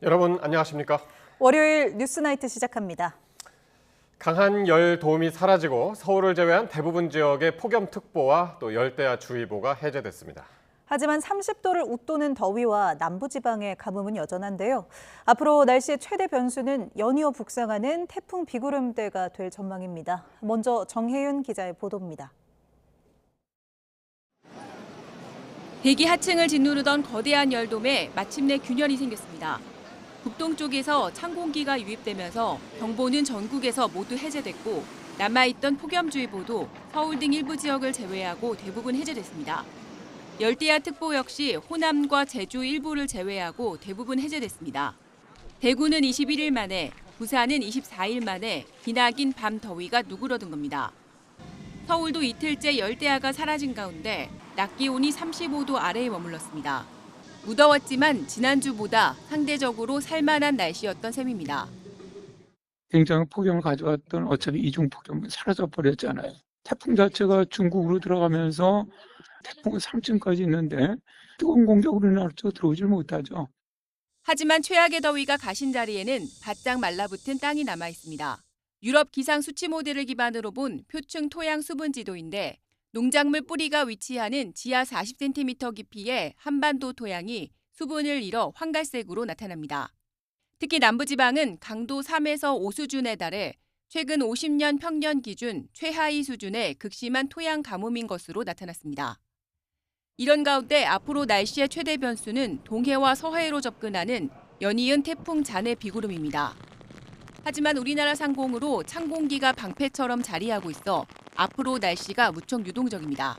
여러분 안녕하십니까? 월요일 뉴스나이트 시작합니다. 강한 열 도움이 사라지고 서울을 제외한 대부분 지역에 폭염특보와 또 열대야 주의보가 해제됐습니다. 하지만 30도를 웃도는 더위와 남부지방의 가뭄은 여전한데요. 앞으로 날씨의 최대 변수는 연이어 북상하는 태풍 비구름대가 될 전망입니다. 먼저 정혜윤 기자의 보도입니다. 대기 하층을 짓누르던 거대한 열돔에 마침내 균열이 생겼습니다. 북동쪽에서 찬 공기가 유입되면서 경보는 전국에서 모두 해제됐고 남아있던 폭염주의보도 서울 등 일부 지역을 제외하고 대부분 해제됐습니다. 열대야 특보 역시 호남과 제주 일부를 제외하고 대부분 해제됐습니다. 대구는 21일 만에, 부산은 24일 만에 기나긴 밤 더위가 누그러든 겁니다. 서울도 이틀째 열대야가 사라진 가운데 낮 기온이 35도 아래에 머물렀습니다. 무더웠지만 지난주보다 상대적으로 살만한 날씨였던 셈입니다. 굉장히 폭염을 가져왔던 어차피 이중 폭염은 사라져버렸잖아요. 태풍 자체가 중국으로 들어가면서 태풍은 3층까지 있는데 뜨거운 공격으로 우리나라 쪽 들어오질 못하죠. 하지만 최악의 더위가 가신 자리에는 바짝 말라붙은 땅이 남아 있습니다. 유럽 기상 수치 모델을 기반으로 본 표층 토양 수분 지도인데 농작물 뿌리가 위치하는 지하 40cm 깊이의 한반도 토양이 수분을 잃어 황갈색으로 나타납니다. 특히 남부지방은 강도 3에서 5 수준에 달해 최근 50년 평년 기준 최하위 수준의 극심한 토양 가뭄인 것으로 나타났습니다. 이런 가운데 앞으로 날씨의 최대 변수는 동해와 서해로 접근하는 연이은 태풍 잔해 비구름입니다. 하지만 우리나라 상공으로 찬 공기가 방패처럼 자리하고 있어 앞으로 날씨가 무척 유동적입니다.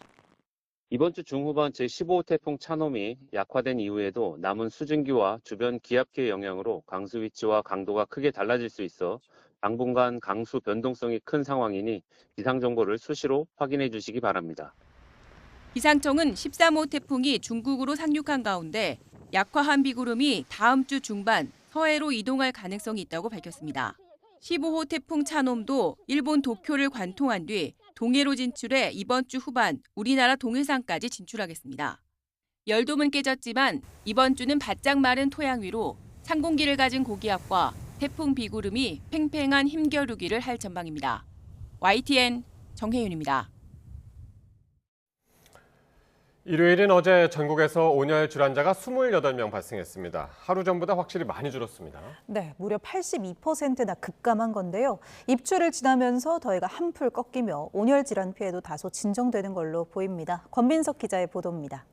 이번 주 중후반 제15호 태풍 차놈이 약화된 이후에도 남은 수증기와 주변 기압기의 영향으로 강수 위치와 강도가 크게 달라질 수 있어 당분간 강수 변동성이 큰 상황이니 기상 정보를 수시로 확인해 주시기 바랍니다. 기상청은 13호 태풍이 중국으로 상륙한 가운데 약화한 비구름이 다음 주 중반 서해로 이동할 가능성이 있다고 밝혔습니다. 15호 태풍 차놈도 일본 도쿄를 관통한 뒤 동해로 진출해 이번 주 후반 우리나라 동해상까지 진출하겠습니다. 열돔은 깨졌지만 이번 주는 바짝 마른 토양 위로 찬 공기를 가진 고기압과 태풍 비구름이 팽팽한 힘겨루기를 할 전망입니다. YTN 정혜윤입니다. 일요일인 어제 전국에서 온열 질환자가 28명 발생했습니다. 하루 전보다 확실히 많이 줄었습니다. 네, 무려 82%나 급감한 건데요. 입추를 지나면서 더위가 한풀 꺾이며 온열 질환 피해도 다소 진정되는 걸로 보입니다. 권빈석 기자의 보도입니다.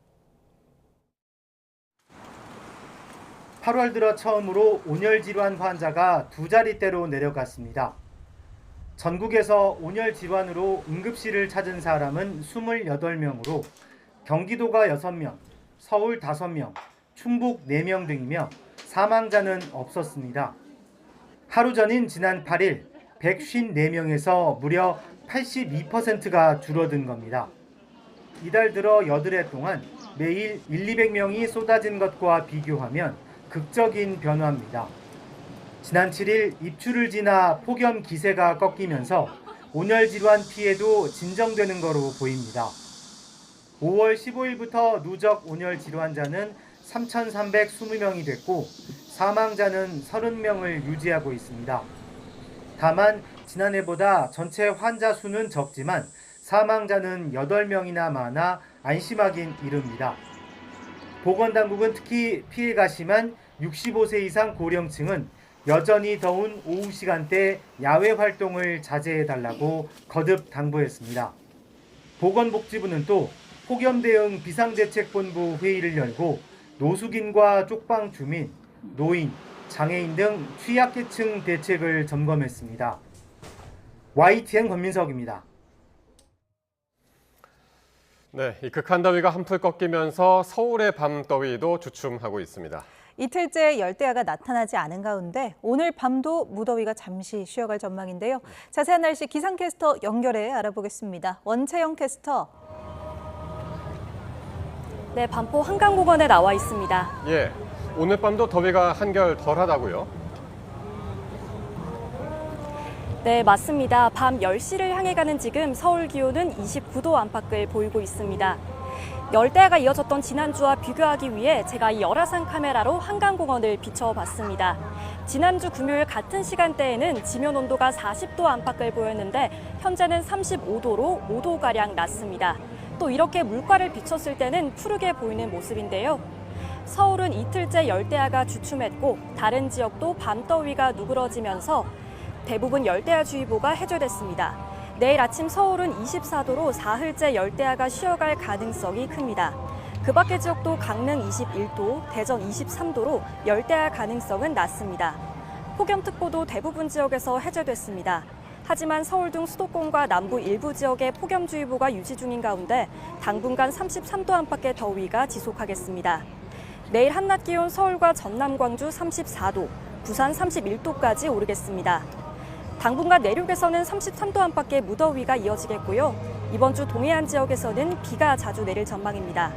8월 들어 처음으로 온열 질환 환자가 두 자릿대로 내려갔습니다. 전국에서 온열 질환으로 응급실을 찾은 사람은 28명으로 경기도가 6명, 서울 5명, 충북 4명 등이며 사망자는 없었습니다. 하루 전인 지난 8일 154명에서 무려 82%가 줄어든 겁니다. 이달 들어 여드레 동안 매일 100~200명이 쏟아진 것과 비교하면 극적인 변화입니다. 지난 7일 입추를 지나 폭염 기세가 꺾이면서 온열 질환 피해도 진정되는 거로 보입니다. 5월 15일부터 누적 온열 질환자는 3,320명이 됐고 사망자는 30명을 유지하고 있습니다. 다만 지난해보다 전체 환자 수는 적지만 사망자는 8명이나 많아 안심하긴 이릅니다. 보건당국은 특히 피해가 심한 65세 이상 고령층은 여전히 더운 오후 시간대 야외 활동을 자제해달라고 거듭 당부했습니다. 보건복지부는 또 폭염 대응 비상대책본부 회의를 열고 노숙인과 쪽방 주민, 노인, 장애인 등 취약계층 대책을 점검했습니다. YTN 권민석입니다. 네, 이 극한 더위가 한풀 꺾이면서 서울의 밤 더위도 주춤하고 있습니다. 이틀째 열대야가 나타나지 않은 가운데 오늘 밤도 무더위가 잠시 쉬어갈 전망인데요. 자세한 날씨 기상캐스터 연결해 알아보겠습니다. 원채영 캐스터. 네, 반포 한강공원에 나와 있습니다. 예, 오늘 밤도 더위가 한결 덜하다고요? 네, 맞습니다. 밤 10시를 향해 가는 지금 서울 기온은 29도 안팎을 보이고 있습니다. 열대야가 이어졌던 지난주와 비교하기 위해 제가 이 열화상 카메라로 한강공원을 비춰봤습니다. 지난주 금요일 같은 시간대에는 지면 온도가 40도 안팎을 보였는데 현재는 35도로 5도가량 낮습니다. 또 이렇게 물가를 비췄을 때는 푸르게 보이는 모습인데요. 서울은 이틀째 열대야가 주춤했고 다른 지역도 밤더위가 누그러지면서 대부분 열대야주의보가 해제됐습니다. 내일 아침 서울은 24도로 사흘째 열대야가 쉬어갈 가능성이 큽니다. 그 밖의 지역도 강릉 21도, 대전 23도로 열대야 가능성은 낮습니다. 폭염특보도 대부분 지역에서 해제됐습니다. 하지만 서울 등 수도권과 남부 일부 지역에 폭염주의보가 유지 중인 가운데 당분간 33도 안팎의 더위가 지속하겠습니다. 내일 한낮 기온 서울과 전남, 광주 34도, 부산 31도까지 오르겠습니다. 당분간 내륙에서는 33도 안팎의 무더위가 이어지겠고요. 이번 주 동해안 지역에서는 비가 자주 내릴 전망입니다.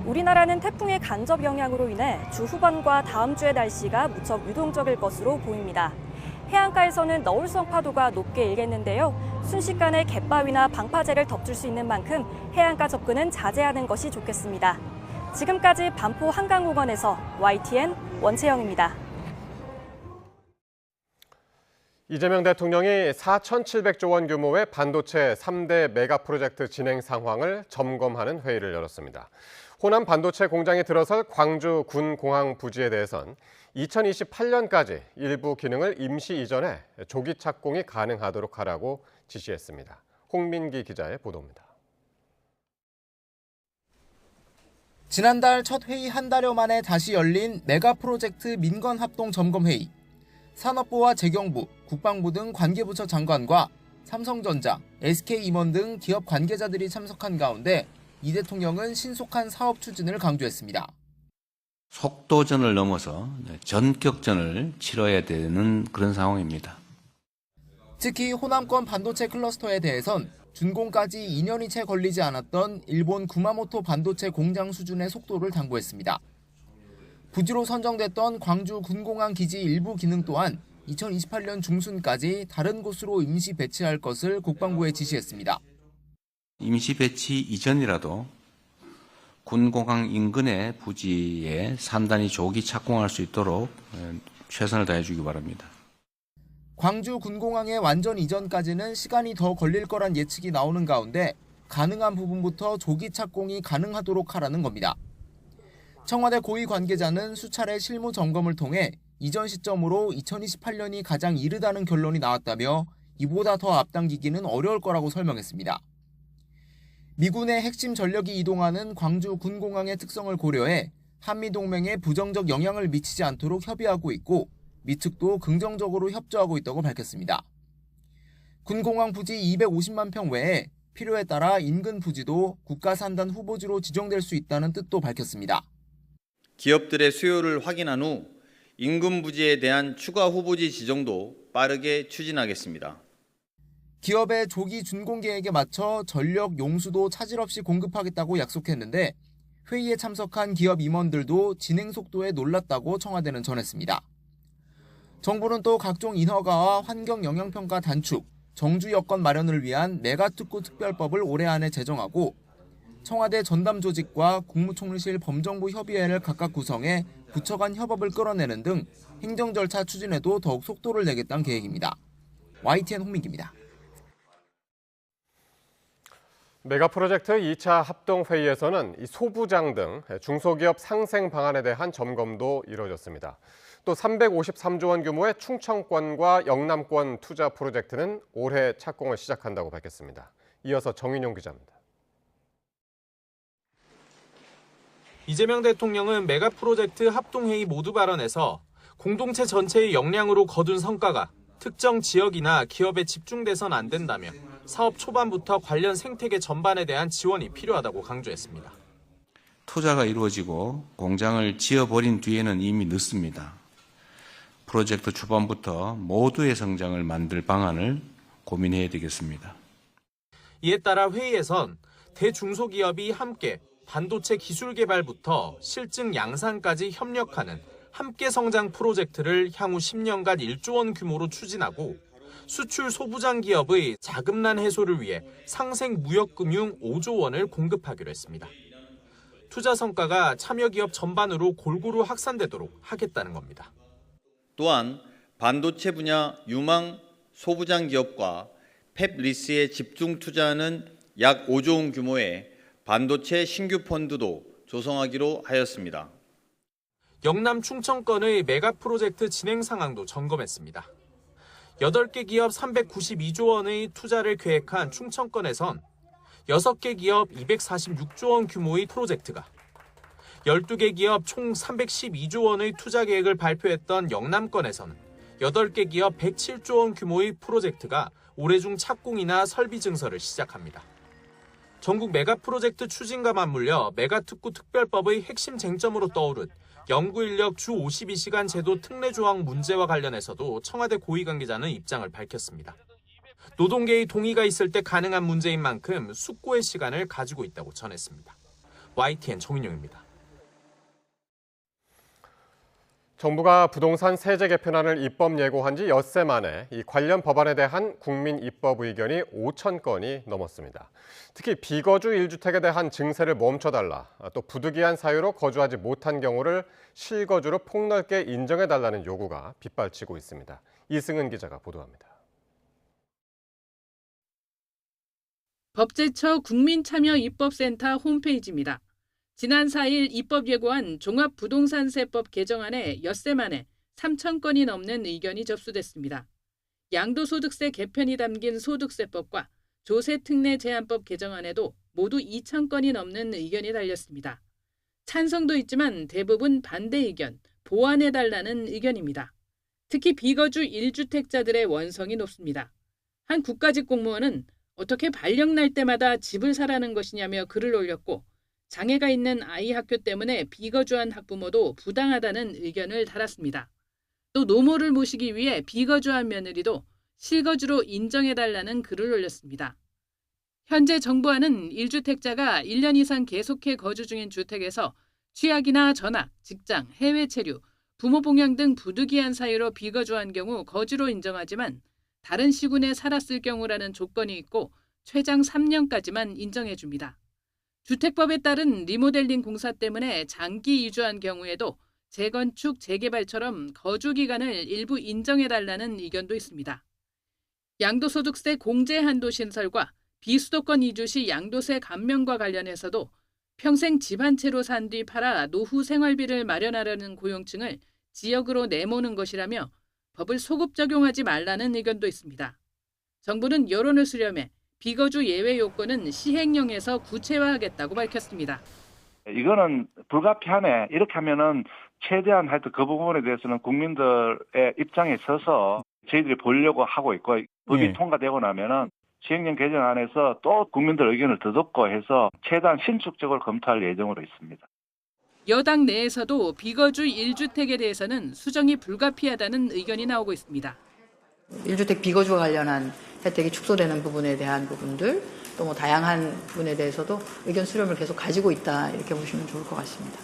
우리나라는 태풍의 간접 영향으로 인해 주 후반과 다음 주의 날씨가 무척 유동적일 것으로 보입니다. 해안가에서는 너울성 파도가 높게 일겠는데요. 순식간에 갯바위나 방파제를 덮칠 수 있는 만큼 해안가 접근은 자제하는 것이 좋겠습니다. 지금까지 반포 한강공원에서 YTN 원채영입니다. 이재명 대통령이 4,700조 원 규모의 반도체 3대 메가 프로젝트 진행 상황을 점검하는 회의를 열었습니다. 호남 반도체 공장이 들어설 광주 군공항 부지에 대해선 2028년까지 일부 기능을 임시 이전해 조기 착공이 가능하도록 하라고 지시했습니다. 홍민기 기자의 보도입니다. 지난달 첫 회의 한 달여 만에 다시 열린 메가 프로젝트 민관 합동 점검 회의. 산업부와 재경부, 국방부 등 관계부처 장관과 삼성전자, SK 임원 등 기업 관계자들이 참석한 가운데 이 대통령은 신속한 사업 추진을 강조했습니다. 속도전을 넘어서 전격전을 치러야 되는 그런 상황입니다. 특히 호남권 반도체 클러스터에 대해선 준공까지 2년이 채 걸리지 않았던 일본 구마모토 반도체 공장 수준의 속도를 당부했습니다. 부지로 선정됐던 광주 군공항 기지 일부 기능 또한 2028년 중순까지 다른 곳으로 임시 배치할 것을 국방부에 지시했습니다. 임시 배치 이전이라도 군공항 인근의 부지에 산단이 조기 착공할 수 있도록 최선을 다해 주기 바랍니다. 광주 군공항의 완전 이전까지는 시간이 더 걸릴 거란 예측이 나오는 가운데 가능한 부분부터 조기 착공이 가능하도록 하라는 겁니다. 청와대 고위 관계자는 수차례 실무 점검을 통해 이전 시점으로 2028년이 가장 이르다는 결론이 나왔다며 이보다 더 앞당기기는 어려울 거라고 설명했습니다. 미군의 핵심 전력이 이동하는 광주 군공항의 특성을 고려해 한미동맹에 부정적 영향을 미치지 않도록 협의하고 있고 미 측도 긍정적으로 협조하고 있다고 밝혔습니다. 군공항 부지 250만 평 외에 필요에 따라 인근 부지도 국가산단 후보지로 지정될 수 있다는 뜻도 밝혔습니다. 기업들의 수요를 확인한 후 인근 부지에 대한 추가 후보지 지정도 빠르게 추진하겠습니다. 기업의 조기 준공 계획에 맞춰 전력 용수도 차질 없이 공급하겠다고 약속했는데 회의에 참석한 기업 임원들도 진행 속도에 놀랐다고 청와대는 전했습니다. 정부는 또 각종 인허가와 환경 영향평가 단축, 정주 여건 마련을 위한 메가특구 특별법을 올해 안에 제정하고 청와대 전담 조직과 국무총리실 범정부 협의회를 각각 구성해 부처 간 협업을 끌어내는 등 행정 절차 추진에도 더욱 속도를 내겠다는 계획입니다. YTN 홍민기입니다. 메가 프로젝트 2차 합동회의에서는 소부장 등 중소기업 상생 방안에 대한 점검도 이루어졌습니다. 또 353조 원 규모의 충청권과 영남권 투자 프로젝트는 올해 착공을 시작한다고 밝혔습니다. 이어서 정인용 기자입니다. 이재명 대통령은 메가 프로젝트 합동회의 모두 발언에서 공동체 전체의 역량으로 거둔 성과가 특정 지역이나 기업에 집중돼선 안 된다며 사업 초반부터 관련 생태계 전반에 대한 지원이 필요하다고 강조했습니다. 투자가 이루어지고 공장을 지어버린 뒤에는 이미 늦습니다. 프로젝트 초반부터 모두의 성장을 만들 방안을 고민해야 되겠습니다. 이에 따라 회의에선 대중소기업이 함께 반도체 기술 개발부터 실증 양산까지 협력하는 함께 성장 프로젝트를 향후 10년간 1조 원 규모로 추진하고 수출 소부장 기업의 자금난 해소를 위해 상생 무역금융 5조 원을 공급하기로 했습니다. 투자 성과가 참여 기업 전반으로 골고루 확산되도록 하겠다는 겁니다. 또한 반도체 분야 유망 소부장 기업과 팹리스에 집중 투자하는 약 5조 원 규모의 반도체 신규 펀드도 조성하기로 하였습니다. 영남 충청권의 메가 프로젝트 진행 상황도 점검했습니다. 8개 기업 392조 원의 투자를 계획한 충청권에선 6개 기업 246조 원 규모의 프로젝트가, 12개 기업 총 312조 원의 투자 계획을 발표했던 영남권에서는 8개 기업 107조 원 규모의 프로젝트가 올해 중 착공이나 설비 증설을 시작합니다. 전국 메가 프로젝트 추진과 맞물려 메가특구 특별법의 핵심 쟁점으로 떠오른 연구인력 주 52시간 제도 특례 조항 문제와 관련해서도 청와대 고위 관계자는 입장을 밝혔습니다. 노동계의 동의가 있을 때 가능한 문제인 만큼 숙고의 시간을 가지고 있다고 전했습니다. YTN 정인용입니다. 정부가 부동산 세제 개편안을 입법 예고한 지 엿새 만에 이 관련 법안에 대한 국민 입법 의견이 5천 건이 넘었습니다. 특히 비거주 1주택에 대한 증세를 멈춰달라, 또 부득이한 사유로 거주하지 못한 경우를 실거주로 폭넓게 인정해달라는 요구가 빗발치고 있습니다. 이승은 기자가 보도합니다. 법제처 국민참여입법센터 홈페이지입니다. 지난 4일 입법 예고한 종합부동산세법 개정안에 엿새 만에 3천 건이 넘는 의견이 접수됐습니다. 양도소득세 개편이 담긴 소득세법과 조세특례 제한법 개정안에도 모두 2천 건이 넘는 의견이 달렸습니다. 찬성도 있지만 대부분 반대 의견, 보완해달라는 의견입니다. 특히 비거주 1주택자들의 원성이 높습니다. 한 국가직 공무원은 어떻게 발령 날 때마다 집을 사라는 것이냐며 글을 올렸고, 장애가 있는 아이 학교 때문에 비거주한 학부모도 부당하다는 의견을 달았습니다. 또 노모를 모시기 위해 비거주한 며느리도 실거주로 인정해달라는 글을 올렸습니다. 현재 정부안은 1주택자가 1년 이상 계속해 거주 중인 주택에서 취약이나 전학, 직장, 해외 체류, 부모 봉양 등 부득이한 사유로 비거주한 경우 거주로 인정하지만 다른 시군에 살았을 경우라는 조건이 있고 최장 3년까지만 인정해줍니다. 주택법에 따른 리모델링 공사 때문에 장기 이주한 경우에도 재건축, 재개발처럼 거주 기간을 일부 인정해달라는 의견도 있습니다. 양도소득세 공제 한도 신설과 비수도권 이주 시 양도세 감면과 관련해서도 평생 집 한 채로 산 뒤 팔아 노후 생활비를 마련하려는 고용층을 지역으로 내모는 것이라며 법을 소급 적용하지 말라는 의견도 있습니다. 정부는 여론을 수렴해 비거주 예외 요건은 시행령에서 구체화하겠다고 밝혔습니다. 이거는 불가피하네. 이렇게 하면은 최대한 하여튼 그 부분에 대해서는 국민들의 입장에 서서 저희들이 보려고 하고 있고, 법이 통과되고 나면은 시행령 개정안에서 또 국민들 의견을 듣고 해서 최대한 신축적으로 검토할 예정으로 있습니다. 여당 내에서도 비거주 1주택에 대해서는 수정이 불가피하다는 의견이 나오고 있습니다. 1주택 비거주와 관련한 혜택이 축소되는 부분에 대한 부분들, 또 뭐 다양한 부분에 대해서도 의견 수렴을 계속 가지고 있다, 이렇게 보시면 좋을 것 같습니다.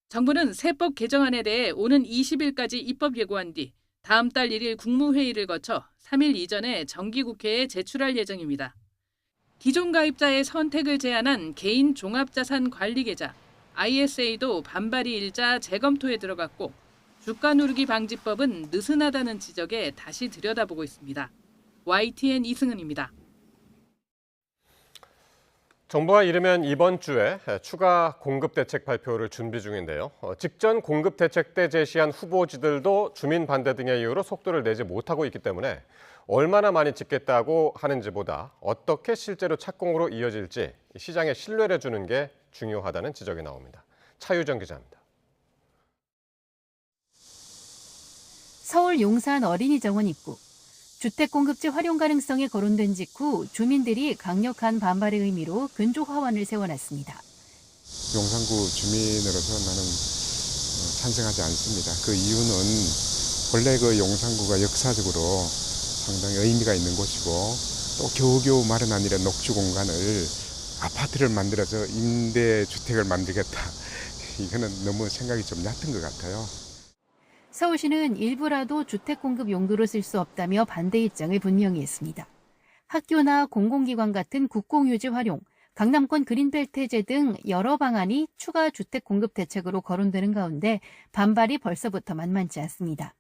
정부는 세법 개정안에 대해 오는 20일까지 입법 예고한 뒤 다음 달 1일 국무회의를 거쳐 3일 이전에 정기국회에 제출할 예정입니다. 기존 가입자의 선택을 제한한 개인 종합자산관리계좌 ISA도 반발이 일자 재검토에 들어갔고, 주가 누르기 방지법은 느슨하다는 지적에 다시 들여다보고 있습니다. YTN 이승은입니다. 정부가 이르면 이번 주에 추가 공급 대책 발표를 준비 중인데요. 직전 공급 대책 때 제시한 후보지들도 주민 반대 등의 이유로 속도를 내지 못하고 있기 때문에 얼마나 많이 짓겠다고 하는지보다 어떻게 실제로 착공으로 이어질지 시장에 신뢰를 주는 게 중요하다는 지적이 나옵니다. 차유정 기자입니다. 서울 용산 어린이정원 입구. 주택공급지 활용 가능성이 거론된 직후 주민들이 강력한 반발의 의미로 근조 화환을 세워놨습니다. 용산구 주민으로서 나는 찬성하지 않습니다. 그 이유는 원래 그 용산구가 역사적으로 상당히 의미가 있는 곳이고, 또 겨우겨우 마련한 이런 녹지 공간을 아파트를 만들어서 임대주택을 만들겠다. 이거는 너무 생각이 좀 얕은 것 같아요. 서울시는 일부라도 주택 공급 용도로 쓸 수 없다며 반대 입장을 분명히 했습니다. 학교나 공공기관 같은 국공유지 활용, 강남권 그린벨트 해제 등 여러 방안이 추가 주택 공급 대책으로 거론되는 가운데 반발이 벌써부터 만만치 않습니다.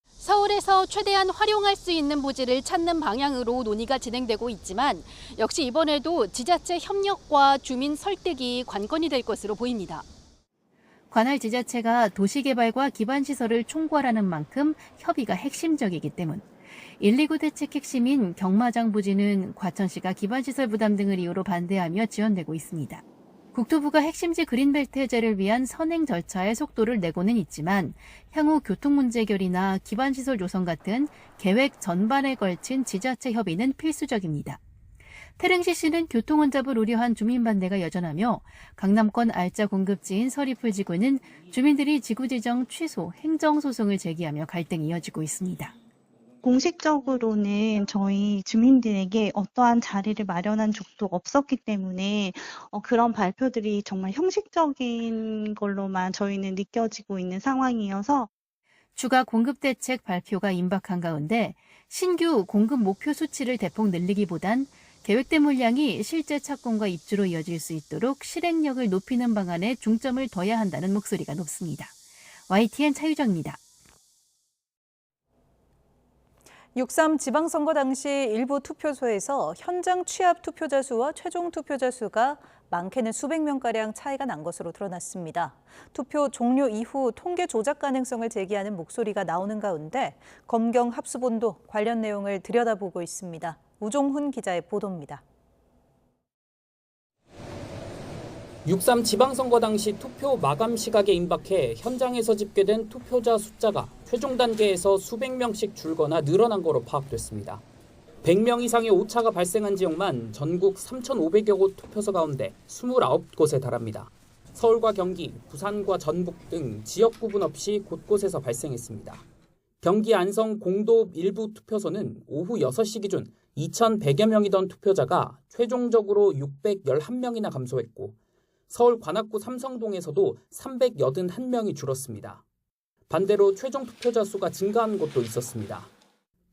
서울에서 최대한 활용할 수 있는 부지를 찾는 방향으로 논의가 진행되고 있지만 역시 이번에도 지자체 협력과 주민 설득이 관건이 될 것으로 보입니다. 관할 지자체가 도시개발과 기반시설을 총괄하는 만큼 협의가 핵심적이기 때문 129 대책 핵심인 경마장 부지는 과천시가 기반시설 부담 등을 이유로 반대하며 지연되고 있습니다. 국토부가 핵심지 그린벨트 해제를 위한 선행 절차의 속도를 내고는 있지만 향후 교통 문제 해결이나 기반시설 조성 같은 계획 전반에 걸친 지자체 협의는 필수적입니다. 태릉시시는 교통 혼잡을 우려한 주민 반대가 여전하며 강남권 알짜 공급지인 서리풀지구는 주민들이 지구 지정 취소, 행정소송을 제기하며 갈등이 이어지고 있습니다. 공식적으로는 저희 주민들에게 어떠한 자리를 마련한 적도 없었기 때문에 그런 발표들이 정말 형식적인 걸로만 저희는 느껴지고 있는 상황이어서 추가 공급 대책 발표가 임박한 가운데 신규 공급 목표 수치를 대폭 늘리기보단 계획된 물량이 실제 착공과 입주로 이어질 수 있도록 실행력을 높이는 방안에 중점을 둬야 한다는 목소리가 높습니다. YTN 차유정입니다. 6.3 지방선거 당시 일부 투표소에서 현장 취합 투표자 수와 최종 투표자 수가 많게는 수백 명가량 차이가 난 것으로 드러났습니다. 투표 종료 이후 통계 조작 가능성을 제기하는 목소리가 나오는 가운데 검경 합수본도 관련 내용을 들여다보고 있습니다. 우종훈 기자의 보도입니다. 6.3 지방선거 당시 투표 마감 시각에 임박해 현장에서 집계된 투표자 숫자가 최종 단계에서 수백 명씩 줄거나 늘어난 거로 파악됐습니다. 100명 이상의 오차가 발생한 지역만 전국 3,500여 곳 투표소 가운데 29곳에 달합니다. 서울과 경기, 부산과 전북 등 지역 구분 없이 곳곳에서 발생했습니다. 경기 안성 공도읍 일부 투표소는 오후 6시 기준 2,100여 명이던 투표자가 최종적으로 611명이나 감소했고 서울 관악구 삼성동에서도 381명이 줄었습니다. 반대로 최종 투표자 수가 증가한 곳도 있었습니다.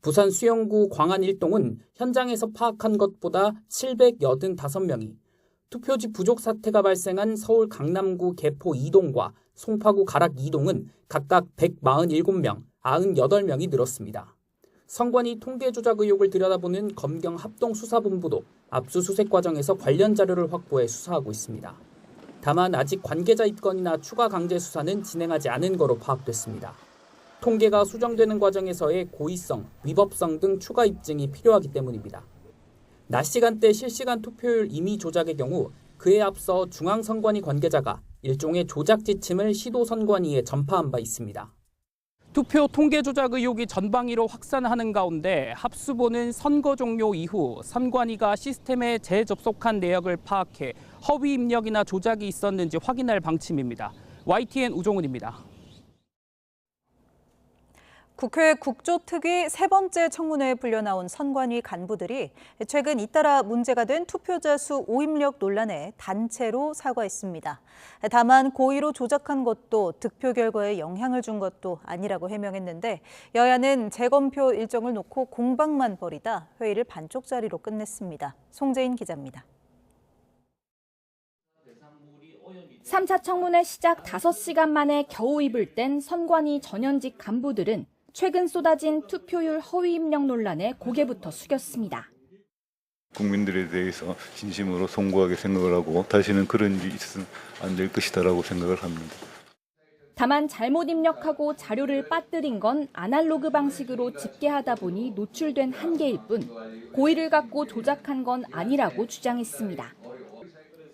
부산 수영구 광안 1동은 현장에서 파악한 것보다 785명이, 투표지 부족 사태가 발생한 서울 강남구 개포 2동과 송파구 가락 2동은 각각 147명, 98명이 늘었습니다. 선관위 통계 조작 의혹을 들여다보는 검경 합동수사본부도 압수수색 과정에서 관련 자료를 확보해 수사하고 있습니다. 다만 아직 관계자 입건이나 추가 강제 수사는 진행하지 않은 거로 파악됐습니다. 통계가 수정되는 과정에서의 고의성, 위법성 등 추가 입증이 필요하기 때문입니다. 낮 시간대 실시간 투표율 임의 조작의 경우 그에 앞서 중앙선관위 관계자가 일종의 조작 지침을 시도선관위에 전파한 바 있습니다. 투표 통계 조작 의혹이 전방위로 확산하는 가운데 합수본은 선거 종료 이후 선관위가 시스템에 재접속한 내역을 파악해 허위 입력이나 조작이 있었는지 확인할 방침입니다. YTN 우종훈입니다. 국회 국조특위 세 번째 청문회에 불려나온 선관위 간부들이 최근 잇따라 문제가 된 투표자 수 오입력 논란에 단체로 사과했습니다. 다만 고의로 조작한 것도 득표 결과에 영향을 준 것도 아니라고 해명했는데 여야는 재검표 일정을 놓고 공방만 벌이다 회의를 반쪽짜리로 끝냈습니다. 송재인 기자입니다. 3차 청문회 시작 5시간 만에 겨우 입을 뗀 선관위 전현직 간부들은 최근 쏟아진 투표율 허위 입력 논란에 고개부터 숙였습니다. 국민들에 대해서 진심으로 송구하게 생각을 하고 다시는 그런 일이 있으면 안 될 것이다라고 생각을 합니다. 다만 잘못 입력하고 자료를 빠뜨린 건 아날로그 방식으로 집계하다 보니 노출된 한계일 뿐 고의를 갖고 조작한 건 아니라고 주장했습니다.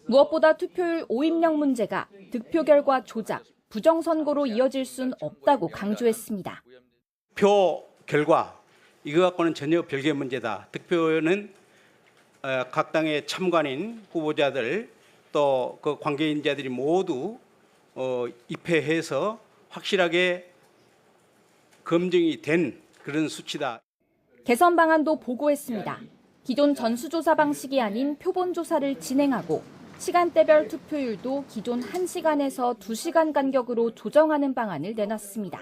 무엇보다 투표율 오입력 문제가 득표 결과 조작, 부정선거로 이어질 순 없다고 강조했습니다. 표 결과 이거 갖고는 전혀 별개의 문제다. 득표는 각 당의 참관인 후보자들 또 그 관계인자들이 모두 입회해서 확실하게 검증이 된 그런 수치다. 개선 방안도 보고했습니다. 기존 전수조사 방식이 아닌 표본조사를 진행하고 시간대별 투표율도 기존 1시간에서 2시간 간격으로 조정하는 방안을 내놨습니다.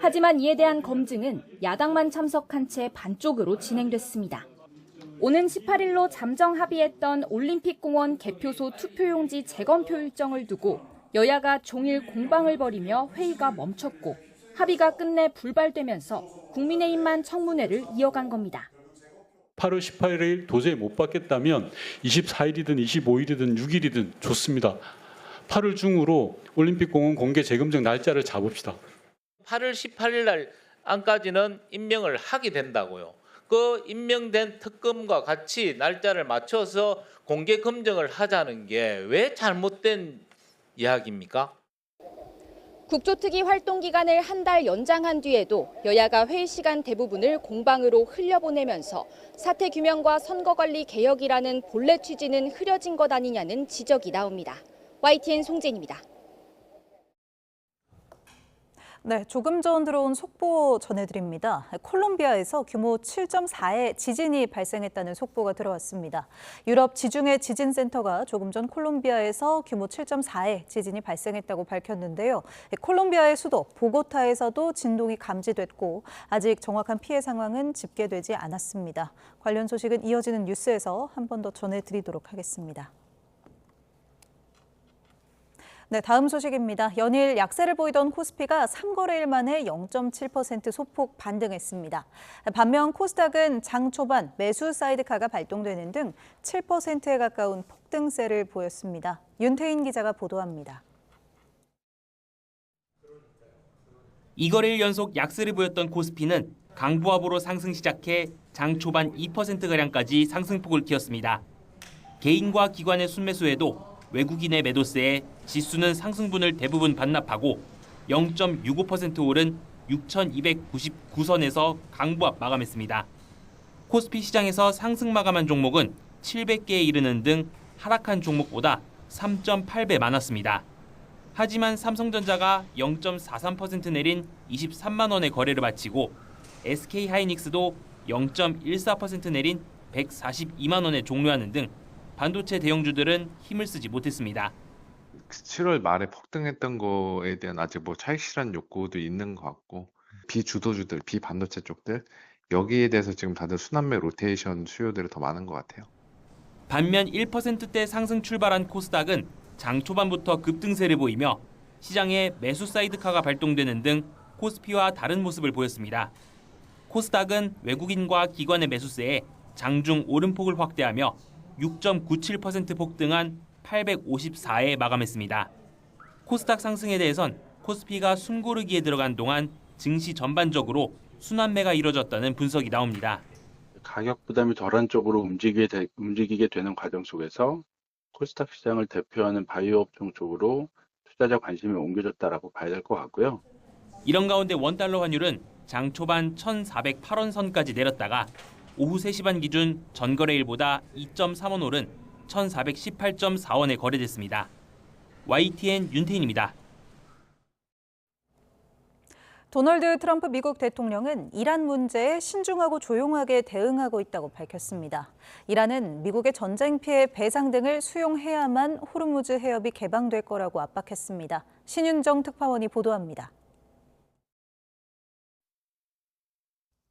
하지만 이에 대한 검증은 야당만 참석한 채 반쪽으로 진행됐습니다. 오는 18일로 잠정 합의했던 올림픽공원 개표소 투표용지 재검표 일정을 두고 여야가 종일 공방을 벌이며 회의가 멈췄고 합의가 끝내 불발되면서 국민의힘만 청문회를 이어간 겁니다. 8월 18일 도저히 못 받겠다면 24일이든 25일이든 6일이든 좋습니다. 8월 중으로 올림픽공원 공개 재검증 날짜를 잡읍시다. 8월 18일 날 안까지는 임명을 하게 된다고요. 그 임명된 특검과 같이 날짜를 맞춰서 공개 검증을 하자는 게 왜 잘못된 이야기입니까? 국조특위 활동 기간을 한 달 연장한 뒤에도 여야가 회의 시간 대부분을 공방으로 흘려보내면서 사태 규명과 선거관리 개혁이라는 본래 취지는 흐려진 것 아니냐는 지적이 나옵니다. YTN 송재인입니다. 네, 조금 전 들어온 속보 전해드립니다. 콜롬비아에서 규모 7.4의 지진이 발생했다는 속보가 들어왔습니다. 유럽 지중해 지진센터가 조금 전 콜롬비아에서 규모 7.4의 지진이 발생했다고 밝혔는데요. 콜롬비아의 수도 보고타에서도 진동이 감지됐고 아직 정확한 피해 상황은 집계되지 않았습니다. 관련 소식은 이어지는 뉴스에서 한 번 더 전해드리도록 하겠습니다. 네, 다음 소식입니다. 연일 약세를 보이던 코스피가 3거래일 만에 0.7% 소폭 반등했습니다. 반면 코스닥은 장 초반 매수 사이드카가 발동되는 등 7%에 가까운 폭등세를 보였습니다. 윤태인 기자가 보도합니다. 2거래일 연속 약세를 보였던 코스피는 강보합으로 상승 시작해 장 초반 2%가량까지 상승폭을 튀었습니다. 개인과 기관의 순매수에도 외국인의 매도세에 지수는 상승분을 대부분 반납하고 0.65% 오른 6,299선에서 강보합 마감했습니다. 코스피 시장에서 상승 마감한 종목은 700개에 이르는 등 하락한 종목보다 3.8배 많았습니다. 하지만 삼성전자가 0.43% 내린 23만 원의 거래를 마치고 SK하이닉스도 0.14% 내린 142만 원에 종료하는 등 반도체 대형주들은 힘을 쓰지 못했습니다. 7월 말에 폭등했던 거에 대한 아직 뭐 차익 실현 욕구도 있는 것 같고 비주도주들, 비반도체 쪽들 여기에 대해서 지금 다들 순환매 로테이션 수요들이 더 많은 것 같아요. 반면 1%대 상승 출발한 코스닥은 장 초반부터 급등세를 보이며 시장에 매수 사이드카가 발동되는 등 코스피와 다른 모습을 보였습니다. 코스닥은 외국인과 기관의 매수세에 장중 오름폭을 확대하며 6.97% 폭등한 854에 마감했습니다. 코스닥 상승에 대해선 코스피가 숨고르기에 들어간 동안 증시 전반적으로 순환매가 이뤄졌다는 분석이 나옵니다. 가격 부담이 덜한 쪽으로 움직이게 되는 과정 속에서 코스닥 시장을 대표하는 바이오 업종 쪽으로 투자자 관심이 옮겨졌다라고 봐야 될 것 같고요. 이런 가운데 원달러 환율은 장 초반 1,408원 선까지 내렸다가 오후 3시 반 기준 전거래일보다 2.3원 오른 1,418.4원에 거래됐습니다. YTN 윤태인입니다. 도널드 트럼프 미국 대통령은 이란 문제에 신중하고 조용하게 대응하고 있다고 밝혔습니다. 이란은 미국의 전쟁 피해 배상 등을 수용해야만 호르무즈 해협이 개방될 거라고 압박했습니다. 신윤정 특파원이 보도합니다.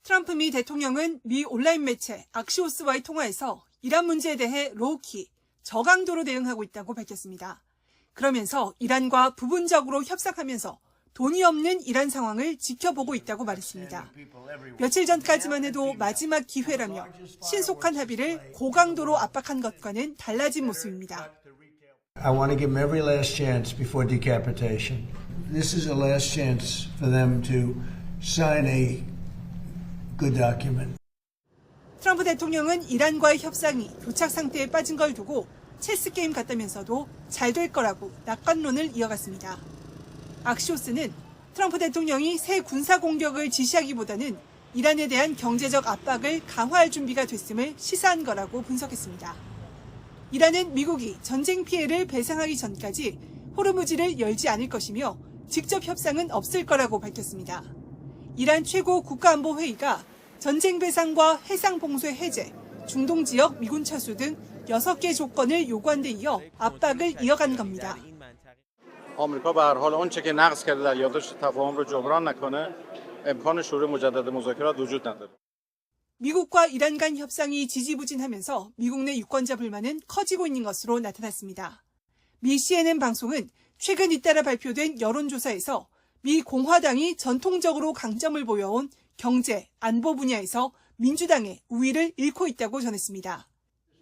트럼프 미 대통령은 미 온라인 매체 악시오스와의 통화에서 이란 문제에 대해 로우키, 저강도로 대응하고 있다고 밝혔습니다. 그러면서 이란과 부분적으로 협상하면서 돈이 없는 이란 상황을 지켜보고 있다고 말했습니다. 며칠 전까지만 해도 마지막 기회라며 신속한 합의를 고강도로 압박한 것과는 달라진 모습입니다. I want to give them every last chance before decapitation. This is a last chance for them to sign a good document. 트럼프 대통령은 이란과의 협상이 교착 상태에 빠진 걸 두고 체스 게임 같다면서도 잘 될 거라고 낙관론을 이어갔습니다. 악시오스는 트럼프 대통령이 새 군사 공격을 지시하기보다는 이란에 대한 경제적 압박을 강화할 준비가 됐음을 시사한 거라고 분석했습니다. 이란은 미국이 전쟁 피해를 배상하기 전까지 호르무즈를 열지 않을 것이며 직접 협상은 없을 거라고 밝혔습니다. 이란 최고 국가안보회의가 전쟁 배상과 해상 봉쇄 해제, 중동 지역 미군 철수 등 6개 조건을 요구한 데 이어 압박을 이어간 겁니다. آمریکا به هر حال آنچه که نقض کرده در یادداشت تفاهم رو جبران نکنه امکان شروع مجدد مذاکرات وجود نداره. 미국과 이란 간 협상이 지지부진하면서 미국 내 유권자 불만은 커지고 있는 것으로 나타났습니다. 미 CNN 방송은 최근 잇따라 발표된 여론조사에서 미 공화당이 전통적으로 강점을 보여온 경제, 안보 분야에서 민주당의 우위를 잃고 있다고 전했습니다.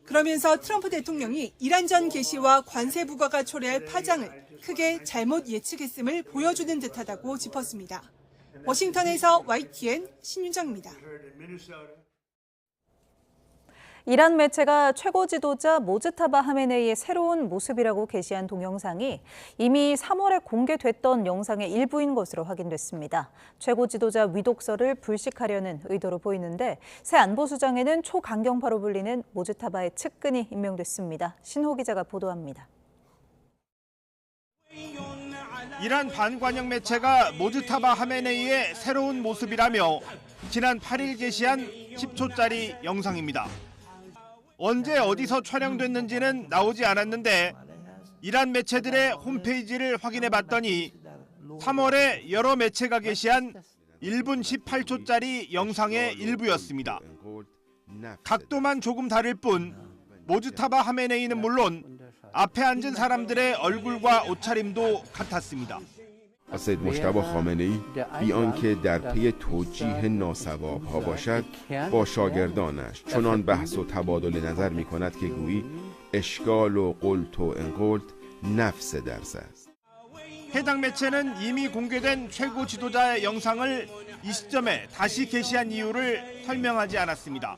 그러면서 트럼프 대통령이 이란전 개시와 관세 부과가 초래할 파장을 크게 잘못 예측했음을 보여주는 듯하다고 짚었습니다. 워싱턴에서 YTN 신윤정입니다. 이란 매체가 최고 지도자 모즈타바 하메네이의 새로운 모습이라고 게시한 동영상이 이미 3월에 공개됐던 영상의 일부인 것으로 확인됐습니다. 최고 지도자 위독설을 불식하려는 의도로 보이는데 새 안보수장에는 초강경파로 불리는 모즈타바의 측근이 임명됐습니다. 신호 기자가 보도합니다. 이란 반관영 매체가 모즈타바 하메네이의 새로운 모습이라며 지난 8일 게시한 10초짜리 영상입니다. 언제 어디서 촬영됐는지는 나오지 않았는데 이란 매체들의 홈페이지를 확인해 봤더니 3월에 여러 매체가 게시한 1분 18초짜리 영상의 일부였습니다. 각도만 조금 다를 뿐 모즈타바 하메네이는 물론 앞에 앉은 사람들의 얼굴과 옷차림도 같았습니다. سید مجتبی خامنه‌ای بی آنکه در پی توجیه ناصواب‌ها باشد با شاگردانش چنان بحث و تبادل نظر می‌کند که گویی اشکال و قلت و انقلت نفس درس است. 해당 매체는 이미 공개된 최고 지도자의 영상을 이 시점에 다시 게시한 이유를 설명하지 않았습니다.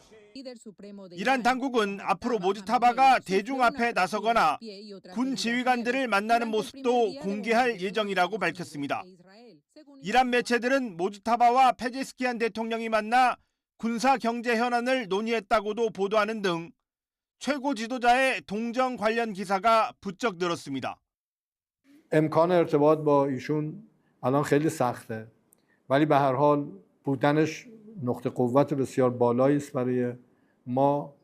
이란 당국은 앞으로 모즈타바가 대중 앞에 나서거나 군 지휘관들을 만나는 모습도 공개할 예정이라고 밝혔습니다. 이란 매체들은 모즈타바와 페제스키안 대통령이 만나 군사 경제 현안을 논의했다고도 보도하는 등 최고 지도자의 동정 관련 기사가 부쩍 늘었습니다. امکان ارتباط با ایشون الان خیلی سخته. ولی به هر حال بودنش نقطه قوت بسیار بالایی است برای 뭐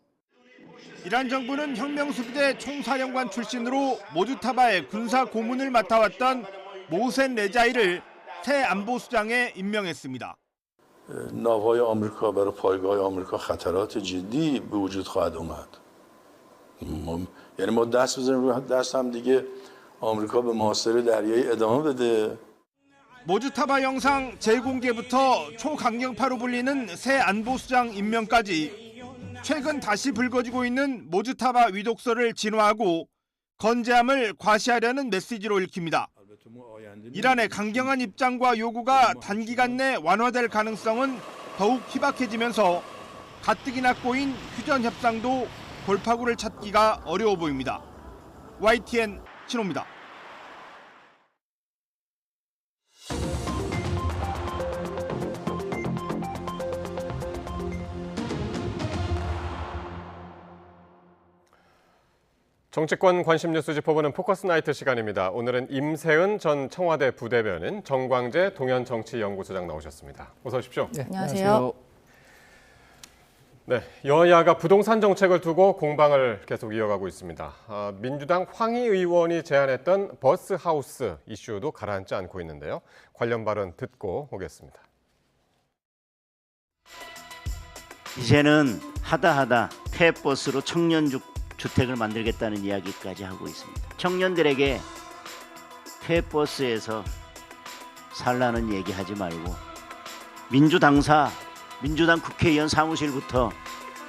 이란 정부는 혁명수비대 총사령관 출신으로 모즈타바의 군사 고문을 맡아왔던 모센 레자이를 새 안보수장에 임명했습니다. ناوهای آمریکا برای پایگاه آمریکا خطرات جدی به وجود خواهد اومد. یعنی ما دست بزنیم دست هم دیگه آمریکا به محاصره دریایی ادامه بده. 모즈타바 영상 재공개부터 초강경파로 불리는 새 안보수장 임명까지 최근 다시 불거지고 있는 모즈타바 위독설을 진화하고 건재함을 과시하려는 메시지로 읽힙니다. 이란의 강경한 입장과 요구가 단기간 내 완화될 가능성은 더욱 희박해지면서 가뜩이나 꼬인 휴전 협상도 돌파구를 찾기가 어려워 보입니다. YTN 신호입니다. 정치권 관심 뉴스 짚어보는 포커스 나이트 시간입니다. 오늘은 임세은 전 청와대 부대변인, 정광재 동현정치연구소장 나오셨습니다. 어서 오십시오. 네, 안녕하세요. 네, 여야가 부동산 정책을 두고 공방을 계속 이어가고 있습니다. 민주당 황희 의원이 제안했던 버스하우스 이슈도 가라앉지 않고 있는데요. 관련 발언 듣고 오겠습니다. 이제는 하다 폐버스로 청년 주택을 만들겠다는 이야기까지 하고 있습니다. 청년들에게 폐버스에서 살라는 얘기하지 말고 민주당 국회의원 사무실부터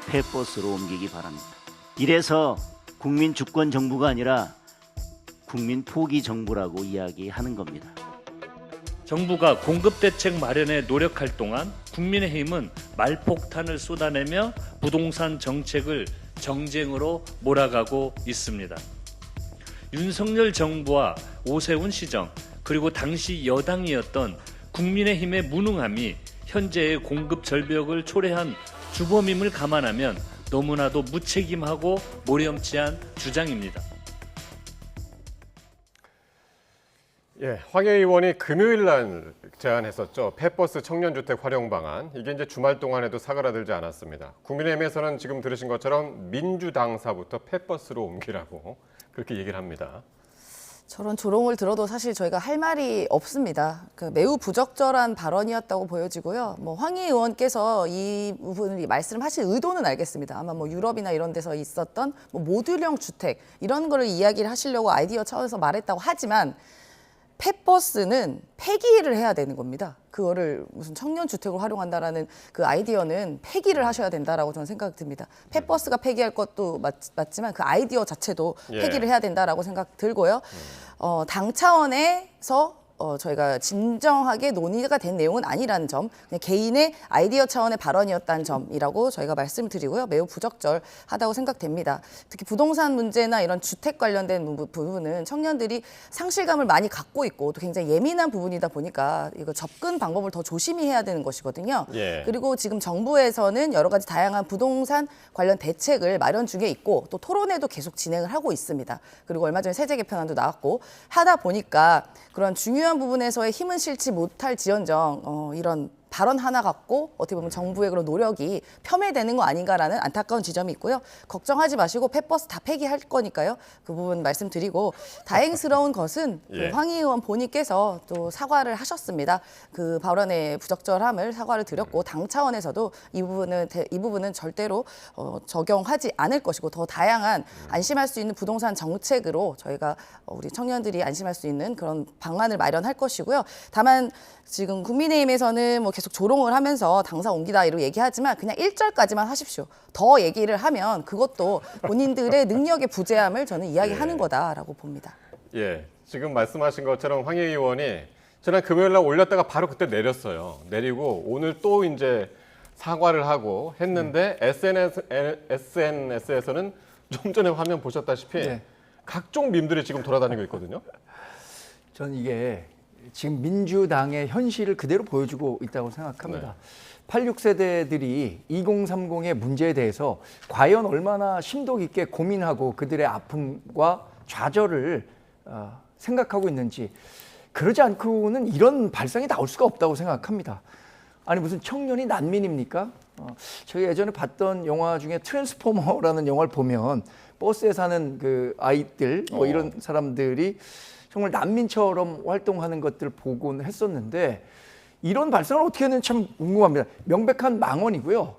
폐버스로 옮기기 바랍니다. 이래서 국민 주권 정부가 아니라 국민 포기 정부라고 이야기하는 겁니다. 정부가 공급 대책 마련에 노력할 동안 국민의힘은 말폭탄을 쏟아내며 부동산 정책을 정쟁으로 몰아가고 있습니다. 윤석열 정부와 오세훈 시정 그리고 당시 여당이었던 국민의힘의 무능함이 현재의 공급 절벽을 초래한 주범임을 감안하면 너무나도 무책임하고 모렴치한 주장입니다. 예, 황희 의원이 금요일 날 제안했었죠. 폐버스 청년주택 활용 방안. 이게 이제 주말 동안에도 사그라들지 않았습니다. 국민의힘에서는 지금 들으신 것처럼 민주당사부터 폐버스로 옮기라고 그렇게 얘기를 합니다. 저런 조롱을 들어도 사실 저희가 할 말이 없습니다. 매우 부적절한 발언이었다고 보여지고요. 황 의원께서 이 부분을 말씀하실 의도는 알겠습니다. 아마 유럽이나 이런 데서 있었던 모듈형 주택 이런 거를 이야기를 하시려고 아이디어 차원에서 말했다고 하지만 펫버스는 폐기를 해야 되는 겁니다. 그거를 무슨 청년 주택으로 활용한다라는 그 아이디어는 폐기를 하셔야 된다라고 저는 생각이 듭니다. 펫버스가 폐기할 것도 맞지만 그 아이디어 자체도 폐기를 해야 된다라고 생각 들고요. 당 차원에서 저희가 진정하게 논의가 된 내용은 아니라는 점, 그냥 개인의 아이디어 차원의 발언이었다는 점이라고 저희가 말씀드리고요. 매우 부적절하다고 생각됩니다. 특히 부동산 문제나 이런 주택 관련된 부분은 청년들이 상실감을 많이 갖고 있고 또 굉장히 예민한 부분이다 보니까 이거 접근 방법을 더 조심히 해야 되는 것이거든요. 그리고 지금 정부에서는 여러 가지 다양한 부동산 관련 대책을 마련 중에 있고 또 토론회도 계속 진행을 하고 있습니다. 그리고 얼마 전에 세제 개편안도 나왔고 하다 보니까 그런 중요한 부분에서의 힘은 실지 못할 지연정 이런 발언 하나 갖고 어떻게 보면 정부의 그런 노력이 폄훼되는 거 아닌가라는 안타까운 지점이 있고요. 걱정하지 마시고 펫버스 다 폐기할 거니까요. 그 부분 말씀드리고 다행스러운 것은 황 의원 본인께서 또 사과를 하셨습니다. 그 발언의 부적절함을 사과를 드렸고 당 차원에서도 이 부분은 절대로 적용하지 않을 것이고 더 다양한 안심할 수 있는 부동산 정책으로 저희가 우리 청년들이 안심할 수 있는 그런 방안을 마련할 것이고요. 다만 지금 국민의힘에서는 계속 조롱을 하면서 당사 옮기다 이러고 얘기하지만 그냥 1절까지만 하십시오. 더 얘기를 하면 그것도 본인들의 능력의 부재함을 저는 이야기하는 거다라고 봅니다. 지금 말씀하신 것처럼 황 의원이 지난 금요일 날 올렸다가 바로 그때 내렸어요. 내리고 오늘 또 이제 사과를 하고 했는데 SNS에서는 좀 전에 화면 보셨다시피 각종 밈들이 지금 돌아다니고 있거든요. 전 이게 지금 민주당의 현실을 그대로 보여주고 있다고 생각합니다. 86세대들이 2030의 문제에 대해서 과연 얼마나 심도 깊게 고민하고 그들의 아픔과 좌절을 생각하고 있는지 그러지 않고는 이런 발상이 나올 수가 없다고 생각합니다. 아니 무슨 청년이 난민입니까? 저희 예전에 봤던 영화 중에 트랜스포머라는 영화를 보면 버스에 사는 그 아이들 이런 사람들이 정말 난민처럼 활동하는 것들을 보곤 했었는데 이런 발상을 어떻게 했는지 참 궁금합니다. 명백한 망언이고요.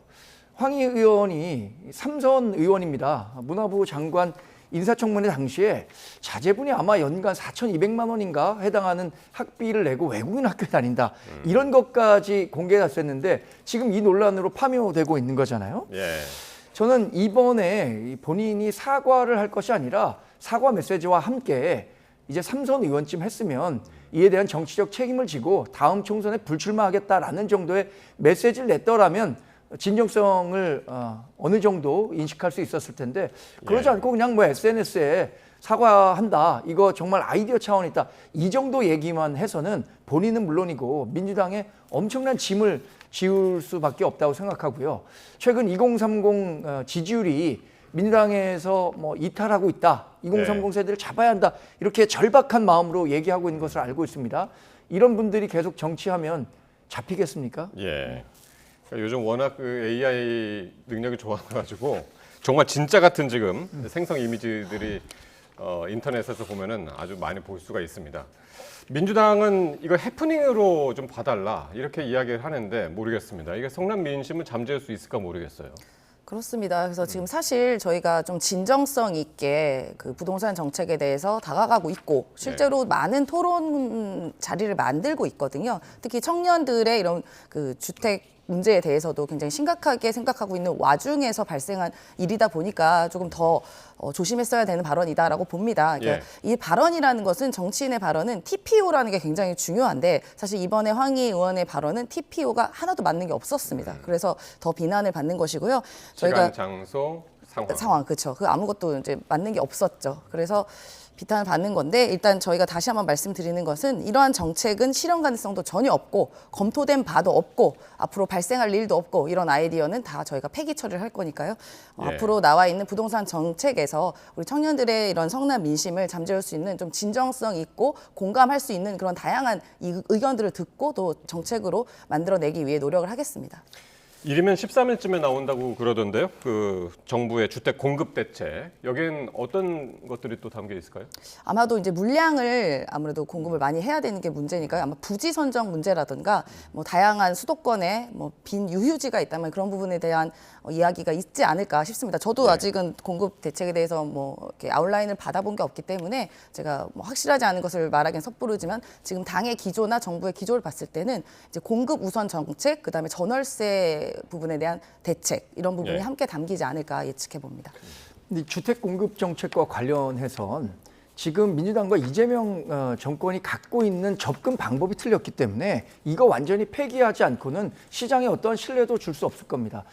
황 의원이 삼선 의원입니다. 문화부 장관 인사청문회 당시에 자제분이 아마 연간 4,200만 원인가 해당하는 학비를 내고 외국인 학교에 다닌다. 이런 것까지 공개가 됐는데 지금 이 논란으로 파묘되고 있는 거잖아요. 저는 이번에 본인이 사과를 할 것이 아니라 사과 메시지와 함께 이제 삼선 의원쯤 했으면 이에 대한 정치적 책임을 지고 다음 총선에 불출마하겠다라는 정도의 메시지를 냈더라면 진정성을 어느 정도 인식할 수 있었을 텐데 그러지 않고 그냥 SNS에 사과한다. 이거 정말 아이디어 차원이다. 이 정도 얘기만 해서는 본인은 물론이고 민주당에 엄청난 짐을 지울 수밖에 없다고 생각하고요. 최근 2030 지지율이 민주당에서 이탈하고 있다. 2030 세대를 잡아야 한다. 이렇게 절박한 마음으로 얘기하고 있는 것을 알고 있습니다. 이런 분들이 계속 정치하면 잡히겠습니까? 요즘 워낙 그 AI 능력이 좋아가지고 정말 진짜 같은 지금 생성 이미지들이 인터넷에서 보면은 아주 많이 볼 수가 있습니다. 민주당은 이거 해프닝으로 좀 봐달라 이렇게 이야기를 하는데 모르겠습니다. 이게 성남 민심을 잠재울 수 있을까 모르겠어요. 그렇습니다. 그래서 지금 사실 저희가 좀 진정성 있게 그 부동산 정책에 대해서 다가가고 있고 실제로 많은 토론 자리를 만들고 있거든요. 특히 청년들의 이런 그 주택 문제에 대해서도 굉장히 심각하게 생각하고 있는 와중에서 발생한 일이다 보니까 조금 더 조심했어야 되는 발언이다라고 봅니다. 그러니까 이 발언이라는 것은 정치인의 발언은 TPO라는 게 굉장히 중요한데 사실 이번에 황희 의원의 발언은 TPO가 하나도 맞는 게 없었습니다. 그래서 더 비난을 받는 것이고요. 저희가 시간, 장소, 상황 그렇죠. 그 아무것도 이제 맞는 게 없었죠. 그래서 비판을 받는 건데 일단 저희가 다시 한번 말씀드리는 것은 이러한 정책은 실현 가능성도 전혀 없고 검토된 바도 없고 앞으로 발생할 일도 없고 이런 아이디어는 다 저희가 폐기 처리를 할 거니까요. 앞으로 나와 있는 부동산 정책에서 우리 청년들의 이런 성남 민심을 잠재울 수 있는 좀 진정성 있고 공감할 수 있는 그런 다양한 의견들을 듣고 또 정책으로 만들어내기 위해 노력을 하겠습니다. 이르면 13일쯤에 나온다고 그러던데요. 그 정부의 주택 공급 대책. 여기엔 어떤 것들이 또 담겨 있을까요? 아마도 이제 물량을 아무래도 공급을 많이 해야 되는 게 문제니까요. 아마 부지 선정 문제라든가 뭐 다양한 수도권에 뭐 빈 유휴지가 있다면 그런 부분에 대한 이야기가 있지 않을까 싶습니다. 저도 아직은 공급 대책에 대해서 뭐 이렇게 아웃라인을 받아본 게 없기 때문에 제가 뭐 확실하지 않은 것을 말하기는 섣부르지만 지금 당의 기조나 정부의 기조를 봤을 때는 이제 공급 우선 정책, 그다음에 전월세 부분에 대한 대책 이런 부분이 함께 담기지 않을까 예측해 봅니다. 주택 공급 정책과 관련해선 지금 민주당과 이재명 정권이 갖고 있는 접근 방법이 틀렸기 때문에 이거 완전히 폐기하지 않고는 시장에 어떠한 신뢰도 줄 수 없을 겁니다.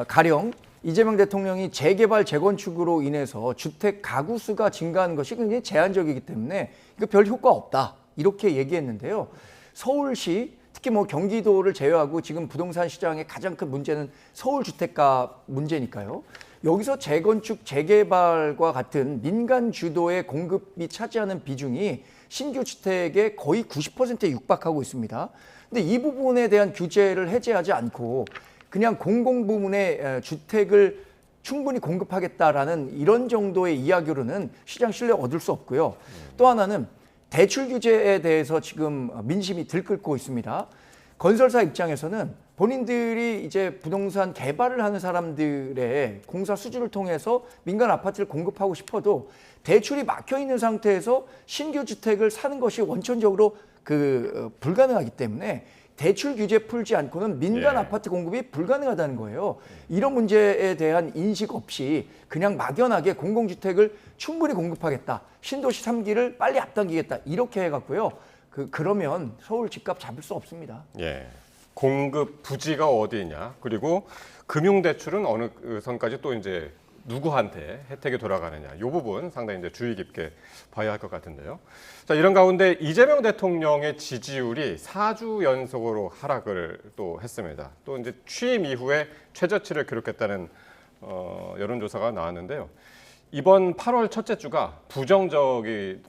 가령 이재명 대통령이 재개발, 재건축으로 인해서 주택 가구 수가 증가하는 것이 굉장히 제한적이기 때문에 이거 별 효과 없다 이렇게 얘기했는데요. 서울시 특히 뭐 경기도를 제외하고 지금 부동산 시장의 가장 큰 문제는 서울 주택가 문제니까요. 여기서 재건축, 재개발과 같은 민간 주도의 공급이 차지하는 비중이 신규 주택의 거의 90%에 육박하고 있습니다. 근데 이 부분에 대한 규제를 해제하지 않고 그냥 공공부문의 주택을 충분히 공급하겠다라는 이런 정도의 이야기로는 시장 신뢰 얻을 수 없고요. 또 하나는 대출 규제에 대해서 지금 민심이 들끓고 있습니다. 건설사 입장에서는 본인들이 이제 부동산 개발을 하는 사람들의 공사 수주를 통해서 민간 아파트를 공급하고 싶어도 대출이 막혀 있는 상태에서 신규 주택을 사는 것이 원천적으로 불가능하기 때문에 대출 규제 풀지 않고는 민간 아파트 공급이 불가능하다는 거예요. 이런 문제에 대한 인식 없이 그냥 막연하게 공공주택을 충분히 공급하겠다. 신도시 3기를 빨리 앞당기겠다. 이렇게 해갖고요. 그러면 서울 집값 잡을 수 없습니다. 예. 공급 부지가 어디냐, 그리고 금융대출은 어느 선까지 또 이제 누구한테 혜택이 돌아가느냐, 이 부분 상당히 이제 주의 깊게 봐야 할 것 같은데요. 자, 이런 가운데 이재명 대통령의 지지율이 4주 연속으로 하락을 또 했습니다. 또 이제 취임 이후에 최저치를 기록했다는 여론조사가 나왔는데요. 이번 8월 첫째 주가 부정적인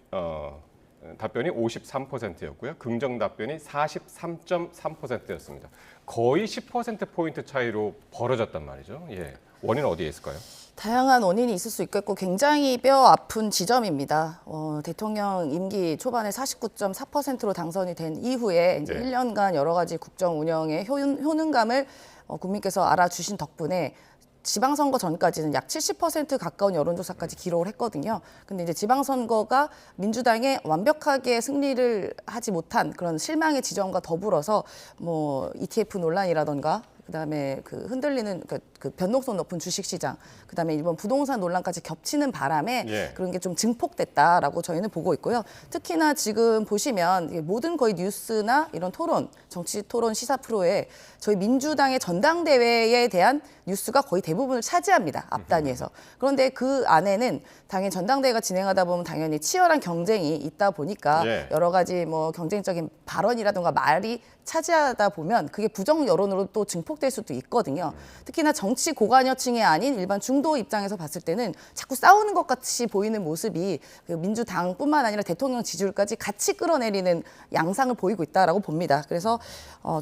답변이 53%였고요. 긍정 답변이 43.3%였습니다. 거의 10%포인트 차이로 벌어졌단 말이죠. 예. 원인은 어디에 있을까요? 다양한 원인이 있을 수 있겠고 굉장히 뼈 아픈 지점입니다. 대통령 임기 초반에 49.4%로 당선이 된 이후에 이제 1년간 여러 가지 국정 운영의 효능감을 국민께서 알아주신 덕분에 지방선거 전까지는 약 70% 가까운 여론조사까지 기록을 했거든요. 근데 이제 지방선거가 민주당에 완벽하게 승리를 하지 못한 그런 실망의 지점과 더불어서 뭐 ETF 논란이라던가 그다음에 흔들리는 그 변동성 높은 주식시장, 그다음에 이번 부동산 논란까지 겹치는 바람에 그런 게 좀 증폭됐다라고 저희는 보고 있고요. 특히나 지금 보시면 모든 거의 뉴스나 이런 토론, 정치 토론 시사 프로에 저희 민주당의 전당대회에 대한 뉴스가 거의 대부분을 차지합니다. 앞 단위에서. 그런데 그 안에는 당연히 전당대회가 진행하다 보면 당연히 치열한 경쟁이 있다 보니까 여러 가지 뭐 경쟁적인 발언이라든가 말이 차지하다 보면 그게 부정 여론으로 또 증폭될 수도 있거든요. 특히나 정치 고관여층이 아닌 일반 중도 입장에서 봤을 때는 자꾸 싸우는 것 같이 보이는 모습이 민주당뿐만 아니라 대통령 지지율까지 같이 끌어내리는 양상을 보이고 있다라고 봅니다. 그래서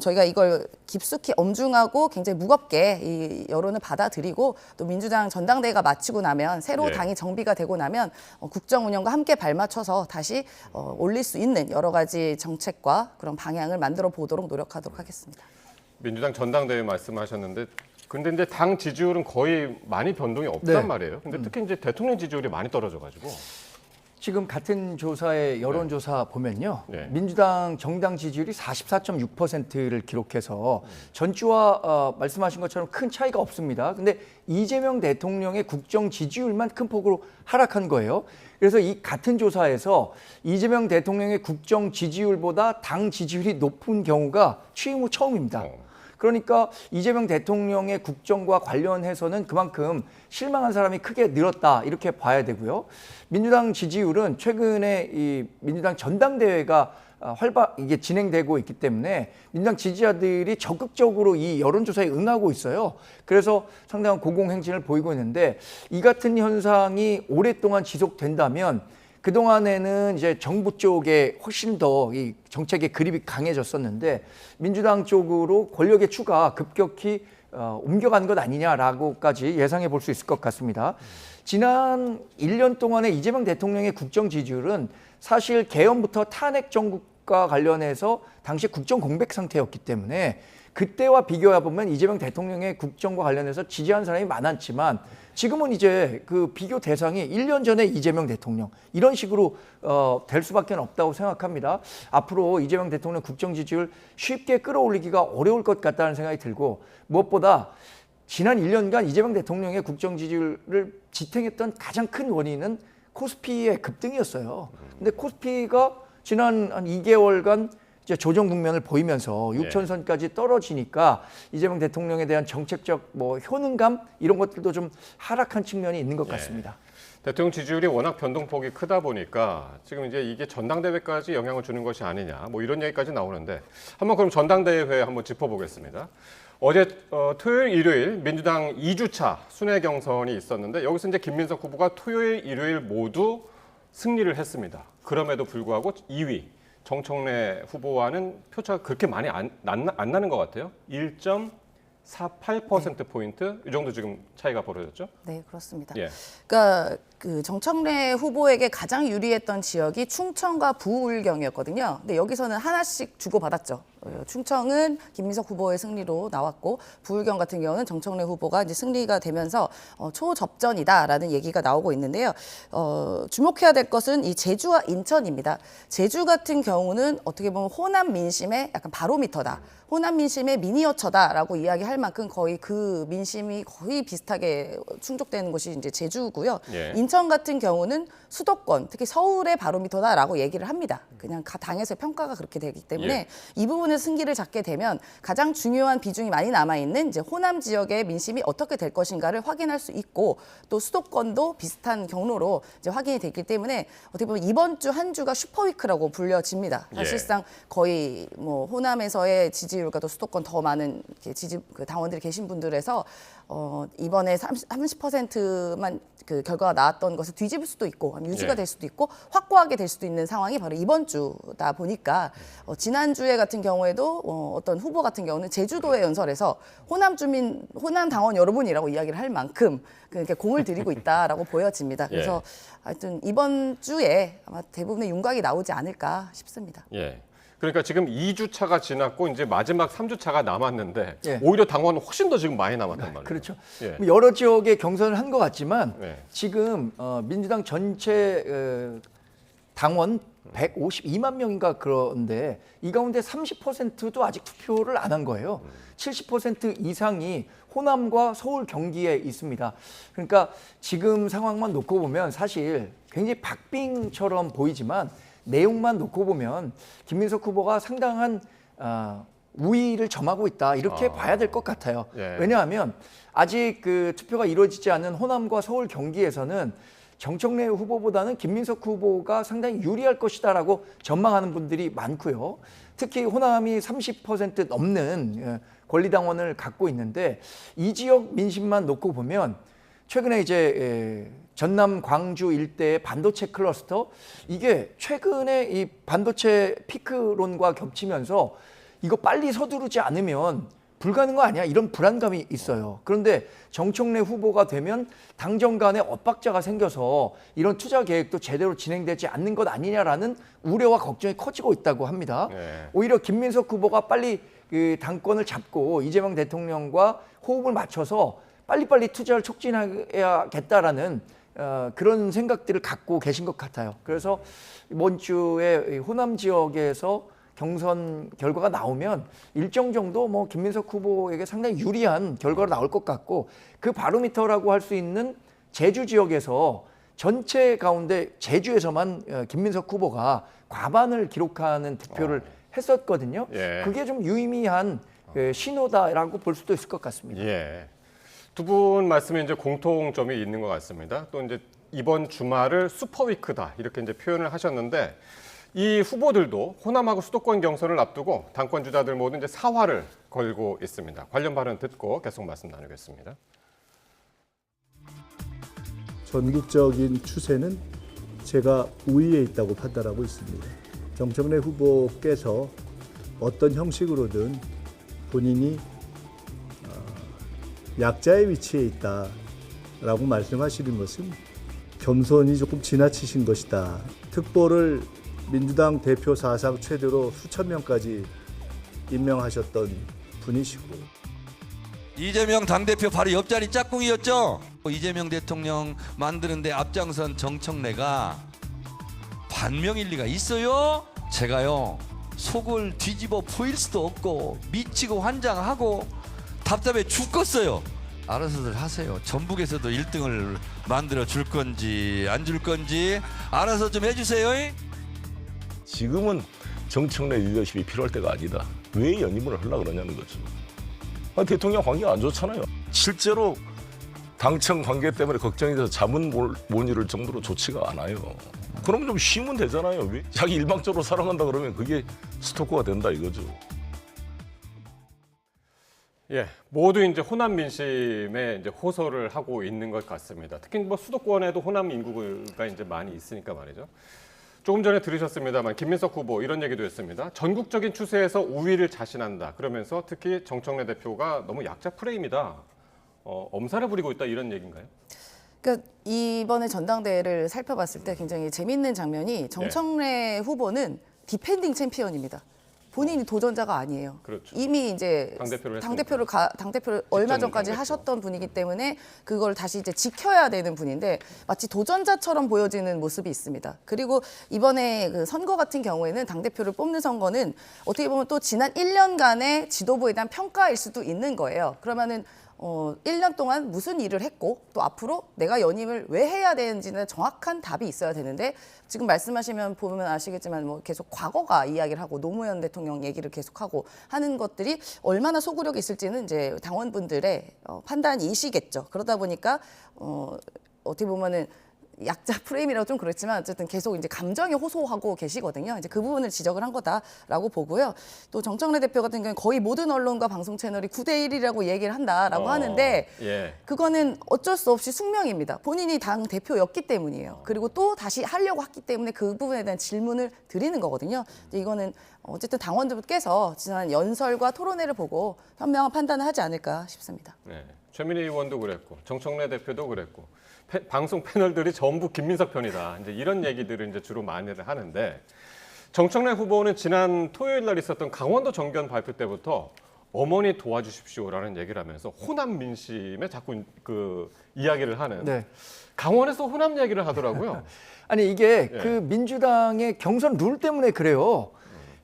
저희가 이걸 깊숙이 엄중하고 굉장히 무겁게 이 여론을 받아들이고 또 민주당 전당대회가 마치고 나면 새로 당이 정비가 되고 나면 국정 운영과 함께 발맞춰서 다시 올릴 수 있는 여러 가지 정책과 그런 방향을 만들어 보도록 노력하도록 하겠습니다. 민주당 전당대회 말씀하셨는데, 근데 이제 당 지지율은 거의 많이 변동이 없단 말이에요. 근데 특히 이제 대통령 지지율이 많이 떨어져가지고. 지금 같은 조사의 여론조사 보면요. 민주당 정당 지지율이 44.6%를 기록해서 전주와 말씀하신 것처럼 큰 차이가 없습니다. 근데 이재명 대통령의 국정 지지율만 큰 폭으로 하락한 거예요. 그래서 이 같은 조사에서 이재명 대통령의 국정 지지율보다 당 지지율이 높은 경우가 취임 후 처음입니다. 그러니까 이재명 대통령의 국정과 관련해서는 그만큼 실망한 사람이 크게 늘었다 이렇게 봐야 되고요. 민주당 지지율은 최근에 이 민주당 전당대회가 이게 진행되고 있기 때문에 민주당 지지자들이 적극적으로 이 여론조사에 응하고 있어요. 그래서 상당한 고공행진을 보이고 있는데 이 같은 현상이 오랫동안 지속된다면 그동안에는 이제 정부 쪽에 훨씬 더 이 정책의 그립이 강해졌었는데 민주당 쪽으로 권력의 추가 급격히 옮겨간 것 아니냐라고까지 예상해 볼 수 있을 것 같습니다. 지난 1년 동안의 이재명 대통령의 국정 지지율은 사실 개헌부터 탄핵 정국과 관련해서 당시 국정 공백 상태였기 때문에 그때와 비교해 보면 이재명 대통령의 국정과 관련해서 지지한 사람이 많았지만 지금은 이제 그 비교 대상이 1년 전에 이재명 대통령 이런 식으로 될 수밖에 없다고 생각합니다. 앞으로 이재명 대통령 국정 지지율 쉽게 끌어올리기가 어려울 것 같다는 생각이 들고 무엇보다 지난 1년간 이재명 대통령의 국정 지지율을 지탱했던 가장 큰 원인은 코스피의 급등이었어요. 근데 코스피가 지난 한 2개월간 이제 조정 국면을 보이면서 6천선까지 떨어지니까 이재명 대통령에 대한 정책적 뭐 효능감 이런 것들도 좀 하락한 측면이 있는 것 같습니다. 대통령 지지율이 워낙 변동폭이 크다 보니까 지금 이제 이게 전당대회까지 영향을 주는 것이 아니냐 뭐 이런 얘기까지 나오는데 한번 그럼 전당대회 한번 짚어보겠습니다. 어제 토요일, 일요일 민주당 2주차 순회 경선이 있었는데 여기서 이제 김민석 후보가 토요일, 일요일 모두 승리를 했습니다. 그럼에도 불구하고 2위 정청래 후보와는 표차가 그렇게 많이 안 나는 것 같아요. 1.48%포인트 이 정도 지금 차이가 벌어졌죠? 네, 그렇습니다. 예. 그러니까 그 정청래 후보에게 가장 유리했던 지역이 충청과 부울경이었거든요. 근데 여기서는 하나씩 주고받았죠. 충청은 김민석 후보의 승리로 나왔고 부울경 같은 경우는 정청래 후보가 이제 승리가 되면서 초접전이다라는 얘기가 나오고 있는데요. 주목해야 될 것은 이 제주와 인천입니다. 제주 같은 경우는 어떻게 보면 호남 민심의 약간 바로미터다. 호남 민심의 미니어처다라고 이야기할 만큼 거의 그 민심이 거의 비슷하게 충족되는 곳이 이제 제주고요. 예. 인천 같은 경우는 수도권, 특히 서울의 바로미터다라고 얘기를 합니다. 그냥 당에서의 평가가 그렇게 되기 때문에 예. 이 부분에 승기를 잡게 되면 가장 중요한 비중이 많이 남아있는 이제 호남 지역의 민심이 어떻게 될 것인가를 확인할 수 있고 또 수도권도 비슷한 경로로 이제 확인이 됐기 때문에 어떻게 보면 이번 주 한 주가 슈퍼위크라고 불려집니다. 예. 사실상 거의 뭐 호남에서의 지지율과 또 수도권 더 많은 당원들이 계신 분들에서 이번에 30%만 그 결과가 나왔던 것을 뒤집을 수도 있고 유지가 예. 될 수도 있고 확고하게 될 수도 있는 상황이 바로 이번 주다 보니까 지난주에 같은 경우에도 어떤 후보 같은 경우는 제주도의 연설에서 호남 당원 여러분이라고 이야기를 할 만큼 그렇게 공을 들이고 있다라고 보여집니다. 그래서 하여튼 이번 주에 아마 대부분의 윤곽이 나오지 않을까 싶습니다. 예. 그러니까 지금 2주차가 지났고 이제 마지막 3주차가 남았는데 예. 오히려 당원은 훨씬 더 지금 많이 남았단 말이에요. 그렇죠. 예. 여러 지역에 경선을 한 것 같지만 네. 지금 민주당 전체 당원 152만 명인가 그런데 이 가운데 30%도 아직 투표를 안 한 거예요. 70% 이상이 호남과 서울, 경기에 있습니다. 그러니까 지금 상황만 놓고 보면 사실 굉장히 박빙처럼 보이지만 내용만 놓고 보면 김민석 후보가 상당한 우위를 점하고 있다 이렇게 봐야 될 것 같아요. 예. 왜냐하면 아직 그 투표가 이루어지지 않은 호남과 서울, 경기에서는 정청래 후보보다는 김민석 후보가 상당히 유리할 것이다라고 전망하는 분들이 많고요. 특히 호남이 30% 넘는 권리당원을 갖고 있는데 이 지역 민심만 놓고 보면 최근에 이제 전남 광주 일대의 반도체 클러스터 이게 최근에 이 반도체 피크론과 겹치면서 이거 빨리 서두르지 않으면 불가능한 거 아니야 이런 불안감이 있어요. 그런데 정청래 후보가 되면 당정 간에 엇박자가 생겨서 이런 투자 계획도 제대로 진행되지 않는 것 아니냐라는 우려와 걱정이 커지고 있다고 합니다. 네. 오히려 김민석 후보가 빨리 그 당권을 잡고 이재명 대통령과 호흡을 맞춰서 빨리빨리 투자를 촉진해야겠다라는 그런 생각들을 갖고 계신 것 같아요. 그래서 이번 주에 호남 지역에서 경선 결과가 나오면 일정 정도 뭐 김민석 후보에게 상당히 유리한 결과가 나올 것 같고 그 바로미터라고 할 수 있는 제주 지역에서 전체 가운데 제주에서만 김민석 후보가 과반을 기록하는 득표를 했었거든요. 예. 그게 좀 유의미한 신호다라고 볼 수도 있을 것 같습니다. 예. 두 분 말씀에 이제 공통점이 있는 것 같습니다. 또 이제 이번 주말을 슈퍼위크다 이렇게 이제 표현을 하셨는데 이 후보들도 호남하고 수도권 경선을 앞두고 당권 주자들 모두 이제 사활을 걸고 있습니다. 관련 발언 듣고 계속 말씀 나누겠습니다. 전국적인 추세는 제가 우위에 있다고 판단하고 있습니다. 정청래 후보께서 어떤 형식으로든 본인이 약자의 위치에 있다라고 말씀하시는 것은 겸손이 조금 지나치신 것이다. 특보를 민주당 대표 사상 최대로 수천 명까지 임명하셨던 분이시고, 이재명 당대표 바로 옆자리 짝꿍이었죠. 이재명 대통령 만드는데 앞장선 정청래가 반명일 리가 있어요? 제가요 속을 뒤집어 보일 수도 없고 미치고 환장하고 답답해 죽겠어요. 알아서들 하세요. 전북에서도 1등을 만들어 줄 건지 안 줄 건지 알아서 좀 해주세요. 지금은 정청래 리더십이 필요할 때가 아니다. 왜 연임을 하려고 그러냐는 거죠. 대통령 관계가 안 좋잖아요. 실제로 당청 관계 때문에 걱정이 돼서 잠은 못 이룰 정도로 좋지가 않아요. 그럼 좀 쉬면 되잖아요. 왜? 자기 일방적으로 사랑한다 그러면 그게 스토커가 된다 이거죠. 예, 모두 이제 호남 민심에 이제 호소를 하고 있는 것 같습니다. 특히 뭐 수도권에도 호남 인구가 이제 많이 있으니까 말이죠. 조금 전에 들으셨습니다만 김민석 후보 이런 얘기도 했습니다. 전국적인 추세에서 우위를 자신한다. 그러면서 특히 정청래 대표가 너무 약자 프레임이다. 엄살을 부리고 있다 이런 얘기인가요? 그러니까 이번에 전당대회를 살펴봤을 때 굉장히 재밌는 장면이 정청래 후보는 디펜딩 챔피언입니다. 본인이 도전자가 아니에요. 그렇죠. 이미 이제 당대표를 얼마 전까지 하셨던 분이기 때문에 그걸 다시 이제 지켜야 되는 분인데 마치 도전자처럼 보여지는 모습이 있습니다. 그리고 이번에 그 선거 같은 경우에는 당대표를 뽑는 선거는 어떻게 보면 또 지난 1년간의 지도부에 대한 평가일 수도 있는 거예요. 그러면은 1년 동안 무슨 일을 했고 또 앞으로 내가 연임을 왜 해야 되는지는 정확한 답이 있어야 되는데 지금 말씀하시면 보면 아시겠지만 뭐 계속 과거가 이야기를 하고 노무현 대통령 얘기를 계속하고 하는 것들이 얼마나 소구력이 있을지는 이제 당원분들의 판단이시겠죠. 그러다 보니까 어떻게 보면은 약자 프레임이라고 좀 그렇지만 어쨌든 계속 이제 감정에 호소하고 계시거든요. 이제 그 부분을 지적을 한 거다라고 보고요. 또 정청래 대표 같은 경우는 거의 모든 언론과 방송 채널이 9대1이라고 얘기를 한다라고 하는데 그거는 어쩔 수 없이 숙명입니다. 본인이 당 대표였기 때문이에요. 그리고 또 다시 하려고 했기 때문에 그 부분에 대한 질문을 드리는 거거든요. 이거는 어쨌든 당원들께서 지난 연설과 토론회를 보고 현명한 판단을 하지 않을까 싶습니다. 네, 최민희 의원도 그랬고 정청래 대표도 그랬고 방송 패널들이 전부 김민석 편이다. 이제 이런 얘기들을 이제 주로 많이들 하는데 정청래 후보는 지난 토요일 날 있었던 강원도 정견 발표 때부터 어머니 도와주십시오라는 얘기를 하면서 호남 민심에 자꾸 그 이야기를 하는 강원에서 호남 얘기를 하더라고요. 아니 이게 그 민주당의 경선 룰 때문에 그래요.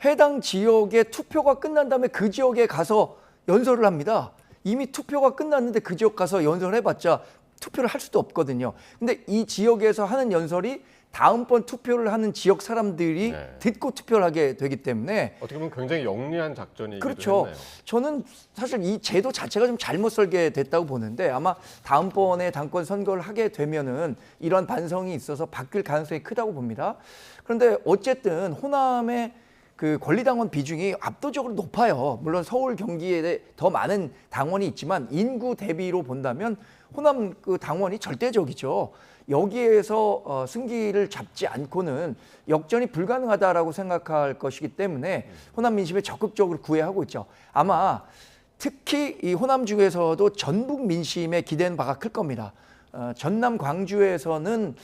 해당 지역의 투표가 끝난 다음에 그 지역에 가서 연설을 합니다. 이미 투표가 끝났는데 그 지역 가서 연설을 해봤자 투표를 할 수도 없거든요. 근데 이 지역에서 하는 연설이 다음번 투표를 하는 지역 사람들이 듣고 투표를 하게 되기 때문에 어떻게 보면 굉장히 영리한 작전이기도 그렇죠. 했네요. 저는 사실 이 제도 자체가 좀 잘못 설계됐다고 보는데 아마 다음번에 당권 선거를 하게 되면은 이런 반성이 있어서 바뀔 가능성이 크다고 봅니다. 그런데 어쨌든 호남의 그 권리당원 비중이 압도적으로 높아요. 물론 서울, 경기에 더 많은 당원이 있지만 인구 대비로 본다면 호남 그 당원이 절대적이죠. 여기에서 승기를 잡지 않고는 역전이 불가능하다라고 생각할 것이기 때문에 호남 민심에 적극적으로 구애하고 있죠. 아마 특히 이 호남 중에서도 전북 민심에 기대는 바가 클 겁니다. 전남 광주에서는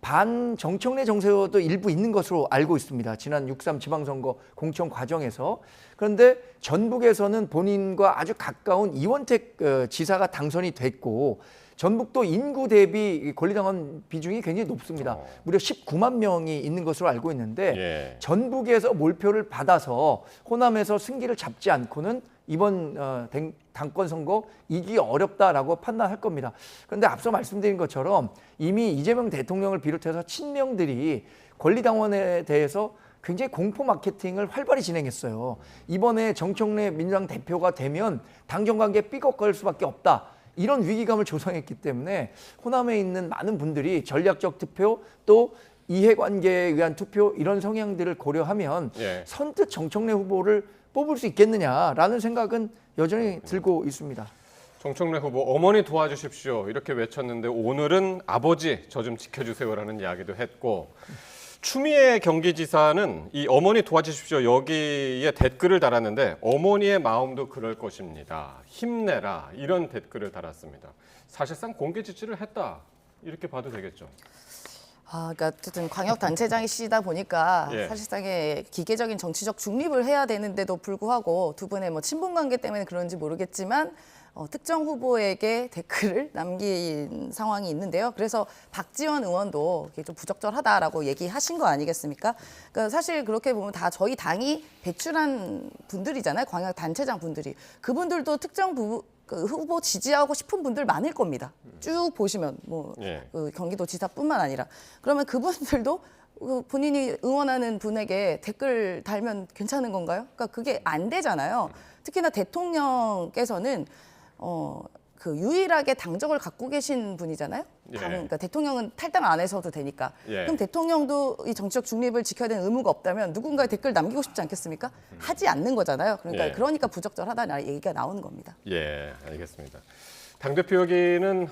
반 정청래 정세도 일부 있는 것으로 알고 있습니다. 지난 6.3 지방선거 공천 과정에서. 그런데 전북에서는 본인과 아주 가까운 이원택 지사가 당선이 됐고 전북도 인구 대비 권리당원 비중이 굉장히 높습니다. 무려 19만 명이 있는 것으로 알고 있는데 전북에서 몰표를 받아서 호남에서 승기를 잡지 않고는 이번 당권 선거 이기기 어렵다라고 판단할 겁니다. 그런데 앞서 말씀드린 것처럼 이미 이재명 대통령을 비롯해서 친명들이 권리당원에 대해서 굉장히 공포 마케팅을 활발히 진행했어요. 이번에 정청래 민주당 대표가 되면 당정관계 삐걱거릴 수밖에 없다. 이런 위기감을 조성했기 때문에 호남에 있는 많은 분들이 전략적 투표 또 이해관계에 의한 투표 이런 성향들을 고려하면 선뜻 정청래 후보를 뽑을 수 있겠느냐라는 생각은 여전히 들고 있습니다. 정청래 후보 어머니 도와주십시오 이렇게 외쳤는데 오늘은 아버지 저 좀 지켜주세요라는 이야기도 했고 추미애 경기지사는 이 어머니 도와주십시오 여기에 댓글을 달았는데 어머니의 마음도 그럴 것입니다. 힘내라 이런 댓글을 달았습니다. 사실상 공개 지지를 했다 이렇게 봐도 되겠죠. 그러니까 어쨌든 광역단체장이시다 보니까 예. 사실상의 기계적인 정치적 중립을 해야 되는데도 불구하고 두 분의 뭐 친분 관계 때문에 그런지 모르겠지만 특정 후보에게 댓글을 남긴 상황이 있는데요. 그래서 박지원 의원도 이게 좀 부적절하다라고 얘기하신 거 아니겠습니까? 그러니까 사실 그렇게 보면 다 저희 당이 배출한 분들이잖아요. 광역단체장 분들이. 그분들도 특정 후보 지지하고 싶은 분들 많을 겁니다. 쭉 보시면 뭐 경기도지사뿐만 아니라 그러면 그분들도 본인이 응원하는 분에게 댓글 달면 괜찮은 건가요? 그러니까 그게 안 되잖아요. 특히나 대통령께서는 그 유일하게 당적을 갖고 계신 분이잖아요. 그러니까 대통령은 탈당 안 해서도 되니까. 그럼 대통령도 이 정치적 중립을 지켜야 되는 의무가 없다면 누군가의 댓글 남기고 싶지 않겠습니까? 하지 않는 거잖아요. 그러니까 그러니까 부적절하다는 얘기가 나오는 겁니다. 예, 알겠습니다. 당대표 얘기는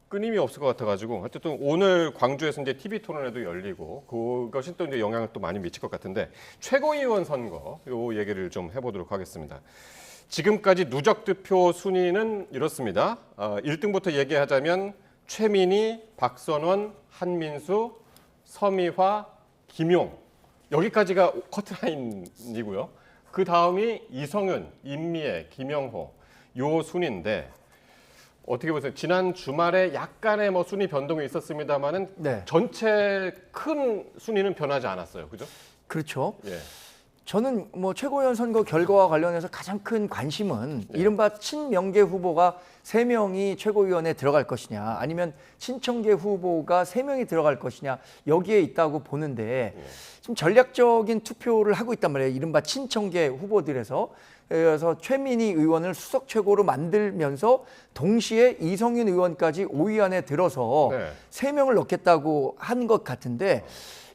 끊임이 없을 것 같아가지고 어쨌든 오늘 광주에서 이제 TV 토론회도 열리고 그것이 또 이제 영향을 또 많이 미칠 것 같은데 최고위원 선거 요 얘기를 좀 해보도록 하겠습니다. 지금까지 누적 득표 순위는 이렇습니다. 1등부터 얘기하자면 최민희, 박선원, 한민수, 서미화, 김용 여기까지가 커트라인이고요. 그 다음이 이성윤, 임미애, 김영호 요 순인데 어떻게 보세요? 지난 주말에 약간의 뭐 순위 변동이 있었습니다만은 전체 큰 순위는 변하지 않았어요, 그죠? 그렇죠. 예. 저는 뭐 최고위원 선거 결과와 관련해서 가장 큰 관심은 이른바 친명계 후보가 3명이 최고위원에 들어갈 것이냐 아니면 친청계 후보가 3명이 들어갈 것이냐 여기에 있다고 보는데 좀 전략적인 투표를 하고 있단 말이에요. 이른바 친청계 후보들에서. 그래서 최민희 의원을 수석 최고로 만들면서 동시에 이성윤 의원까지 5위 안에 들어서 3명을 넣겠다고 한 것 같은데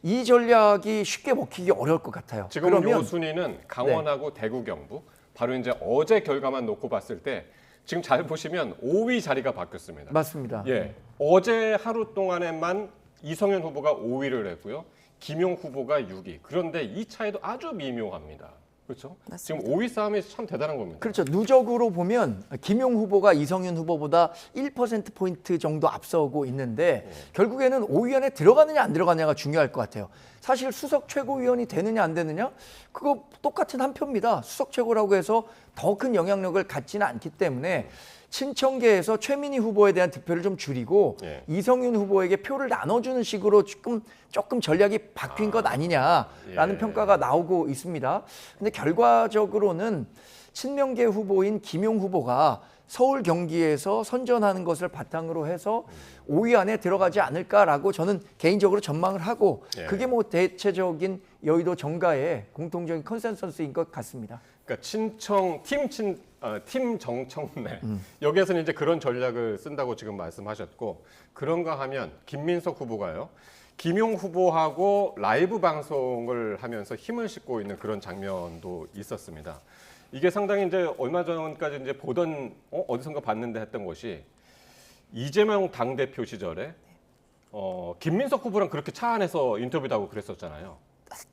이 전략이 쉽게 먹히기 어려울 것 같아요. 지금 요 순위는 강원하고 대구 경북 바로 이제 어제 결과만 놓고 봤을 때 지금 잘 보시면 5위 자리가 바뀌었습니다. 맞습니다. 예, 어제 하루 동안에만 이성윤 후보가 5위를 했고요. 김용 후보가 6위. 그런데 이 차이도 아주 미묘합니다. 그렇죠? 맞습니다. 지금 5위 싸움이 참 대단한 겁니다. 그렇죠. 누적으로 보면 김용 후보가 이성윤 후보보다 1%포인트 정도 앞서고 있는데 결국에는 5위 안에 들어가느냐 안 들어가느냐가 중요할 것 같아요. 사실 수석 최고위원이 되느냐 안 되느냐 그거 똑같은 한 표입니다. 수석 최고라고 해서 더 큰 영향력을 갖지는 않기 때문에 친청계에서 최민희 후보에 대한 득표를 좀 줄이고 이성윤 후보에게 표를 나눠주는 식으로 조금 전략이 바뀐 것 아니냐라는 평가가 나오고 있습니다. 근데 결과적으로는 친명계 후보인 김용 후보가 서울 경기에서 선전하는 것을 바탕으로 해서 5위 안에 들어가지 않을까라고 저는 개인적으로 전망을 하고 그게 뭐 대체적인 여의도 정가의 공통적인 컨센서스인 것 같습니다. 그러니까 팀 정청래 여기에서는 이제 그런 전략을 쓴다고 지금 말씀하셨고 그런가 하면 김민석 후보가요. 김용 후보하고 라이브 방송을 하면서 힘을 싣고 있는 그런 장면도 있었습니다. 이게 상당히 이제 얼마 전까지 이제 보던 어디선가 봤는데 했던 것이 이재명 당대표 시절에 김민석 후보랑 그렇게 차 안에서 인터뷰도 하고 그랬었잖아요.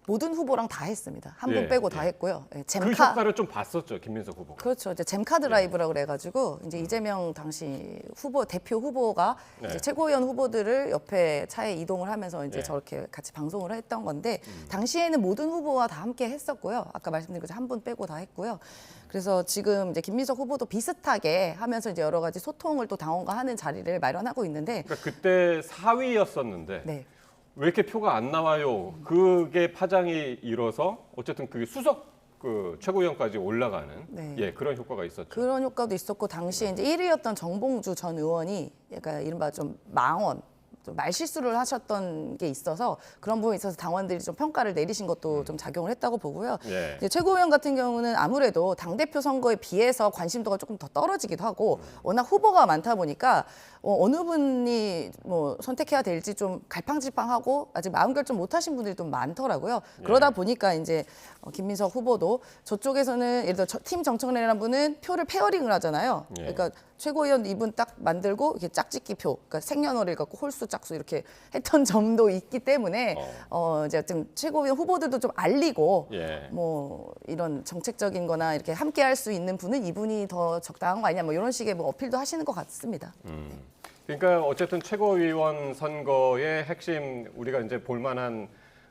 모든 후보랑 다 했습니다. 한 분 빼고 다 했고요. 그 효과를 좀 봤었죠, 김민석 후보가. 그렇죠. 이제 잼카 드라이브라고 그래가지고 이제 이재명 당시 대표 후보가 이제 최고위원 후보들을 옆에 차에 이동을 하면서 이제 저렇게 같이 방송을 했던 건데 당시에는 모든 후보와 다 함께 했었고요. 아까 말씀드린 것처럼 한 분 빼고 다 했고요. 그래서 지금 이제 김민석 후보도 비슷하게 하면서 이제 여러 가지 소통을 또 당원과 하는 자리를 마련하고 있는데. 그러니까 그때 4위였었는데. 왜 이렇게 표가 안 나와요? 그게 파장이 일어서 어쨌든 그게 수석 최고위원까지 올라가는 그런 효과가 있었죠. 그런 효과도 있었고 당시에 이제 1위였던 정봉주 전 의원이 약간 이른바 좀 망원 좀 말실수를 하셨던 게 있어서 그런 부분에 있어서 당원들이 좀 평가를 내리신 것도 좀 작용을 했다고 보고요. 예. 이제 최고위원 같은 경우는 아무래도 당대표 선거에 비해서 관심도가 조금 더 떨어지기도 하고 워낙 후보가 많다 보니까 어느 분이 뭐 선택해야 될지 좀 갈팡질팡하고 아직 마음 결정 못 하신 분들이 좀 많더라고요. 그러다 보니까 이제 김민석 후보도 저쪽에서는 예를 들어 팀 정청래라는 분은 표를 페어링을 하잖아요. 예. 그러니까 최고위원 이분 딱 만들고 이렇게 짝짓기 표, 그러니까 생년월일 갖고 홀수 짝수 이렇게 했던 점도 있기 때문에 이제 좀 최고위원 후보들도 좀 알리고 예. 뭐 이런 정책적인거나 이렇게 함께 할 수 있는 분은 이분이 더 적당한 거 아니냐 뭐 이런 식의 뭐 어필도 하시는 것 같습니다. 그러니까 어쨌든 최고위원 선거의 핵심 우리가 이제 볼만한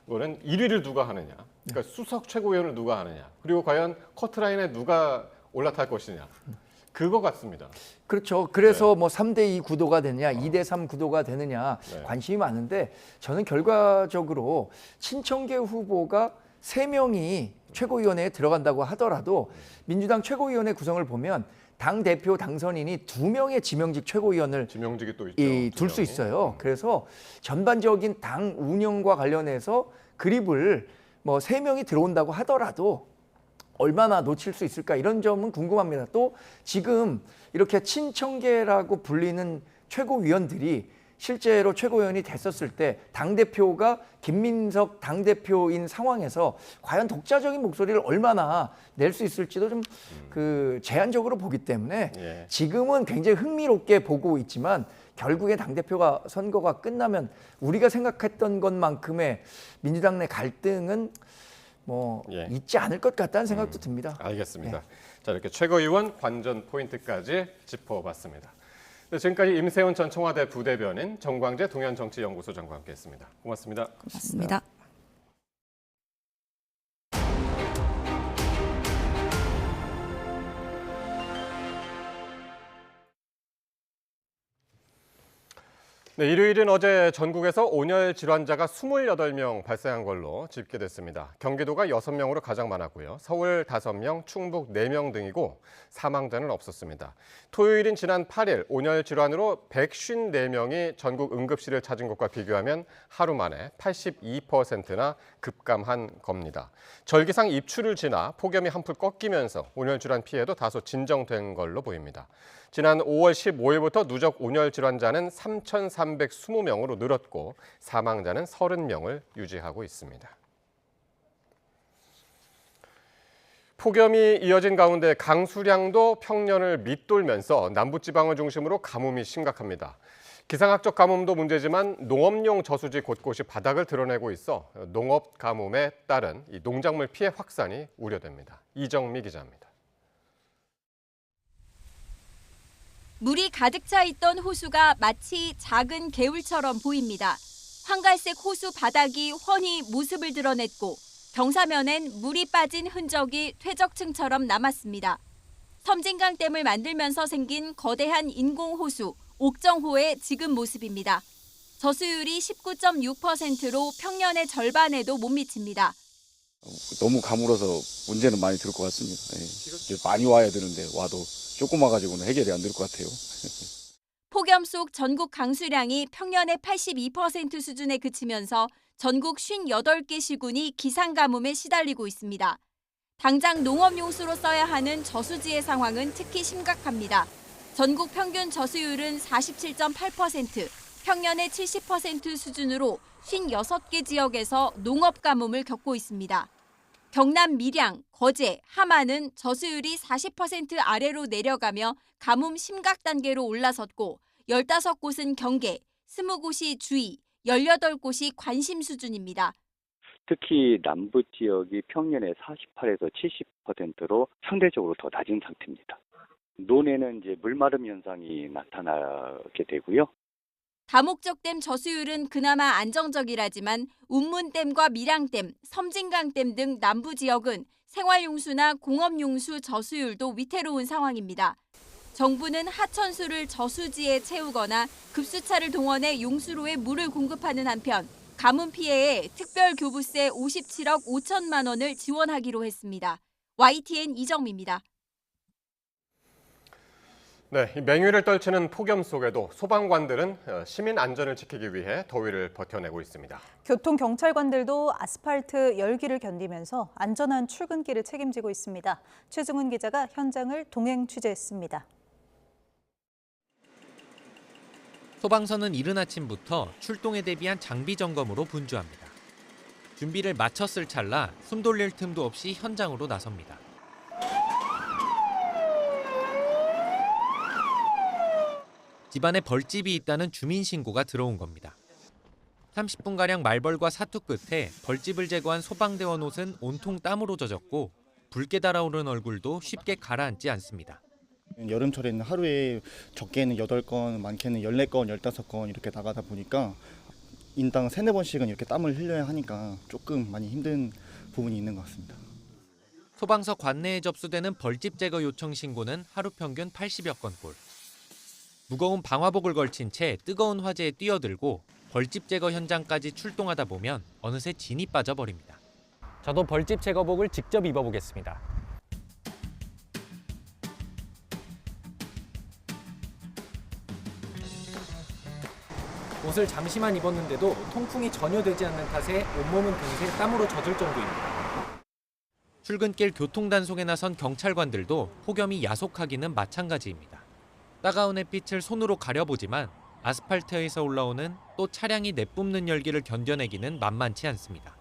거는 1위를 누가 하느냐, 그러니까 수석 최고위원을 누가 하느냐, 그리고 과연 커트라인에 누가 올라탈 것이냐. 그거 같습니다. 그렇죠. 그래서 뭐 3대2 구도가 되느냐, 2대3 구도가 되느냐 관심이 많은데 저는 결과적으로 친청계 후보가 3명이 최고위원회에 들어간다고 하더라도 민주당 최고위원회 구성을 보면 당 대표 당선인이 2명의 지명직 최고위원을 지명직이 또 있죠. 둘 수 있어요. 그래서 전반적인 당 운영과 관련해서 그립을 뭐 3명이 들어온다고 하더라도 얼마나 놓칠 수 있을까 이런 점은 궁금합니다. 또 지금 이렇게 친청계라고 불리는 최고위원들이 실제로 최고위원이 됐었을 때 당대표가 김민석 당대표인 상황에서 과연 독자적인 목소리를 얼마나 낼 수 있을지도 좀 그 제한적으로 보기 때문에 지금은 굉장히 흥미롭게 보고 있지만 결국에 당대표가 선거가 끝나면 우리가 생각했던 것만큼의 민주당 내 갈등은 뭐 있지 않을 것 같다는 생각도 듭니다. 알겠습니다. 자, 이렇게 최고위원 관전 포인트까지 짚어봤습니다. 네, 지금까지 임세훈 전 청와대 부대변인, 정광재 동현정치연구소장과 함께했습니다. 고맙습니다. 고맙습니다. 네, 일요일은 어제 전국에서 온열 질환자가 28명 발생한 걸로 집계됐습니다. 경기도가 6명으로 가장 많았고요. 서울 5명, 충북 4명 등이고 사망자는 없었습니다. 토요일인 지난 8일 온열 질환으로 154명이 전국 응급실을 찾은 것과 비교하면 하루 만에 82%나 급감한 겁니다. 절기상 입추를 지나 폭염이 한풀 꺾이면서 온열 질환 피해도 다소 진정된 걸로 보입니다. 지난 5월 15일부터 누적 온열 질환자는 3,320명으로 늘었고 사망자는 30명을 유지하고 있습니다. 폭염이 이어진 가운데 강수량도 평년을 밑돌면서 남부지방을 중심으로 가뭄이 심각합니다. 기상학적 가뭄도 문제지만 농업용 저수지 곳곳이 바닥을 드러내고 있어 농업 가뭄에 따른 이 농작물 피해 확산이 우려됩니다. 이정미 기자입니다. 물이 가득 차 있던 호수가 마치 작은 개울처럼 보입니다. 황갈색 호수 바닥이 훤히 모습을 드러냈고 경사면엔 물이 빠진 흔적이 퇴적층처럼 남았습니다. 섬진강댐을 만들면서 생긴 거대한 인공호수 옥정호의 지금 모습입니다. 저수율이 19.6%로 평년의 절반에도 못 미칩니다. 너무 가물어서 문제는 많이 들 것 같습니다. 이제 많이 와야 되는데 와도 조금 와가지고는 해결이 안 될 것 같아요. 폭염 속 전국 강수량이 평년의 82% 수준에 그치면서 전국 58개 시군이 기상가뭄에 시달리고 있습니다. 당장 농업용수로 써야 하는 저수지의 상황은 특히 심각합니다. 전국 평균 저수율은 47.8%, 평년의 70% 수준으로 56개 지역에서 농업 가뭄을 겪고 있습니다. 경남 밀양, 거제, 함안은 저수율이 40% 아래로 내려가며 가뭄 심각 단계로 올라섰고 15곳은 경계, 20곳이 주의, 18곳이 관심 수준입니다. 특히 남부 지역이 평년의 48에서 70%로 상대적으로 더 낮은 상태입니다. 논에는 이제 물마름 현상이 나타나게 되고요. 다목적댐 저수율은 그나마 안정적이라지만 운문댐과 밀양댐, 섬진강댐 등 남부 지역은 생활용수나 공업용수 저수율도 위태로운 상황입니다. 정부는 하천수를 저수지에 채우거나 급수차를 동원해 용수로에 물을 공급하는 한편 가뭄 피해에 특별교부세 57억 5천만 원을 지원하기로 했습니다. YTN 이정미입니다. 네, 이 맹위를 떨치는 폭염 속에도 소방관들은 시민 안전을 지키기 위해 더위를 버텨내고 있습니다. 교통경찰관들도 아스팔트 열기를 견디면서 안전한 출근길을 책임지고 있습니다. 최승훈 기자가 현장을 동행 취재했습니다. 소방서는 이른 아침부터 출동에 대비한 장비 점검으로 분주합니다. 준비를 마쳤을 찰나 숨 돌릴 틈도 없이 현장으로 나섭니다. 집안에 벌집이 있다는 주민 신고가 들어온 겁니다. 30분가량 말벌과 사투 끝에 벌집을 제거한 소방대원 옷은 온통 땀으로 젖었고 붉게 달아오른 얼굴도 쉽게 가라앉지 않습니다. 여름철에는 하루에 적게는 8건, 많게는 14건, 15건 이렇게 나가다 보니까 인당 3-4번씩은 이렇게 땀을 흘려야 하니까 조금 많이 힘든 부분이 있는 것 같습니다. 소방서 관내에 접수되는 벌집 제거 요청 신고는 하루 평균 80여 건꼴. 무거운 방화복을 걸친 채 뜨거운 화재에 뛰어들고 벌집 제거 현장까지 출동하다 보면 어느새 진이 빠져버립니다. 저도 벌집 제거복을 직접 입어보겠습니다. 옷을 잠시만 입었는데도 통풍이 전혀 되지 않는 탓에 온몸은 금세 땀으로 젖을 정도입니다. 출근길 교통단속에 나선 경찰관들도 폭염이 야속하기는 마찬가지입니다. 따가운 햇빛을 손으로 가려보지만 아스팔트에서 올라오는 또 차량이 내뿜는 열기를 견뎌내기는 만만치 않습니다.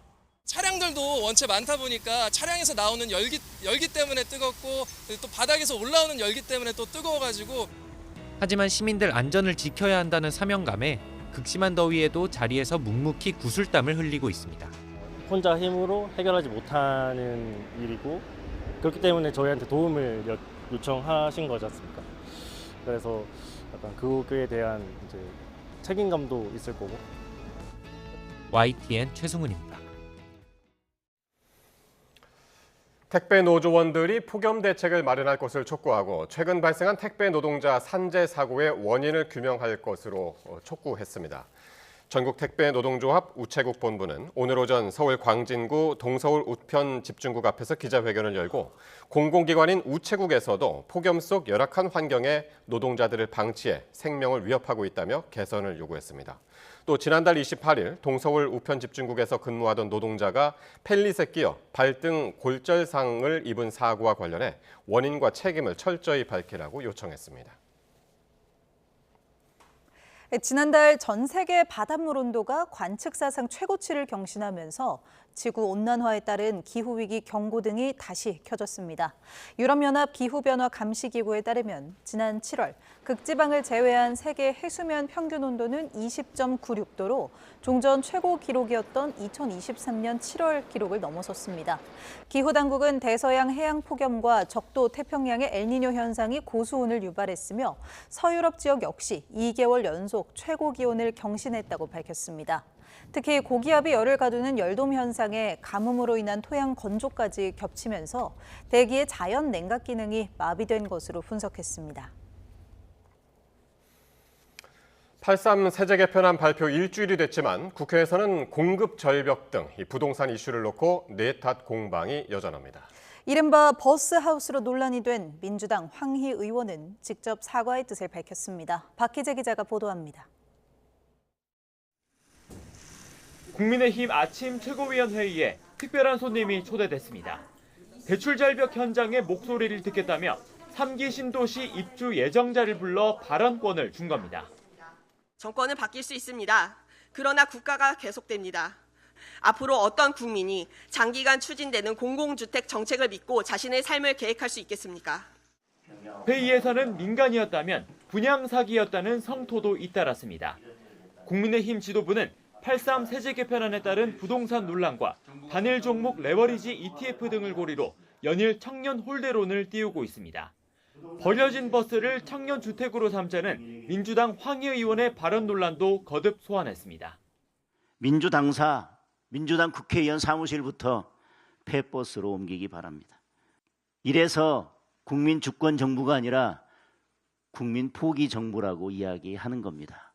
차량들도 원체 많다 보니까 차량에서 나오는 열기 때문에 뜨겁고 또 바닥에서 올라오는 열기 때문에 또 뜨거워가지고. 하지만 시민들 안전을 지켜야 한다는 사명감에 극심한 더위에도 자리에서 묵묵히 구슬땀을 흘리고 있습니다. 혼자 힘으로 해결하지 못하는 일이고 그렇기 때문에 저희한테 도움을 요청하신 거지 않습니까? 그래서 약간 그거에 대한 이제 책임감도 있을 거고. YTN 최승훈입니다. 택배 노조원들이 폭염 대책을 마련할 것을 촉구하고 최근 발생한 택배 노동자 산재 사고의 원인을 규명할 것으로 촉구했습니다. 전국택배노동조합 우체국 본부는 오늘 오전 서울 광진구 동서울 우편 집중국 앞에서 기자회견을 열고 공공기관인 우체국에서도 폭염 속 열악한 환경에 노동자들을 방치해 생명을 위협하고 있다며 개선을 요구했습니다. 또 지난달 28일 동서울 우편 집중국에서 근무하던 노동자가 펠릿에 끼어 발등 골절상을 입은 사고와 관련해 원인과 책임을 철저히 밝히라고 요청했습니다. 지난달 전 세계 바닷물 온도가 관측 사상 최고치를 경신하면서 지구온난화에 따른 기후위기 경고등이 다시 켜졌습니다. 유럽연합 기후변화 감시기구에 따르면 지난 7월 극지방을 제외한 세계 해수면 평균 온도는 20.96도로 종전 최고 기록이었던 2023년 7월 기록을 넘어섰습니다. 기후당국은 대서양 해양 폭염과 적도 태평양의 엘니뇨 현상이 고수온을 유발했으며 서유럽 지역 역시 2개월 연속 최고 기온을 경신했다고 밝혔습니다. 특히 고기압이 열을 가두는 열돔 현상에 가뭄으로 인한 토양 건조까지 겹치면서 대기의 자연 냉각 기능이 마비된 것으로 분석했습니다. 8.3 세제 개편안 발표 일주일이 됐지만 국회에서는 공급 절벽 등 부동산 이슈를 놓고 내탓 공방이 여전합니다. 이른바 버스하우스로 논란이 된 민주당 황희 의원은 직접 사과의 뜻을 밝혔습니다. 박희재 기자가 보도합니다. 국민의힘 아침 최고위원회의에 특별한 손님이 초대됐습니다. 대출 절벽 현장의 목소리를 듣겠다며 3기 신도시 입주 예정자를 불러 발언권을 준 겁니다. 정권은 바뀔 수 있습니다. 그러나 국가가 계속됩니다. 앞으로 어떤 국민이 장기간 추진되는 공공주택 정책을 믿고 자신의 삶을 계획할 수 있겠습니까? 회의에서는 민간이었다면 분양 사기였다는 성토도 잇따랐습니다. 국민의힘 지도부는 8.3 세제 개편안에 따른 부동산 논란과 단일 종목 레버리지 ETF 등을 고리로 연일 청년 홀대론을 띄우고 있습니다. 버려진 버스를 청년 주택으로 삼자는 민주당 황희 의원의 발언 논란도 거듭 소환했습니다. 민주당 국회의원 사무실부터 폐버스로 옮기기 바랍니다. 이래서 국민 주권 정부가 아니라 국민 포기 정부라고 이야기하는 겁니다.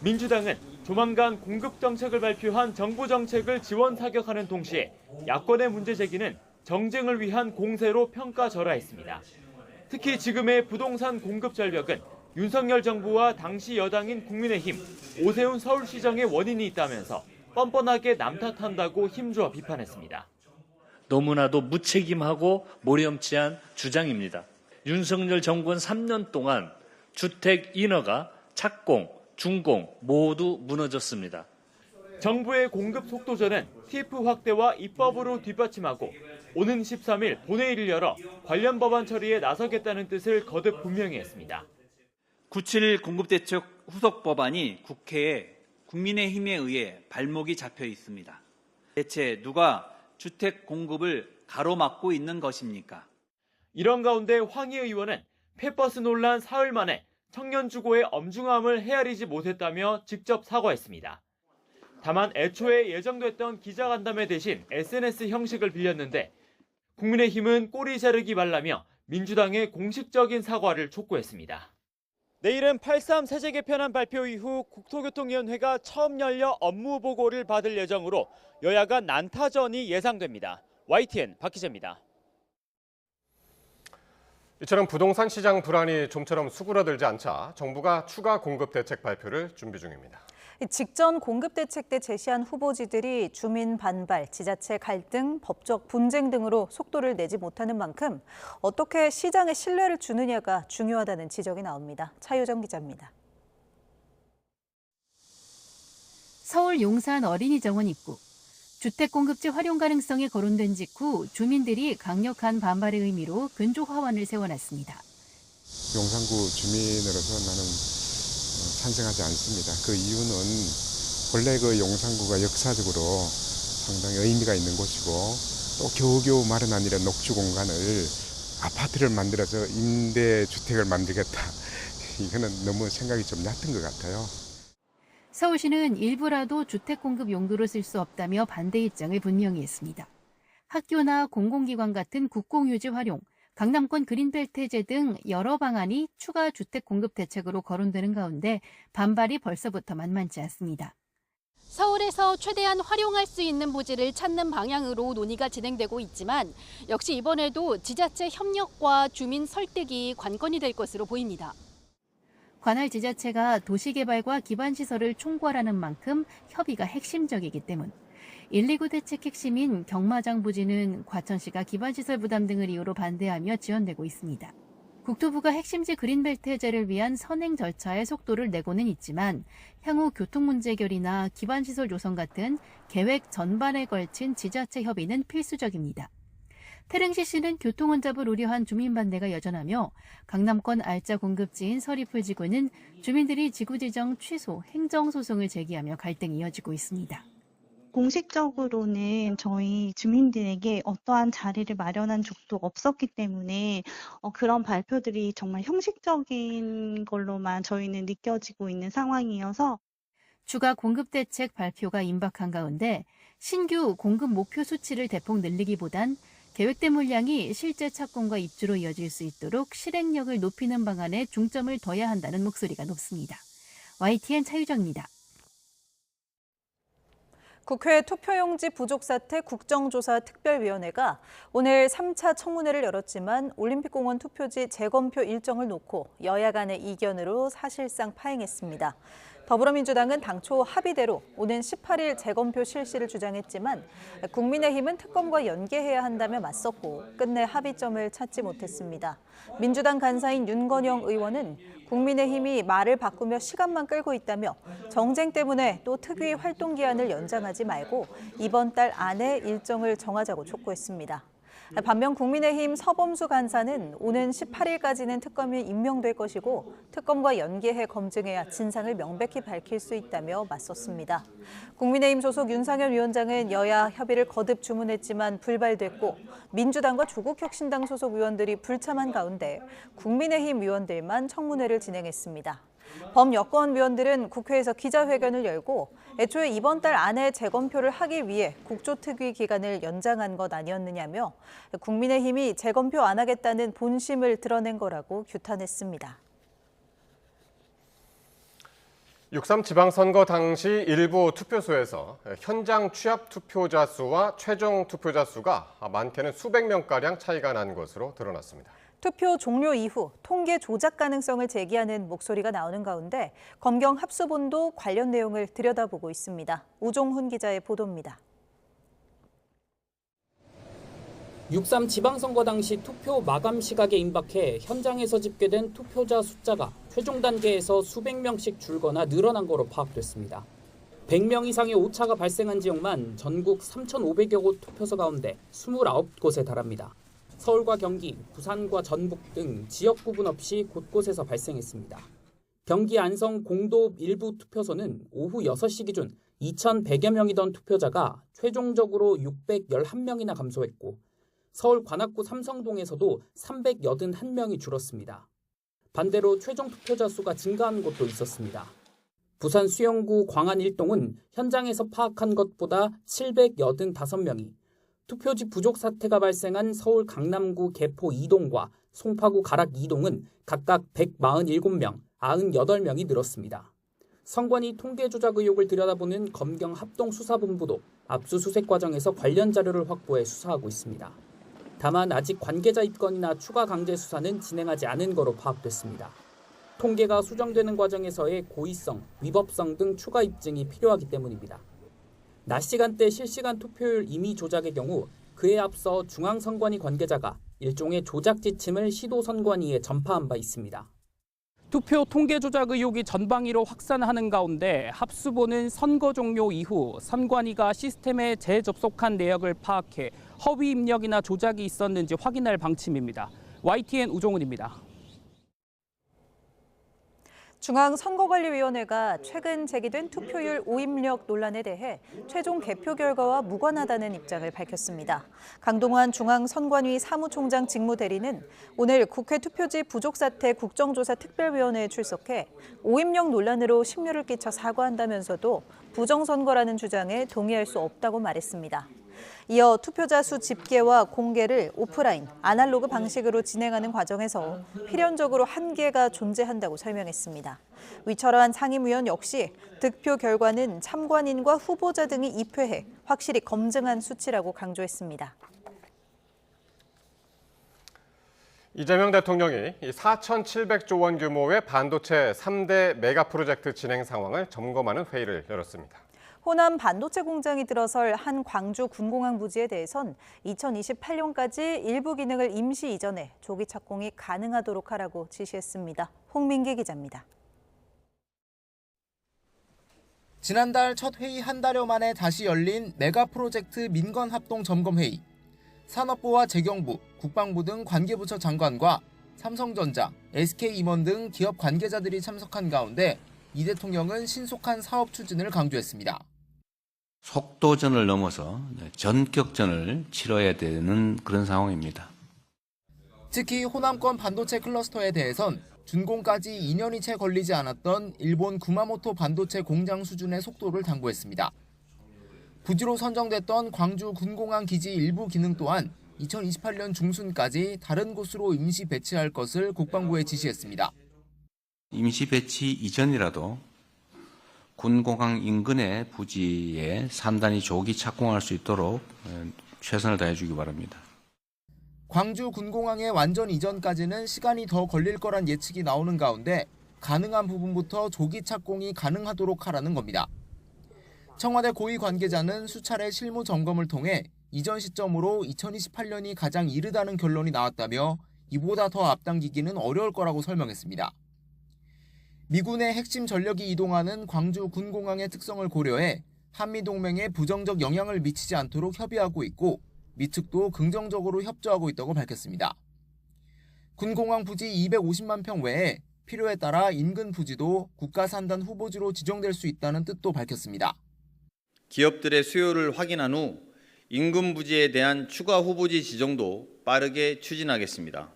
민주당은 조만간 공급 정책을 발표한 정부 정책을 지원 사격하는 동시에 야권의 문제 제기는 정쟁을 위한 공세로 평가절하했습니다. 특히 지금의 부동산 공급 절벽은 윤석열 정부와 당시 여당인 국민의힘, 오세훈 서울시장의 원인이 있다면서 뻔뻔하게 남 탓한다고 힘주어 비판했습니다. 너무나도 무책임하고 모렴치한 주장입니다. 윤석열 정권 3년 동안 주택 인허가, 착공, 준공 모두 무너졌습니다. 정부의 공급 속도전은 TF 확대와 입법으로 뒷받침하고 오는 13일 본회의를 열어 관련 법안 처리에 나서겠다는 뜻을 거듭 분명히 했습니다. 9.7 공급대책 후속 법안이 국회에 국민의힘에 의해 발목이 잡혀 있습니다. 대체 누가 주택 공급을 가로막고 있는 것입니까? 이런 가운데 황희 의원은 폐버스 논란 사흘 만에 청년 주거의 엄중함을 헤아리지 못했다며 직접 사과했습니다. 다만 애초에 예정됐던 기자간담회 대신 SNS 형식을 빌렸는데 국민의힘은 꼬리 자르기 말라며 민주당의 공식적인 사과를 촉구했습니다. 내일은 8.3 세제 개편안 발표 이후 국토교통위원회가 처음 열려 업무 보고를 받을 예정으로 여야가 난타전이 예상됩니다. YTN 박 기자입니다. 이처럼 부동산 시장 불안이 좀처럼 수그러들지 않자 정부가 추가 공급 대책 발표를 준비 중입니다. 직전 공급 대책 때 제시한 후보지들이 주민 반발, 지자체 갈등, 법적 분쟁 등으로 속도를 내지 못하는 만큼 어떻게 시장에 신뢰를 주느냐가 중요하다는 지적이 나옵니다. 차유정 기자입니다. 서울 용산 어린이정원 입구. 주택공급지 활용 가능성이 거론된 직후 주민들이 강력한 반발의 의미로 근조 화환을 세워놨습니다. 용산구 주민으로서 나는 찬성하지 않습니다. 그 이유는 원래 그 용산구가 역사적으로 상당히 의미가 있는 곳이고 또 겨우겨우 마련한 이런 녹지 공간을 아파트를 만들어서 임대주택을 만들겠다. 이거는 너무 생각이 좀 얕은 것 같아요. 서울시는 일부라도 주택 공급 용도로 쓸 수 없다며 반대 입장을 분명히 했습니다. 학교나 공공기관 같은 국공유지 활용, 강남권 그린벨트 해제 등 여러 방안이 추가 주택 공급 대책으로 거론되는 가운데 반발이 벌써부터 만만치 않습니다. 서울에서 최대한 활용할 수 있는 부지를 찾는 방향으로 논의가 진행되고 있지만 역시 이번에도 지자체 협력과 주민 설득이 관건이 될 것으로 보입니다. 관할 지자체가 도시개발과 기반시설을 총괄하는 만큼 협의가 핵심적이기 때문. 129 대책 핵심인 경마장 부지는 과천시가 기반시설 부담 등을 이유로 반대하며 지연되고 있습니다. 국토부가 핵심지 그린벨트 해제를 위한 선행 절차에 속도를 내고는 있지만 향후 교통 문제 해결이나 기반시설 조성 같은 계획 전반에 걸친 지자체 협의는 필수적입니다. 태릉시시는 교통 혼잡을 우려한 주민 반대가 여전하며 강남권 알짜 공급지인 서리풀 지구는 주민들이 지구 지정 취소, 행정소송을 제기하며 갈등이 이어지고 있습니다. 공식적으로는 저희 주민들에게 어떠한 자리를 마련한 적도 없었기 때문에 그런 발표들이 정말 형식적인 걸로만 저희는 느껴지고 있는 상황이어서 추가 공급 대책 발표가 임박한 가운데 신규 공급 목표 수치를 대폭 늘리기보단 계획된 물량이 실제 착공과 입주로 이어질 수 있도록 실행력을 높이는 방안에 중점을 둬야 한다는 목소리가 높습니다. YTN 차유정입니다. 국회 투표용지 부족 사태 국정조사 특별위원회가 오늘 3차 청문회를 열었지만 올림픽공원 투표지 재검표 일정을 놓고 여야 간의 이견으로 사실상 파행했습니다. 더불어민주당은 당초 합의대로 오는 18일 재검표 실시를 주장했지만 국민의힘은 특검과 연계해야 한다며 맞섰고 끝내 합의점을 찾지 못했습니다. 민주당 간사인 윤건영 의원은 국민의힘이 말을 바꾸며 시간만 끌고 있다며 정쟁 때문에 또 특위 활동 기한을 연장하지 말고 이번 달 안에 일정을 정하자고 촉구했습니다. 반면 국민의힘 서범수 간사는 오는 18일까지는 특검이 임명될 것이고 특검과 연계해 검증해야 진상을 명백히 밝힐 수 있다며 맞섰습니다. 국민의힘 소속 윤상현 위원장은 여야 협의를 거듭 주문했지만 불발됐고 민주당과 조국혁신당 소속 의원들이 불참한 가운데 국민의힘 위원들만 청문회를 진행했습니다. 범여권 위원들은 국회에서 기자회견을 열고 애초에 이번 달 안에 재검표를 하기 위해 국조특위 기간을 연장한 것 아니었느냐며 국민의힘이 재검표 안 하겠다는 본심을 드러낸 거라고 규탄했습니다. 6.3 지방선거 당시 일부 투표소에서 현장 취합 투표자 수와 최종 투표자 수가 많게는 수백 명가량 차이가 난 것으로 드러났습니다. 투표 종료 이후 통계 조작 가능성을 제기하는 목소리가 나오는 가운데 검경 합수본도 관련 내용을 들여다보고 있습니다. 우종훈 기자의 보도입니다. 6.3 지방선거 당시 투표 마감 시각에 임박해 현장에서 집계된 투표자 숫자가 최종 단계에서 수백 명씩 줄거나 늘어난 거로 파악됐습니다. 100명 이상의 오차가 발생한 지역만 전국 3,500여 곳 투표소 가운데 29곳에 달합니다. 서울과 경기, 부산과 전북 등 지역 구분 없이 곳곳에서 발생했습니다. 경기 안성 공도 일부 투표소는 오후 6시 기준 2,100여 명이던 투표자가 최종적으로 611명이나 감소했고 서울 관악구 삼성동에서도 381명이 줄었습니다. 반대로 최종 투표자 수가 증가한 곳도 있었습니다. 부산 수영구 광안 1동은 현장에서 파악한 것보다 785명이, 투표지 부족 사태가 발생한 서울 강남구 개포 2동과 송파구 가락 2동은 각각 147명, 98명이 늘었습니다. 선관위 통계 조작 의혹을 들여다보는 검경 합동수사본부도 압수수색 과정에서 관련 자료를 확보해 수사하고 있습니다. 다만 아직 관계자 입건이나 추가 강제 수사는 진행하지 않은 거로 파악됐습니다. 통계가 수정되는 과정에서의 고의성, 위법성 등 추가 입증이 필요하기 때문입니다. 낮 시간대 실시간 투표율 임의 조작의 경우 그에 앞서 중앙선관위 관계자가 일종의 조작 지침을 시도선관위에 전파한 바 있습니다. 투표 통계 조작 의혹이 전방위로 확산하는 가운데 합수본은 선거 종료 이후 선관위가 시스템에 재접속한 내역을 파악해 허위 입력이나 조작이 있었는지 확인할 방침입니다. YTN 우종훈입니다. 중앙선거관리위원회가 최근 제기된 투표율 오입력 논란에 대해 최종 개표 결과와 무관하다는 입장을 밝혔습니다. 강동원 중앙선관위 사무총장 직무대리는 오늘 국회 투표지 부족 사태 국정조사 특별위원회에 출석해 오입력 논란으로 심려를 끼쳐 사과한다면서도 부정선거라는 주장에 동의할 수 없다고 말했습니다. 이어 투표자 수 집계와 공개를 오프라인, 아날로그 방식으로 진행하는 과정에서 필연적으로 한계가 존재한다고 설명했습니다. 위철환 상임위원 역시 득표 결과는 참관인과 후보자 등이 입회해 확실히 검증한 수치라고 강조했습니다. 이재명 대통령이 4,700조 원 규모의 반도체 3대 메가 프로젝트 진행 상황을 점검하는 회의를 열었습니다. 호남 반도체 공장이 들어설 한 광주 군공항 부지에 대해선 2028년까지 일부 기능을 임시 이전해 조기 착공이 가능하도록 하라고 지시했습니다. 홍민기 기자입니다. 지난달 첫 회의 한 달여 만에 다시 열린 메가 프로젝트 민관 합동 점검 회의. 산업부와 재경부, 국방부 등 관계부처 장관과 삼성전자, SK 임원 등 기업 관계자들이 참석한 가운데 이 대통령은 신속한 사업 추진을 강조했습니다. 속도전을 넘어서 전격전을 치러야 되는 그런 상황입니다. 특히 호남권 반도체 클러스터에 대해선 준공까지 2년이 채 걸리지 않았던 일본 구마모토 반도체 공장 수준의 속도를 당부했습니다. 부지로 선정됐던 광주 군공항 기지 일부 기능 또한 2028년 중순까지 다른 곳으로 임시 배치할 것을 국방부에 지시했습니다. 임시 배치 이전이라도 군공항 인근의 부지에 산단이 조기 착공할 수 있도록 최선을 다해주기 바랍니다. 광주 군공항의 완전 이전까지는 시간이 더 걸릴 거란 예측이 나오는 가운데 가능한 부분부터 조기 착공이 가능하도록 하라는 겁니다. 청와대 고위 관계자는 수차례 실무 점검을 통해 이전 시점으로 2028년이 가장 이르다는 결론이 나왔다며 이보다 더 앞당기기는 어려울 거라고 설명했습니다. 미군의 핵심 전력이 이동하는 광주 군공항의 특성을 고려해 한미동맹에 부정적 영향을 미치지 않도록 협의하고 있고 미 측도 긍정적으로 협조하고 있다고 밝혔습니다. 군공항 부지 250만 평 외에 필요에 따라 인근 부지도 국가산단 후보지로 지정될 수 있다는 뜻도 밝혔습니다. 기업들의 수요를 확인한 후 인근 부지에 대한 추가 후보지 지정도 빠르게 추진하겠습니다.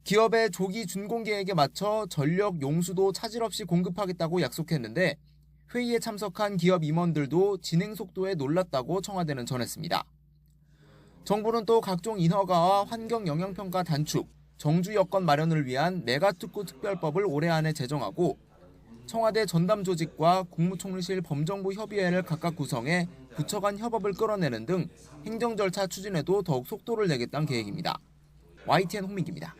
기업의 조기 준공 계획에 맞춰 전력 용수도 차질 없이 공급하겠다고 약속했는데 회의에 참석한 기업 임원들도 진행 속도에 놀랐다고 청와대는 전했습니다. 정부는 또 각종 인허가와 환경 영향평가 단축, 정주 여건 마련을 위한 메가특구 특별법을 올해 안에 제정하고 청와대 전담 조직과 국무총리실 범정부 협의회를 각각 구성해 부처 간 협업을 끌어내는 등 행정 절차 추진에도 더욱 속도를 내겠다는 계획입니다. YTN 홍민기입니다.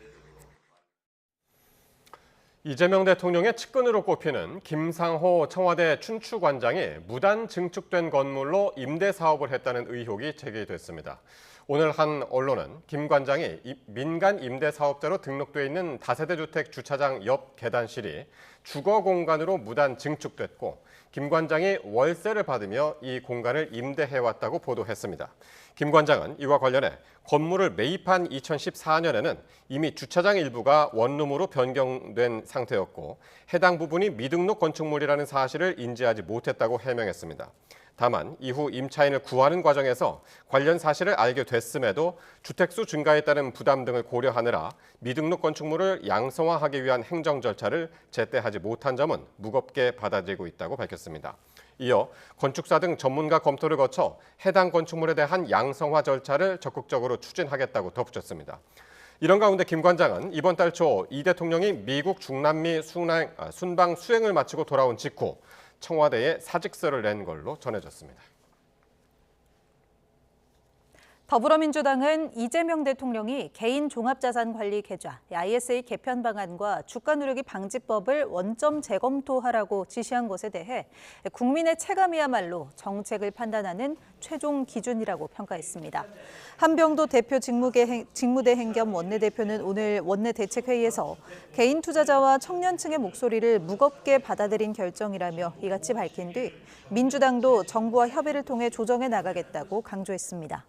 이재명 대통령의 측근으로 꼽히는 김상호 청와대 춘추관장이 무단 증축된 건물로 임대 사업을 했다는 의혹이 제기됐습니다. 오늘 한 언론은 김 관장이 민간 임대 사업자로 등록돼 있는 다세대 주택 주차장 옆 계단실이 주거 공간으로 무단 증축됐고 김 관장이 월세를 받으며 이 공간을 임대해왔다고 보도했습니다. 김 관장은 이와 관련해 건물을 매입한 2014년에는 이미 주차장 일부가 원룸으로 변경된 상태였고 해당 부분이 미등록 건축물이라는 사실을 인지하지 못했다고 해명했습니다. 다만 이후 임차인을 구하는 과정에서 관련 사실을 알게 됐음에도 주택수 증가에 따른 부담 등을 고려하느라 미등록 건축물을 양성화하기 위한 행정 절차를 제때 하지 못한 점은 무겁게 받아들이고 있다고 밝혔습니다. 이어 건축사 등 전문가 검토를 거쳐 해당 건축물에 대한 양성화 절차를 적극적으로 추진하겠다고 덧붙였습니다. 이런 가운데 김 관장은 이번 달 초 이 대통령이 미국 중남미 순방 수행을 마치고 돌아온 직후 청와대에 사직서를 낸 걸로 전해졌습니다. 더불어민주당은 이재명 대통령이 개인 종합자산관리 계좌 ISA 개편 방안과 주가 누르기 방지법을 원점 재검토하라고 지시한 것에 대해 국민의 체감이야말로 정책을 판단하는 최종 기준이라고 평가했습니다. 한병도 대표 직무대행 겸 원내대표는 오늘 원내대책회의에서 개인 투자자와 청년층의 목소리를 무겁게 받아들인 결정이라며 이같이 밝힌 뒤 민주당도 정부와 협의를 통해 조정해 나가겠다고 강조했습니다.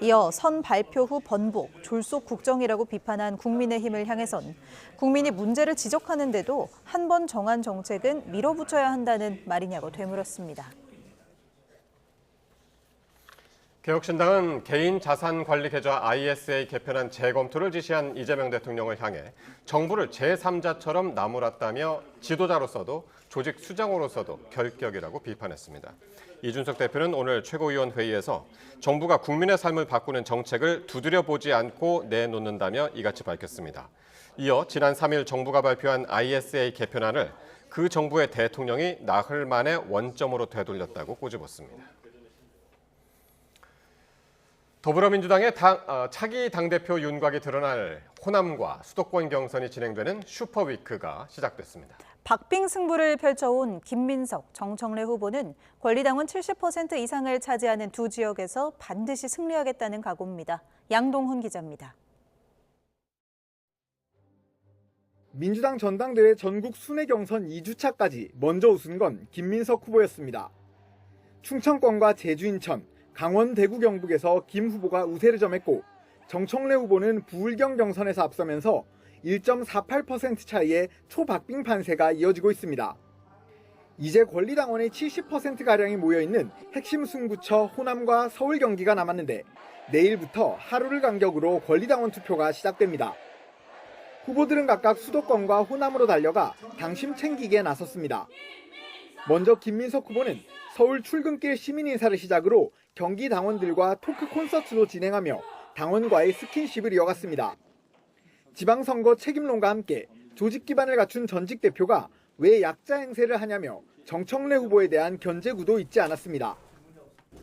이어 선 발표 후 번복, 졸속 국정이라고 비판한 국민의힘을 향해선 국민이 문제를 지적하는데도 한 번 정한 정책은 밀어붙여야 한다는 말이냐고 되물었습니다. 개혁신당은 개인 자산 관리 계좌 ISA 개편안 재검토를 지시한 이재명 대통령을 향해 정부를 제3자처럼 나무랐다며 지도자로서도 조직 수장으로서도 결격이라고 비판했습니다. 이준석 대표는 오늘 최고위원 회의에서 정부가 국민의 삶을 바꾸는 정책을 두드려보지 않고 내놓는다며 이같이 밝혔습니다. 이어 지난 3일 정부가 발표한 ISA 개편안을 그 정부의 대통령이 나흘 만에 원점으로 되돌렸다고 꼬집었습니다. 더불어민주당의 차기 당대표 윤곽이 드러날 호남과 수도권 경선이 진행되는 슈퍼위크가 시작됐습니다. 박빙 승부를 펼쳐온 김민석, 정청래 후보는 권리당원 70% 이상을 차지하는 두 지역에서 반드시 승리하겠다는 각오입니다. 양동훈 기자입니다. 민주당 전당대회 전국 순회 경선 2주차까지 먼저 웃은 건 김민석 후보였습니다. 충청권과 제주, 인천, 강원, 대구, 경북에서 김 후보가 우세를 점했고 정청래 후보는 부울경 경선에서 앞서면서 1.48% 차이의 초박빙 판세가 이어지고 있습니다. 이제 권리당원의 70%가량이 모여있는 핵심 승부처 호남과 서울, 경기가 남았는데 내일부터 하루를 간격으로 권리당원 투표가 시작됩니다. 후보들은 각각 수도권과 호남으로 달려가 당심 챙기기에 나섰습니다. 먼저 김민석 후보는 서울 출근길 시민인사를 시작으로 경기 당원들과 토크 콘서트로 진행하며 당원과의 스킨십을 이어갔습니다. 지방선거 책임론과 함께 조직 기반을 갖춘 전직 대표가 왜 약자 행세를 하냐며 정청래 후보에 대한 견제구도 잊지 않았습니다.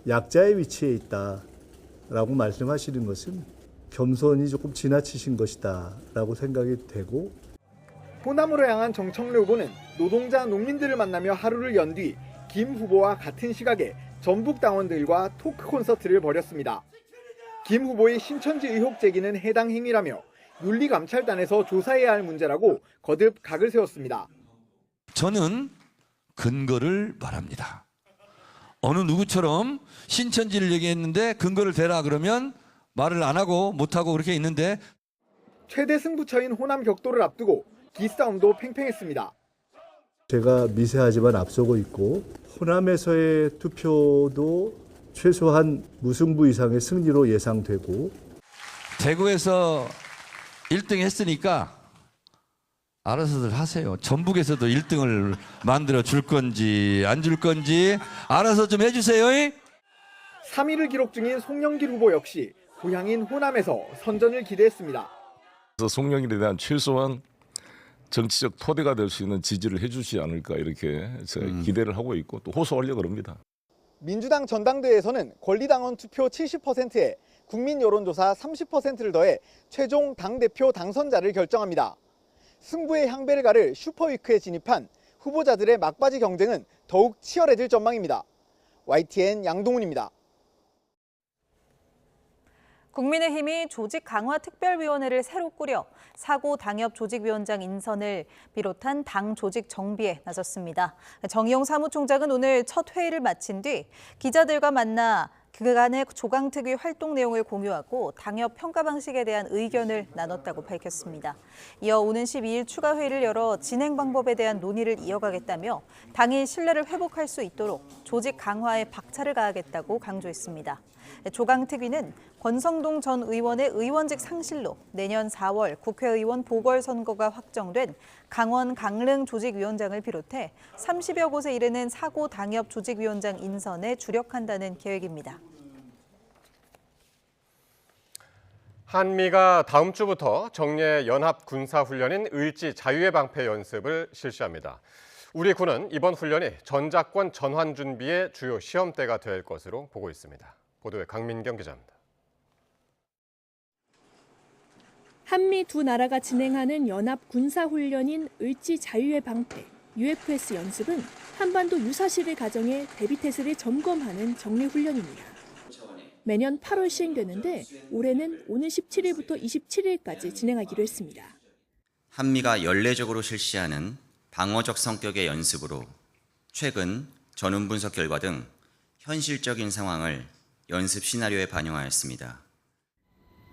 약자의 위치에 있다라고 말씀하시는 것은 겸손이 조금 지나치신 것이다라고 생각이 되고, 호남으로 향한 정청래 후보는 노동자, 농민들을 만나며 하루를 연 뒤 김 후보와 같은 시각에 전북 당원들과 토크 콘서트를 벌였습니다. 김 후보의 신천지 의혹 제기는 해당 행위라며 윤리감찰단에서 조사해야 할 문제라고 거듭 각을 세웠습니다. 저는 근거를 말합니다. 어느 누구처럼 신천지를 얘기했는데 근거를 대라 그러면 말을 안 하고 못하고 그렇게 있는데, 최대 승부처인 호남 격돌을 앞두고 기싸움도 팽팽했습니다. 제가 미세하지만 앞서고 있고 호남에서의 투표도 최소한 무승부 이상의 승리로 예상되고, 대구에서 1등 했으니까 알아서들 하세요. 전북에서도 1등을 만들어 줄 건지 안 줄 건지 알아서 좀 해주세요. 3위를 기록 중인 송영길 후보 역시 고향인 호남에서 선전을 기대했습니다. 송영길에 대한 최소한 정치적 토대가 될 수 있는 지지를 해주지 않을까 이렇게 제가 기대를 하고 있고 또 호소하려고 합니다. 민주당 전당대회에서는 권리당원 투표 70%에 국민 여론조사 30%를 더해 최종 당대표 당선자를 결정합니다. 승부의 향배를 가를 슈퍼위크에 진입한 후보자들의 막바지 경쟁은 더욱 치열해질 전망입니다. YTN 양동훈입니다. 국민의힘이 조직 강화 특별위원회를 새로 꾸려 사고 당협 조직위원장 인선을 비롯한 당 조직 정비에 나섰습니다. 정의용 사무총장은 오늘 첫 회의를 마친 뒤 기자들과 만나 그간의 조강특위 활동 내용을 공유하고 당협 평가 방식에 대한 의견을 나눴다고 밝혔습니다. 이어 오는 12일 추가 회의를 열어 진행 방법에 대한 논의를 이어가겠다며 당의 신뢰를 회복할 수 있도록 조직 강화에 박차를 가하겠다고 강조했습니다. 조강특위는 권성동 전 의원의 의원직 상실로 내년 4월 국회의원 보궐선거가 확정된 강원 강릉 조직위원장을 비롯해 30여 곳에 이르는 사고 당협 조직위원장 인선에 주력한다는 계획입니다. 한미가 다음 주부터 정례 연합 군사훈련인 을지 자유의 방패 연습을 실시합니다. 우리 군은 이번 훈련이 전작권 전환 준비의 주요 시험대가 될 것으로 보고 있습니다. 보도에 강민경 기자입니다. 한미 두 나라가 진행하는 연합 군사훈련인 을지 자유의 방패, UFS 연습은 한반도 유사시를 가정해 대비태세를 점검하는 정례훈련입니다. 매년 8월 시행되는데 올해는 오는 17일부터 27일까지 진행하기로 했습니다. 한미가 연례적으로 실시하는 방어적 성격의 연습으로 최근 전훈 분석 결과 등 현실적인 상황을 연습 시나리오에 반영하였습니다.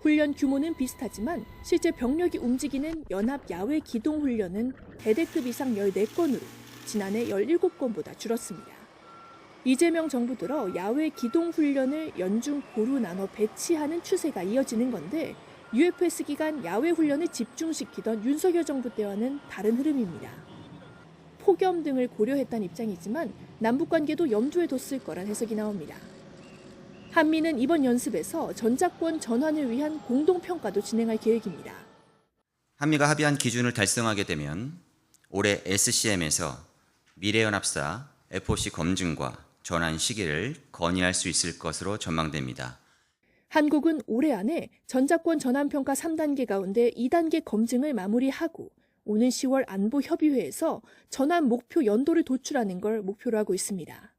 훈련 규모는 비슷하지만 실제 병력이 움직이는 연합 야외 기동 훈련은 대대급 이상 14건으로 지난해 17건보다 줄었습니다. 이재명 정부 들어 야외 기동 훈련을 연중 고루 나눠 배치하는 추세가 이어지는 건데 UFS 기간 야외 훈련을 집중시키던 윤석열 정부 때와는 다른 흐름입니다. 폭염 등을 고려했다는 입장이지만 남북 관계도 염두에 뒀을 거란 해석이 나옵니다. 한미는 이번 연습에서 전작권 전환을 위한 공동평가도 진행할 계획입니다. 한미가 합의한 기준을 달성하게 되면 올해 SCM에서 미래연합사 FOC 검증과 전환 시기를 건의할 수 있을 것으로 전망됩니다. 한국은 올해 안에 전작권 전환평가 3단계 가운데 2단계 검증을 마무리하고 오는 10월 안보협의회에서 전환 목표 연도를 도출하는 걸 목표로 하고 있습니다.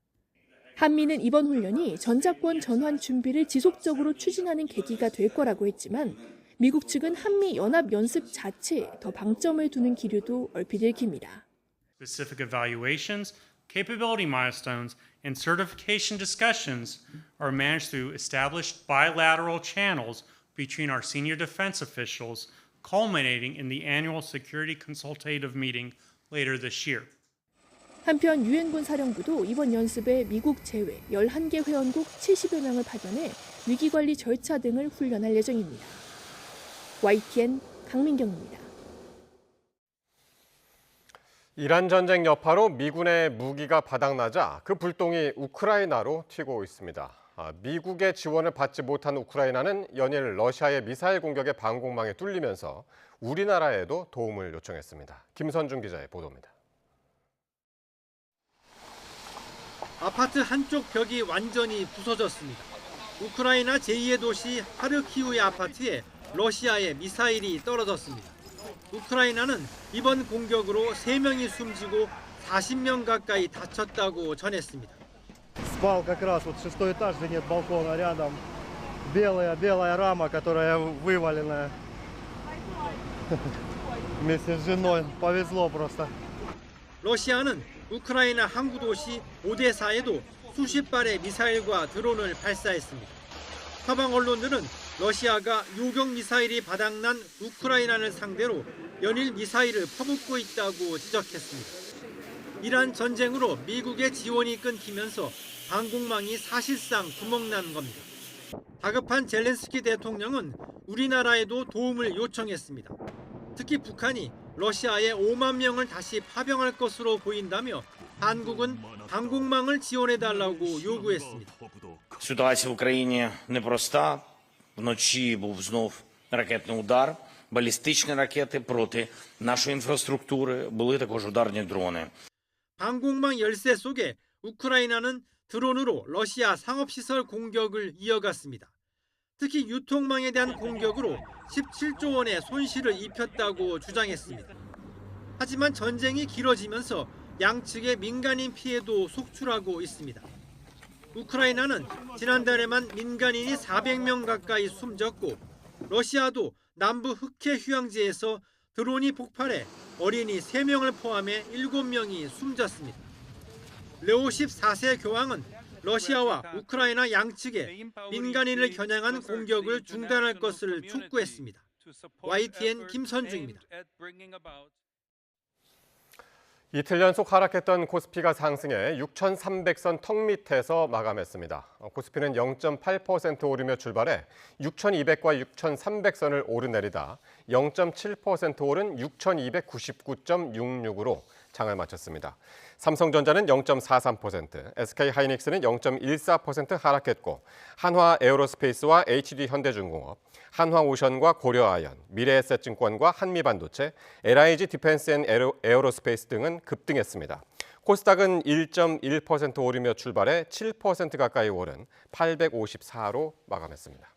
한미는 이번 훈련이 전작권 전환 준비를 지속적으로 추진하는 계기가 될 거라고 했지만 미국 측은 한미 연합 연습 자체에 더 방점을 두는 기류도 얼핏 읽힙니다. Specific evaluations, capability milestones, and certification discussions are managed through established bilateral channels between our senior defense officials, culminating in the annual Security Consultative Meeting later this year. 한편 유엔군 사령부도 이번 연습에 미국 제외 11개 회원국 70여 명을 파견해 위기관리 절차 등을 훈련할 예정입니다. YTN 강민경입니다. 이란 전쟁 여파로 미군의 무기가 바닥나자 그 불똥이 우크라이나로 튀고 있습니다. 미국의 지원을 받지 못한 우크라이나는 연일 러시아의 미사일 공격에 방공망에 뚫리면서 우리나라에도 도움을 요청했습니다. 김선중 기자의 보도입니다. 아파트 한쪽 벽이 완전히 부서졌습니다. 우크라이나 제2의 도시 하르키우의 아파트에 러시아의 미사일이 떨어졌습니다. 우크라이나는 이번 공격으로 3명이 숨지고 40명 가까이 다쳤다고 전했습니다. Спал как раз вот 6-й этаж, где нет балкона, рядом белая рама, которая вывалена вместе с женой. Повезло просто. 러시아는 우크라이나 항구 도시 오데사에도 수십 발의 미사일과 드론을 발사했습니다. 서방 언론들은 러시아가 요격 미사일이 바닥난 우크라이나를 상대로 연일 미사일을 퍼붓고 있다고 지적했습니다. 이란 전쟁으로 미국의 지원이 끊기면서 방공망이 사실상 구멍난 겁니다. 다급한 젤렌스키 대통령은 우리나라에도 도움을 요청했습니다. 특히 북한이 러시아에 5만 명을 다시 파병할 것으로 보인다며 한국은 방공망을 지원해달라고 요구했습니다. Ситуація в Україні непроста. Вночі був знов ракетний удар, балістичні ракети проти нашої інфраструктури, були також ударні дрони. 방공망 열세 속에 우크라이나는 드론으로 러시아 상업시설 공격을 이어갔습니다. 특히 유통망에 대한 공격으로 17조 원의 손실을 입혔다고 주장했습니다. 하지만 전쟁이 길어지면서 양측의 민간인 피해도 속출하고 있습니다. 우크라이나는 지난달에만 민간인이 400명 가까이 숨졌고 러시아도 남부 흑해 휴양지에서 드론이 폭발해 어린이 3명을 포함해 7명이 숨졌습니다. 레오 14세 교황은 러시아와 우크라이나 양측에 민간인을 겨냥한 공격을 중단할 것을 촉구했습니다. YTN 김선중입니다. 이틀 연속 하락했던 코스피가 상승해 6,300선 턱 밑에서 마감했습니다. 코스피는 0.8% 오르며 출발해 6,200과 6,300선을 오르내리다 0.7% 오른 6,299.66으로 장을 마쳤습니다. 삼성전자는 0.43%, SK하이닉스는 0.14% 하락했고 한화 에어로스페이스와 HD현대중공업, 한화오션과 고려아연, 미래에셋증권과 한미반도체, LIG 디펜스 앤 에어로스페이스 등은 급등했습니다. 코스닥은 1.1% 오르며 출발해 7% 가까이 오른 854로 마감했습니다.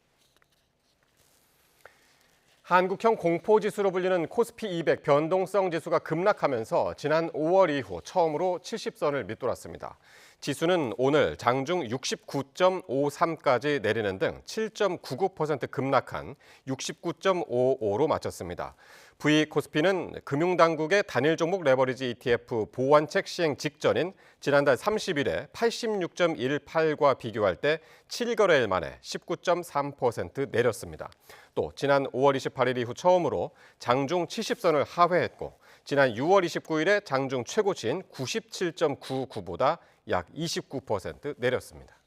한국형 공포지수로 불리는 코스피 200 변동성 지수가 급락하면서 지난 5월 이후 처음으로 70선을 밑돌았습니다. 지수는 오늘 장중 69.53까지 내리는 등 7.99% 급락한 69.55로 마쳤습니다. V-코스피는 금융당국의 단일 종목 레버리지 ETF 보완책 시행 직전인 지난달 30일에 86.18과 비교할 때 7거래일 만에 19.3% 내렸습니다. 또 지난 5월 28일 이후 처음으로 장중 70선을 하회했고 지난 6월 29일에 장중 최고치인 97.99보다 약 29% 내렸습니다.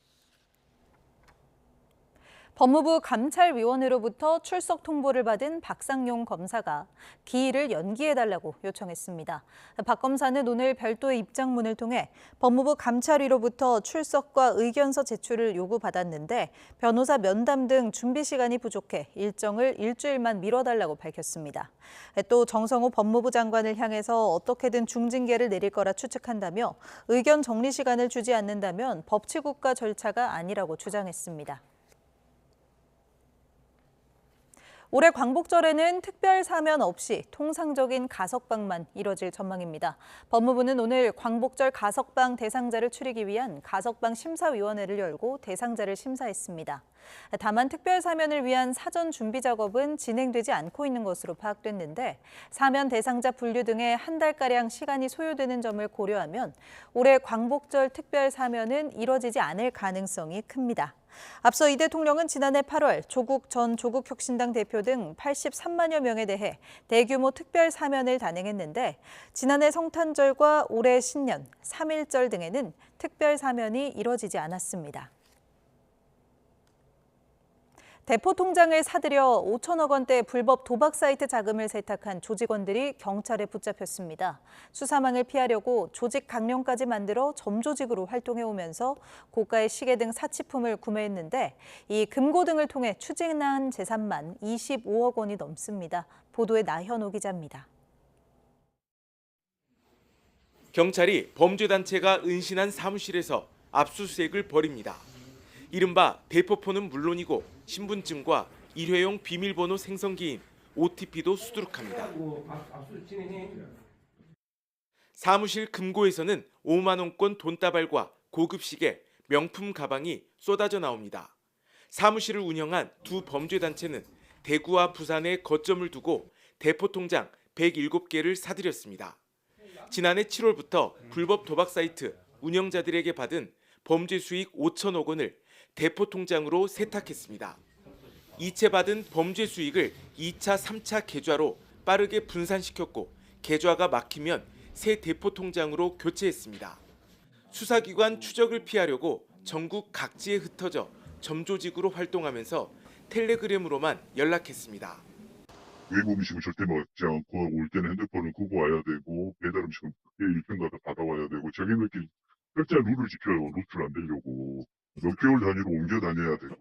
법무부 감찰위원회로부터 출석 통보를 받은 박상용 검사가 기일을 연기해달라고 요청했습니다. 박 검사는 오늘 별도의 입장문을 통해 법무부 감찰위로부터 출석과 의견서 제출을 요구받았는데 변호사 면담 등 준비 시간이 부족해 일정을 일주일만 미뤄달라고 밝혔습니다. 또 정성호 법무부 장관을 향해서 어떻게든 중징계를 내릴 거라 추측한다며 의견 정리 시간을 주지 않는다면 법치국가 절차가 아니라고 주장했습니다. 올해 광복절에는 특별 사면 없이 통상적인 가석방만 이뤄질 전망입니다. 법무부는 오늘 광복절 가석방 대상자를 추리기 위한 가석방 심사위원회를 열고 대상자를 심사했습니다. 다만 특별 사면을 위한 사전 준비 작업은 진행되지 않고 있는 것으로 파악됐는데 사면 대상자 분류 등에 한 달가량 시간이 소요되는 점을 고려하면 올해 광복절 특별 사면은 이뤄지지 않을 가능성이 큽니다. 앞서 이 대통령은 지난해 8월 조국 전 조국혁신당 대표 등 83만여 명에 대해 대규모 특별 사면을 단행했는데 지난해 성탄절과 올해 신년, 3.1절 등에는 특별 사면이 이뤄지지 않았습니다. 대포 통장을 사들여 5천억 원대 불법 도박 사이트 자금을 세탁한 조직원들이 경찰에 붙잡혔습니다. 수사망을 피하려고 조직 강령까지 만들어 점조직으로 활동해오면서 고가의 시계 등 사치품을 구매했는데 이 금고 등을 통해 추징한 재산만 25억 원이 넘습니다. 보도에 나현호 기자입니다. 경찰이 범죄단체가 은신한 사무실에서 압수수색을 벌입니다. 이른바 대포폰은 물론이고 신분증과 일회용 비밀번호 생성기인 OTP도 수두룩합니다. 사무실 금고에서는 5만 원권 돈다발과 고급 시계, 명품 가방이 쏟아져 나옵니다. 사무실을 운영한 두 범죄단체는 대구와 부산에 거점을 두고 대포통장 107개를 사들였습니다. 지난해 7월부터 불법 도박 사이트 운영자들에게 받은 범죄 수익 5천억 원을 대포통장으로 세탁했습니다. 이체 받은 범죄 수익을 2차, 3차 계좌로 빠르게 분산시켰고 계좌가 막히면 새 대포통장으로 교체했습니다. 수사기관 추적을 피하려고 전국 각지에 흩어져 점조직으로 활동하면서 텔레그램으로만 연락했습니다. 외국 음식을 절대 먹지 않고 올 때는 핸드폰을 끄고 와야 되고 배달 음식은 그게 일평가다 받아와야 되고 자기들끼리 철저한 룰을 지켜요. 노출 안 되려고. 몇 개월 단위로 옮겨 다녀야 돼요.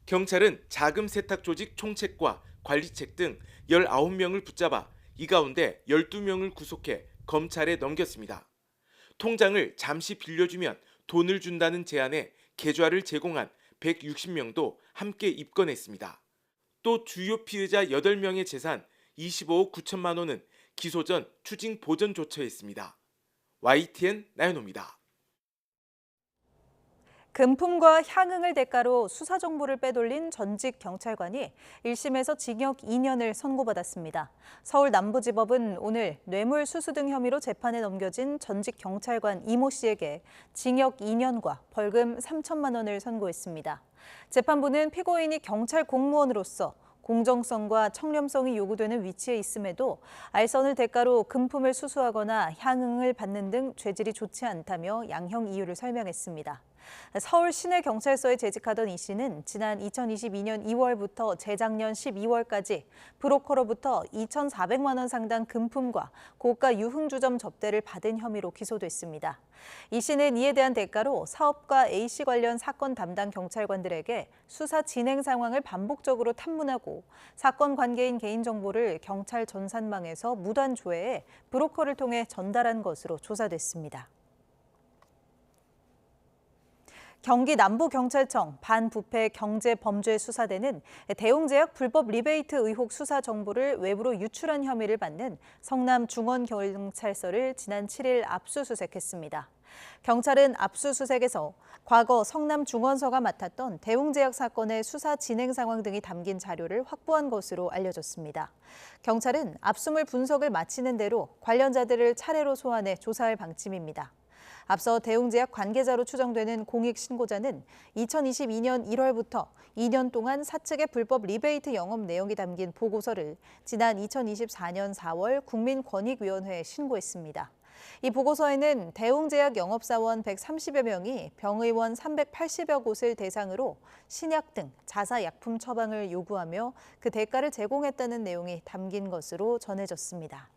경찰은 자금 세탁 조직 총책과 관리책 등 19명을 붙잡아 이 가운데 12명을 구속해 검찰에 넘겼습니다. 통장을 잠시 빌려주면 돈을 준다는 제안에 계좌를 제공한 160명도 함께 입건했습니다. 또 주요 피의자 8명의 재산 25억 9천만 원은 기소 전 추징 보전 조처했습니다. YTN 나연호입니다. 금품과 향응을 대가로 수사 정보를 빼돌린 전직 경찰관이 1심에서 징역 2년을 선고받았습니다. 서울 남부지법은 오늘 뇌물수수 등 혐의로 재판에 넘겨진 전직 경찰관 이모 씨에게 징역 2년과 벌금 3천만 원을 선고했습니다. 재판부는 피고인이 경찰 공무원으로서 공정성과 청렴성이 요구되는 위치에 있음에도 알선을 대가로 금품을 수수하거나 향응을 받는 등 죄질이 좋지 않다며 양형 이유를 설명했습니다. 서울 시내경찰서에 재직하던 이 씨는 지난 2022년 2월부터 재작년 12월까지 브로커로부터 2,400만 원 상당 금품과 고가 유흥주점 접대를 받은 혐의로 기소됐습니다. 이 씨는 이에 대한 대가로 사업가 A씨 관련 사건 담당 경찰관들에게 수사 진행 상황을 반복적으로 탐문하고 사건 관계인 개인정보를 경찰 전산망에서 무단 조회해 브로커를 통해 전달한 것으로 조사됐습니다. 경기 남부경찰청 반부패 경제범죄수사대는 대웅제약 불법 리베이트 의혹 수사 정보를 외부로 유출한 혐의를 받는 성남중원경찰서를 지난 7일 압수수색했습니다. 경찰은 압수수색에서 과거 성남중원서가 맡았던 대웅제약 사건의 수사 진행 상황 등이 담긴 자료를 확보한 것으로 알려졌습니다. 경찰은 압수물 분석을 마치는 대로 관련자들을 차례로 소환해 조사할 방침입니다. 앞서 대웅제약 관계자로 추정되는 공익 신고자는 2022년 1월부터 2년 동안 사측의 불법 리베이트 영업 내용이 담긴 보고서를 지난 2024년 4월 국민권익위원회에 신고했습니다. 이 보고서에는 대웅제약 영업사원 130여 명이 병의원 380여 곳을 대상으로 신약 등 자사약품 처방을 요구하며 그 대가를 제공했다는 내용이 담긴 것으로 전해졌습니다.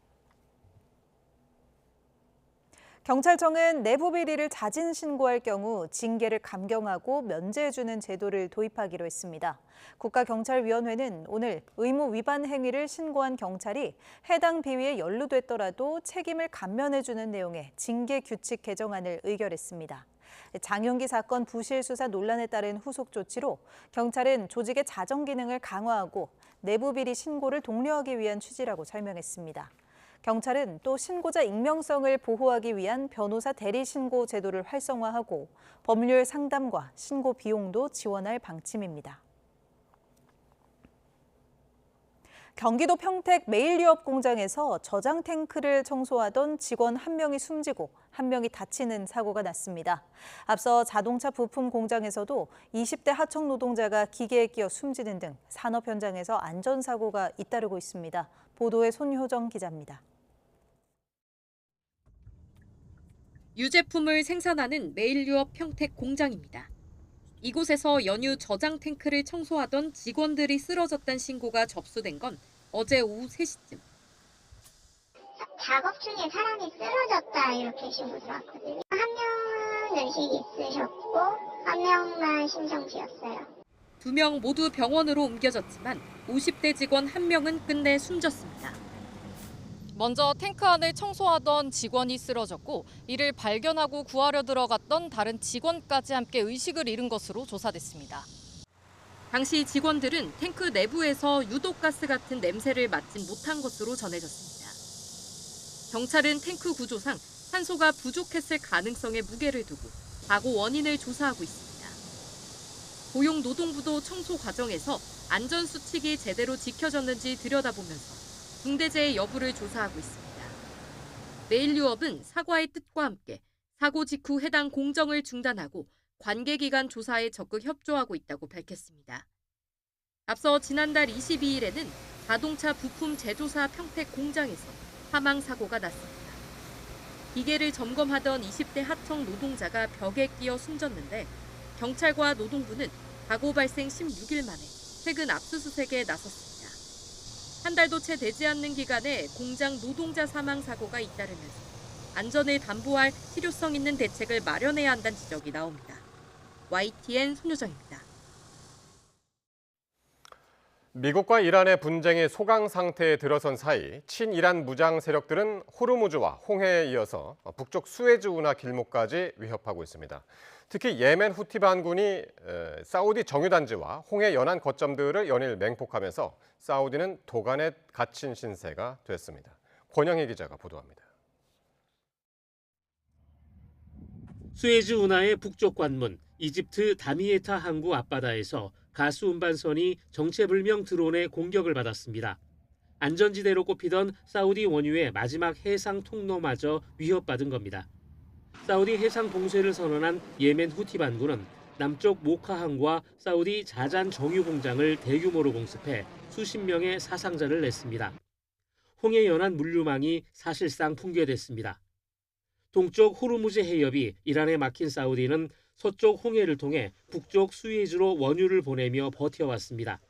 경찰청은 내부 비리를 자진 신고할 경우 징계를 감경하고 면제해주는 제도를 도입하기로 했습니다. 국가경찰위원회는 오늘 의무 위반 행위를 신고한 경찰이 해당 비위에 연루됐더라도 책임을 감면해주는 내용의 징계 규칙 개정안을 의결했습니다. 장윤기 사건 부실 수사 논란에 따른 후속 조치로 경찰은 조직의 자정 기능을 강화하고 내부 비리 신고를 독려하기 위한 취지라고 설명했습니다. 경찰은 또 신고자 익명성을 보호하기 위한 변호사 대리 신고 제도를 활성화하고 법률 상담과 신고 비용도 지원할 방침입니다. 경기도 평택 메일유업 공장에서 저장 탱크를 청소하던 직원 1명이 숨지고 1명이 다치는 사고가 났습니다. 앞서 자동차 부품 공장에서도 20대 하청 노동자가 기계에 끼어 숨지는 등 산업 현장에서 안전사고가 잇따르고 있습니다. 보도에 손효정 기자입니다. 유제품을 생산하는 메일유업 평택 공장입니다. 이곳에서 연유 저장 탱크를 청소하던 직원들이 쓰러졌다는 신고가 접수된 건 어제 오후 3시쯤. 작업 중에 사람이 쓰러졌다 이렇게 신고 들어왔거든요. 한 명은 의식 있으셨고 한 명만 심정지였어요. 2명 모두 병원으로 옮겨졌지만 50대 직원 1명은 끝내 숨졌습니다. 먼저 탱크 안을 청소하던 직원이 쓰러졌고 이를 발견하고 구하려 들어갔던 다른 직원까지 함께 의식을 잃은 것으로 조사됐습니다. 당시 직원들은 탱크 내부에서 유독가스 같은 냄새를 맡진 못한 것으로 전해졌습니다. 경찰은 탱크 구조상 산소가 부족했을 가능성에 무게를 두고 사고 원인을 조사하고 있습니다. 고용노동부도 청소 과정에서 안전수칙이 제대로 지켜졌는지 들여다보면서 중대재해 여부를 조사하고 있습니다. 메일유업은 사과의 뜻과 함께 사고 직후 해당 공정을 중단하고 관계기관 조사에 적극 협조하고 있다고 밝혔습니다. 앞서 지난달 22일에는 자동차 부품 제조사 평택 공장에서 사망사고가 났습니다. 기계를 점검하던 20대 하청 노동자가 벽에 끼어 숨졌는데 경찰과 노동부는 사고 발생 16일 만에 최근 압수수색에 나섰습니다. 한 달도 채 되지 않는 기간에 공장 노동자 사망 사고가 잇따르면서 안전을 담보할 실효성 있는 대책을 마련해야 한다는 지적이 나옵니다. YTN 손효정입니다. 미국과 이란의 분쟁이 소강 상태에 들어선 사이 친이란 무장 세력들은 호르무즈와 홍해에 이어서 북쪽 수에즈 운하 길목까지 위협하고 있습니다. 특히 예멘 후티 반군이 사우디 정유단지와 홍해 연안 거점들을 연일 맹폭하면서 사우디는 도간에 갇힌 신세가 됐습니다. 권영희 기자가 보도합니다. 수에즈 운하의 북쪽 관문, 이집트 다미에타 항구 앞바다에서 가스 운반선이 정체불명 드론의 공격을 받았습니다. 안전지대로 꼽히던 사우디 원유의 마지막 해상 통로마저 위협받은 겁니다. 사우디 해상 봉쇄를 선언한 예멘 후티 반군은 남쪽 모카 항구와 사우디 자잔 정유 공장을 대규모로 공습해 수십 명의 사상자를 냈습니다. 홍해 연안 물류망이 사실상 붕괴됐습니다. 동쪽 호르무즈 해협이 이란에 막힌 사우디는 서쪽 홍해를 통해 북쪽 수에즈로 원유를 보내며 버텨왔습니다.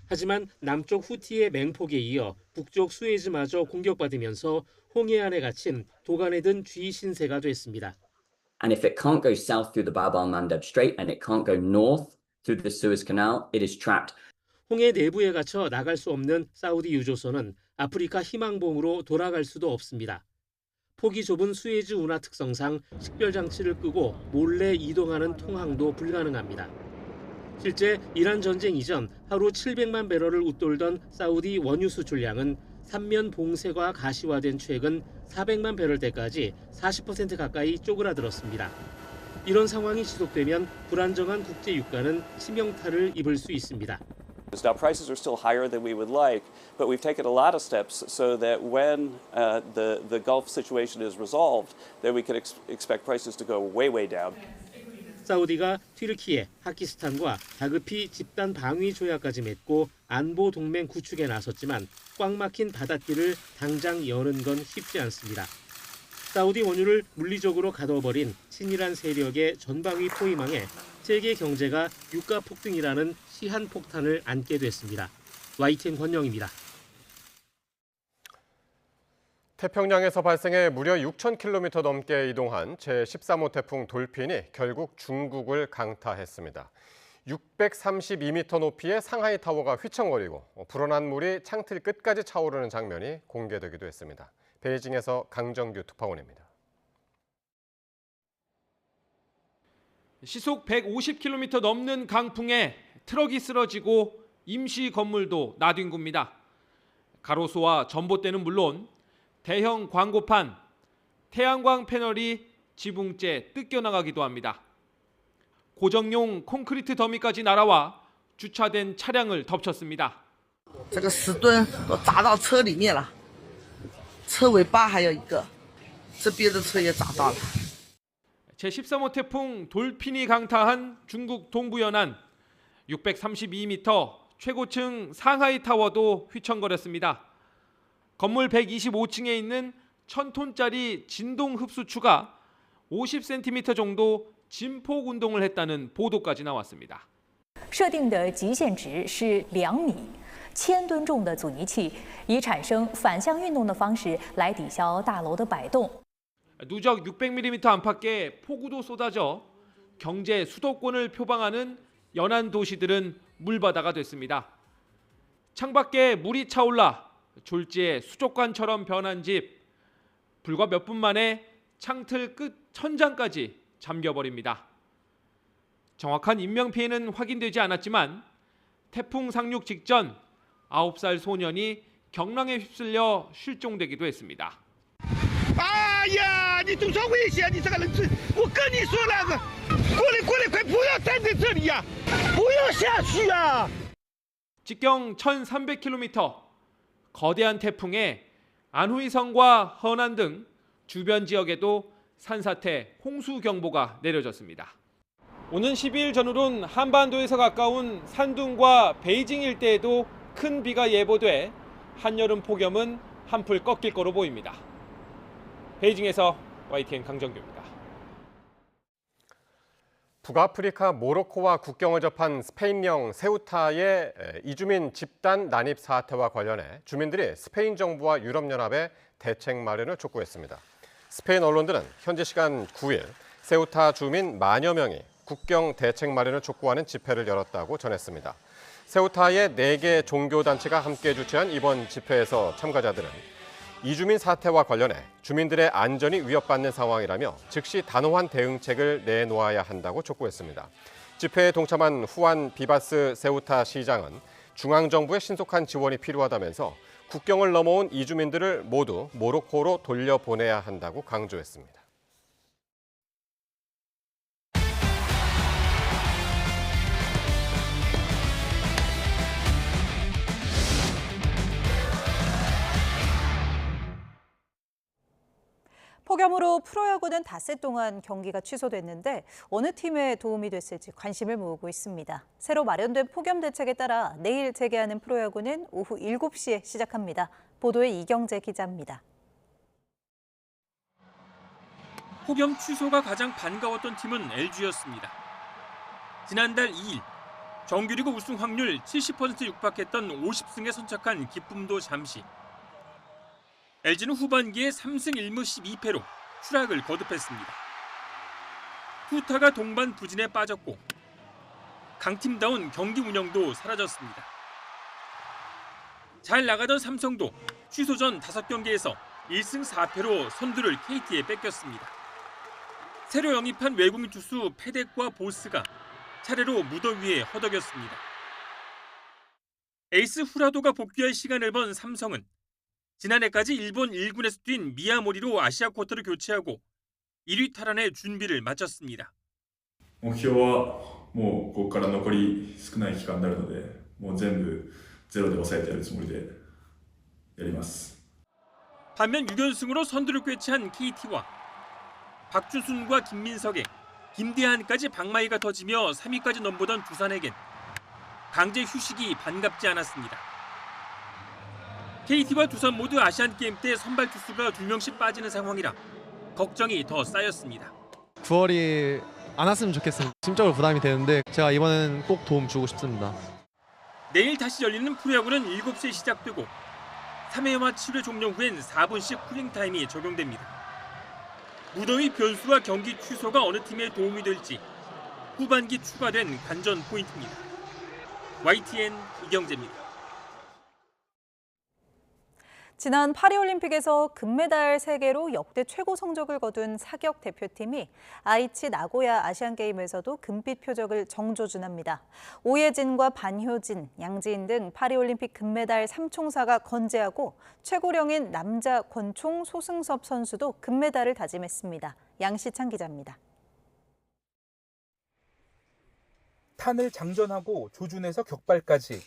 하지만 남쪽 후티의 맹폭에 이어 북쪽 수에즈마저 공격받으면서 홍해 안에 갇힌 도간에 든 쥐 신세가 됐습니다. And if it can't go south through the Bab al-Mandeb Strait and it can't go north through the Suez Canal, it is trapped. 홍해 내부에 갇혀 나갈 수 없는 사우디 유조선은 아프리카 희망봉으로 돌아갈 수도 없습니다. 폭이 좁은 수에즈 운하 특성상 식별 장치를 끄고 몰래 이동하는 통항도 불가능합니다. 실제 이란 전쟁 이전 하루 700만 배럴을 웃돌던 사우디 원유 수출량은 3면 봉쇄가 가시화된 최근 400만 배럴대까지 40% 가까이 쪼그라들었습니다. 이런 상황이 지속되면 불안정한 국제 유가는 치명타를 입을 수 있습니다. Now prices are still higher than we would like, but we've taken a lot of steps so that when the Gulf situation is resolved, that we can expect prices to go way down. 사우디가 튀르키예, 파키스탄과 다급히 집단 방위 조약까지 맺고 안보 동맹 구축에 나섰지만 꽉 막힌 바닷길을 당장 여는 건 쉽지 않습니다. 사우디 원유를 물리적으로 가둬버린 친이란 세력의 전방위 포위망에 세계 경제가 유가 폭등이라는 시한폭탄을 안게 됐습니다. YTN 권영입니다. 태평양에서 발생해 무려 6,000km 넘게 이동한 제13호 태풍 돌핀이 결국 중국을 강타했습니다. 632m 높이의 상하이 타워가 휘청거리고 불어난 물이 창틀 끝까지 차오르는 장면이 공개되기도 했습니다. 베이징에서 강정규 특파원입니다. 시속 150km 넘는 강풍에 트럭이 쓰러지고 임시 건물도 나뒹굽니다. 가로수와 전봇대는 물론 대형 광고판, 태양광 패널이 지붕째 뜯겨나가기도 합니다. 고정용 콘크리트 더미까지 날아와 주차된 차량을 덮쳤습니다. 这个石墩都砸到车里面了，车尾巴还有一个，这边的车也砸到了。 제13호 태풍 돌핀이 강타한 중국 동부 연안 632m 최고층 상하이 타워도 휘청거렸습니다. 건물 125층에 있는 1000톤짜리 진동 흡수추가 50cm 정도 진폭 운동을 했다는 보도까지 나왔습니다. 设定的极限值是2米，1000吨重的阻尼器以产生反向运动的方式来抵消大楼的摆动。 누적 600mm 안팎의 폭우도 쏟아져 경제 수도권을 표방하는 연안 도시들은 물바다가 됐습니다. 창밖에 물이 차올라 졸지에 수족관처럼 변한 집, 불과 몇 분 만에 창틀 끝 천장까지 잠겨버립니다. 정확한 인명피해는 확인되지 않았지만 태풍 상륙 직전 9살 소년이 경랑에 휩쓸려 실종되기도 했습니다. 哎呀，你多少危险！你这个人是，我跟你说那个，过来，快不要站在这里呀，不要下去啊！ 직경 1,300km, 거대한 태풍에 안후이성과 허난 등 주변 지역에도 산사태 홍수 경보가 내려졌습니다. 오는 12일 전후론 한반도에서 가까운 산둥과 베이징 일대에도 큰 비가 예보돼 한여름 폭염은 한풀 꺾일 거로 보입니다. 베이징에서 YTN 강정규입니다. 북아프리카 모로코와 국경을 접한 스페인령 세우타의 이주민 집단 난입 사태와 관련해 주민들이 스페인 정부와 유럽연합에 대책 마련을 촉구했습니다. 스페인 언론들은 현지 시간 9일 세우타 주민 만여 명이 국경 대책 마련을 촉구하는 집회를 열었다고 전했습니다. 세우타의 4개 종교단체가 함께 주최한 이번 집회에서 참가자들은 이주민 사태와 관련해 주민들의 안전이 위협받는 상황이라며 즉시 단호한 대응책을 내놓아야 한다고 촉구했습니다. 집회에 동참한 후안 비바스 세우타 시장은 중앙정부의 신속한 지원이 필요하다면서 국경을 넘어온 이주민들을 모두 모로코로 돌려보내야 한다고 강조했습니다. 폭염으로 프로야구는 닷새 동안 경기가 취소됐는데 어느 팀에 도움이 됐을지 관심을 모으고 있습니다. 새로 마련된 폭염 대책에 따라 내일 재개하는 프로야구는 오후 7시에 시작합니다. 보도에 이경재 기자입니다. 폭염 취소가 가장 반가웠던 팀은 LG였습니다. 지난달 2일 정규리그 우승 확률 70% 육박했던 50승에 선착한 기쁨도 잠시. LG는 후반기에 3승 1무 12패로 추락을 거듭했습니다. 투타가 동반 부진에 빠졌고 강팀다운 경기 운영도 사라졌습니다. 잘 나가던 삼성도 취소 전 5경기에서 1승 4패로 선두를 KT에 뺏겼습니다. 새로 영입한 외국인 투수 페덱과 보스가 차례로 무더위에 허덕였습니다. 에이스 후라도가 복귀할 시간을 번 삼성은 지난해까지 일본 1군에서 뛴 미야모리로 아시아 쿼터를 교체하고 1위 탈환에 준비를 마쳤습니다. 目標はもうここから残り少ない期間になるので、もう全部ゼロで抑えてやるつもりでやります。 반면 6연승으로 선두를 꿰찬 KT와 박주순과 김민석에 김대한까지 방망이가 터지며 3위까지 넘보던 두산에겐 강제 휴식이 반갑지 않았습니다. KT와 두산 모두 아시안게임 때 선발 투수가 2명씩 빠지는 상황이라 걱정이 더 쌓였습니다. 9월이 안 왔으면 좋겠습니다. 심적으로 부담이 되는데 제가 이번엔 꼭 도움 주고 싶습니다. 내일 다시 열리는 프로야구는 7시에 시작되고 3회와 7회 종료 후엔 4분씩 쿨링타임이 적용됩니다. 무더위 변수와 경기 취소가 어느 팀에 도움이 될지 후반기 추가된 관전 포인트입니다. YTN 이경재입니다. 지난 파리올림픽에서 금메달 3개로 역대 최고 성적을 거둔 사격 대표팀이 아이치 나고야 아시안게임에서도 금빛 표적을 정조준합니다. 오예진과 반효진, 양지인 등 파리올림픽 금메달 3총사가 건재하고 최고령인 남자 권총 소승섭 선수도 금메달을 다짐했습니다. 양시창 기자입니다. 탄을 장전하고 조준해서 격발까지.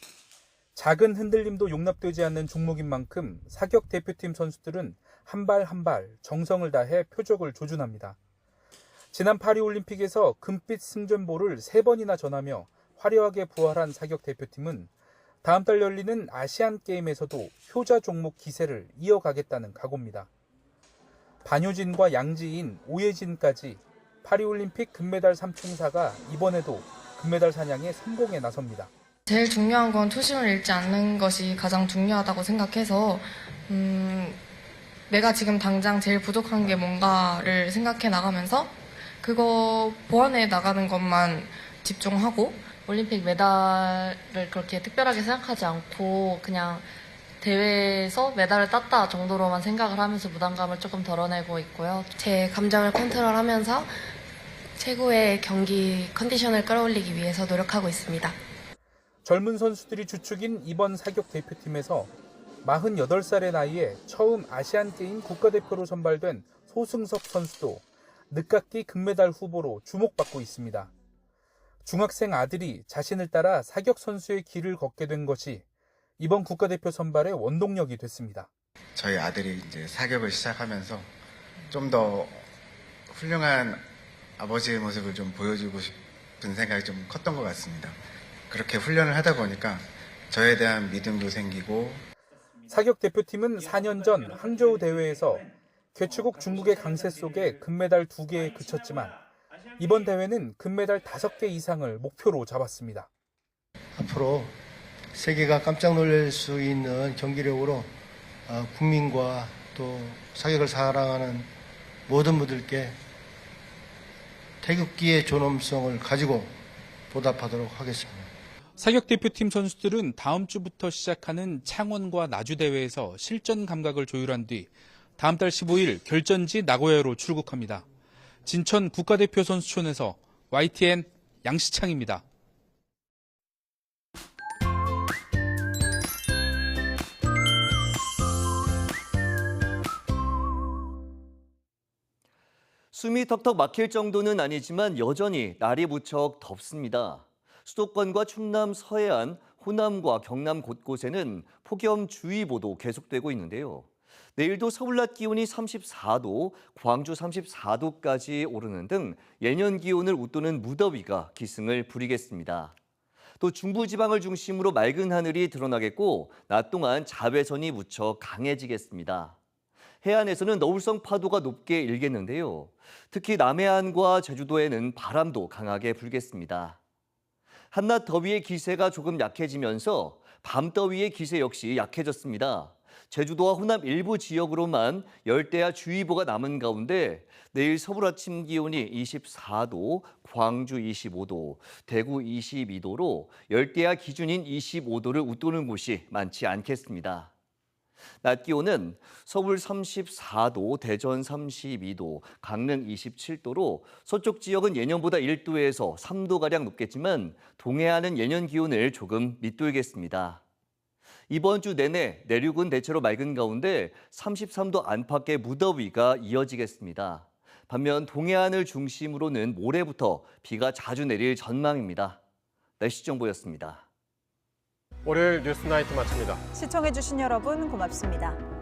작은 흔들림도 용납되지 않는 종목인 만큼 사격 대표팀 선수들은 한 발 한 발 정성을 다해 표적을 조준합니다. 지난 파리올림픽에서 금빛 승전보를 3번이나 전하며 화려하게 부활한 사격 대표팀은 다음 달 열리는 아시안게임에서도 효자 종목 기세를 이어가겠다는 각오입니다. 반효진과 양지인, 오예진까지 파리올림픽 금메달 3총사가 이번에도 금메달 사냥에 성공에 나섭니다. 제일 중요한 건 초심을 잃지 않는 것이 가장 중요하다고 생각해서 내가 지금 당장 제일 부족한 게 뭔가를 생각해 나가면서 그거 보완해 나가는 것만 집중하고 올림픽 메달을 그렇게 특별하게 생각하지 않고 그냥 대회에서 메달을 땄다 정도로만 생각을 하면서 부담감을 조금 덜어내고 있고요. 제 감정을 컨트롤하면서 최고의 경기 컨디션을 끌어올리기 위해서 노력하고 있습니다. 젊은 선수들이 주축인 이번 사격 대표팀에서 48살의 나이에 처음 아시안게임 국가대표로 선발된 소승섭 선수도 늦깎이 금메달 후보로 주목받고 있습니다. 중학생 아들이 자신을 따라 사격 선수의 길을 걷게 된 것이 이번 국가대표 선발의 원동력이 됐습니다. 저희 아들이 이제 사격을 시작하면서 좀 더 훌륭한 아버지의 모습을 좀 보여주고 싶은 생각이 좀 컸던 것 같습니다. 그렇게 훈련을 하다 보니까 저에 대한 믿음도 생기고. 사격 대표팀은 4년 전 항저우 대회에서 개최국 중국의 강세 속에 금메달 2개에 그쳤지만 이번 대회는 금메달 5개 이상을 목표로 잡았습니다. 앞으로 세계가 깜짝 놀랄 수 있는 경기력으로 국민과 또 사격을 사랑하는 모든 분들께 태극기의 존엄성을 가지고 보답하도록 하겠습니다. 사격 대표팀 선수들은 다음 주부터 시작하는 창원과 나주 대회에서 실전 감각을 조율한 뒤 다음 달 15일 결전지 나고야로 출국합니다. 진천 국가대표 선수촌에서 YTN 양시창입니다. 숨이 턱턱 막힐 정도는 아니지만 여전히 날이 무척 덥습니다. 수도권과 충남 서해안, 호남과 경남 곳곳에는 폭염주의보도 계속되고 있는데요. 내일도 서울 낮 기온이 34도, 광주 34도까지 오르는 등 예년 기온을 웃도는 무더위가 기승을 부리겠습니다. 또 중부지방을 중심으로 맑은 하늘이 드러나겠고 낮 동안 자외선이 무척 강해지겠습니다. 해안에서는 너울성 파도가 높게 일겠는데요. 특히 남해안과 제주도에는 바람도 강하게 불겠습니다. 한낮 더위의 기세가 조금 약해지면서 밤더위의 기세 역시 약해졌습니다. 제주도와 호남 일부 지역으로만 열대야 주의보가 남은 가운데 내일 서울 아침 기온이 24도, 광주 25도, 대구 22도로 열대야 기준인 25도를 웃도는 곳이 많지 않겠습니다. 낮 기온은 서울 34도, 대전 32도, 강릉 27도로 서쪽 지역은 예년보다 1도에서 3도가량 높겠지만 동해안은 예년 기온을 조금 밑돌겠습니다. 이번 주 내내 내륙은 대체로 맑은 가운데 33도 안팎의 무더위가 이어지겠습니다. 반면 동해안을 중심으로는 모레부터 비가 자주 내릴 전망입니다. 날씨 정보였습니다. 월요일 뉴스나이트 마칩니다. 시청해주신 여러분 고맙습니다.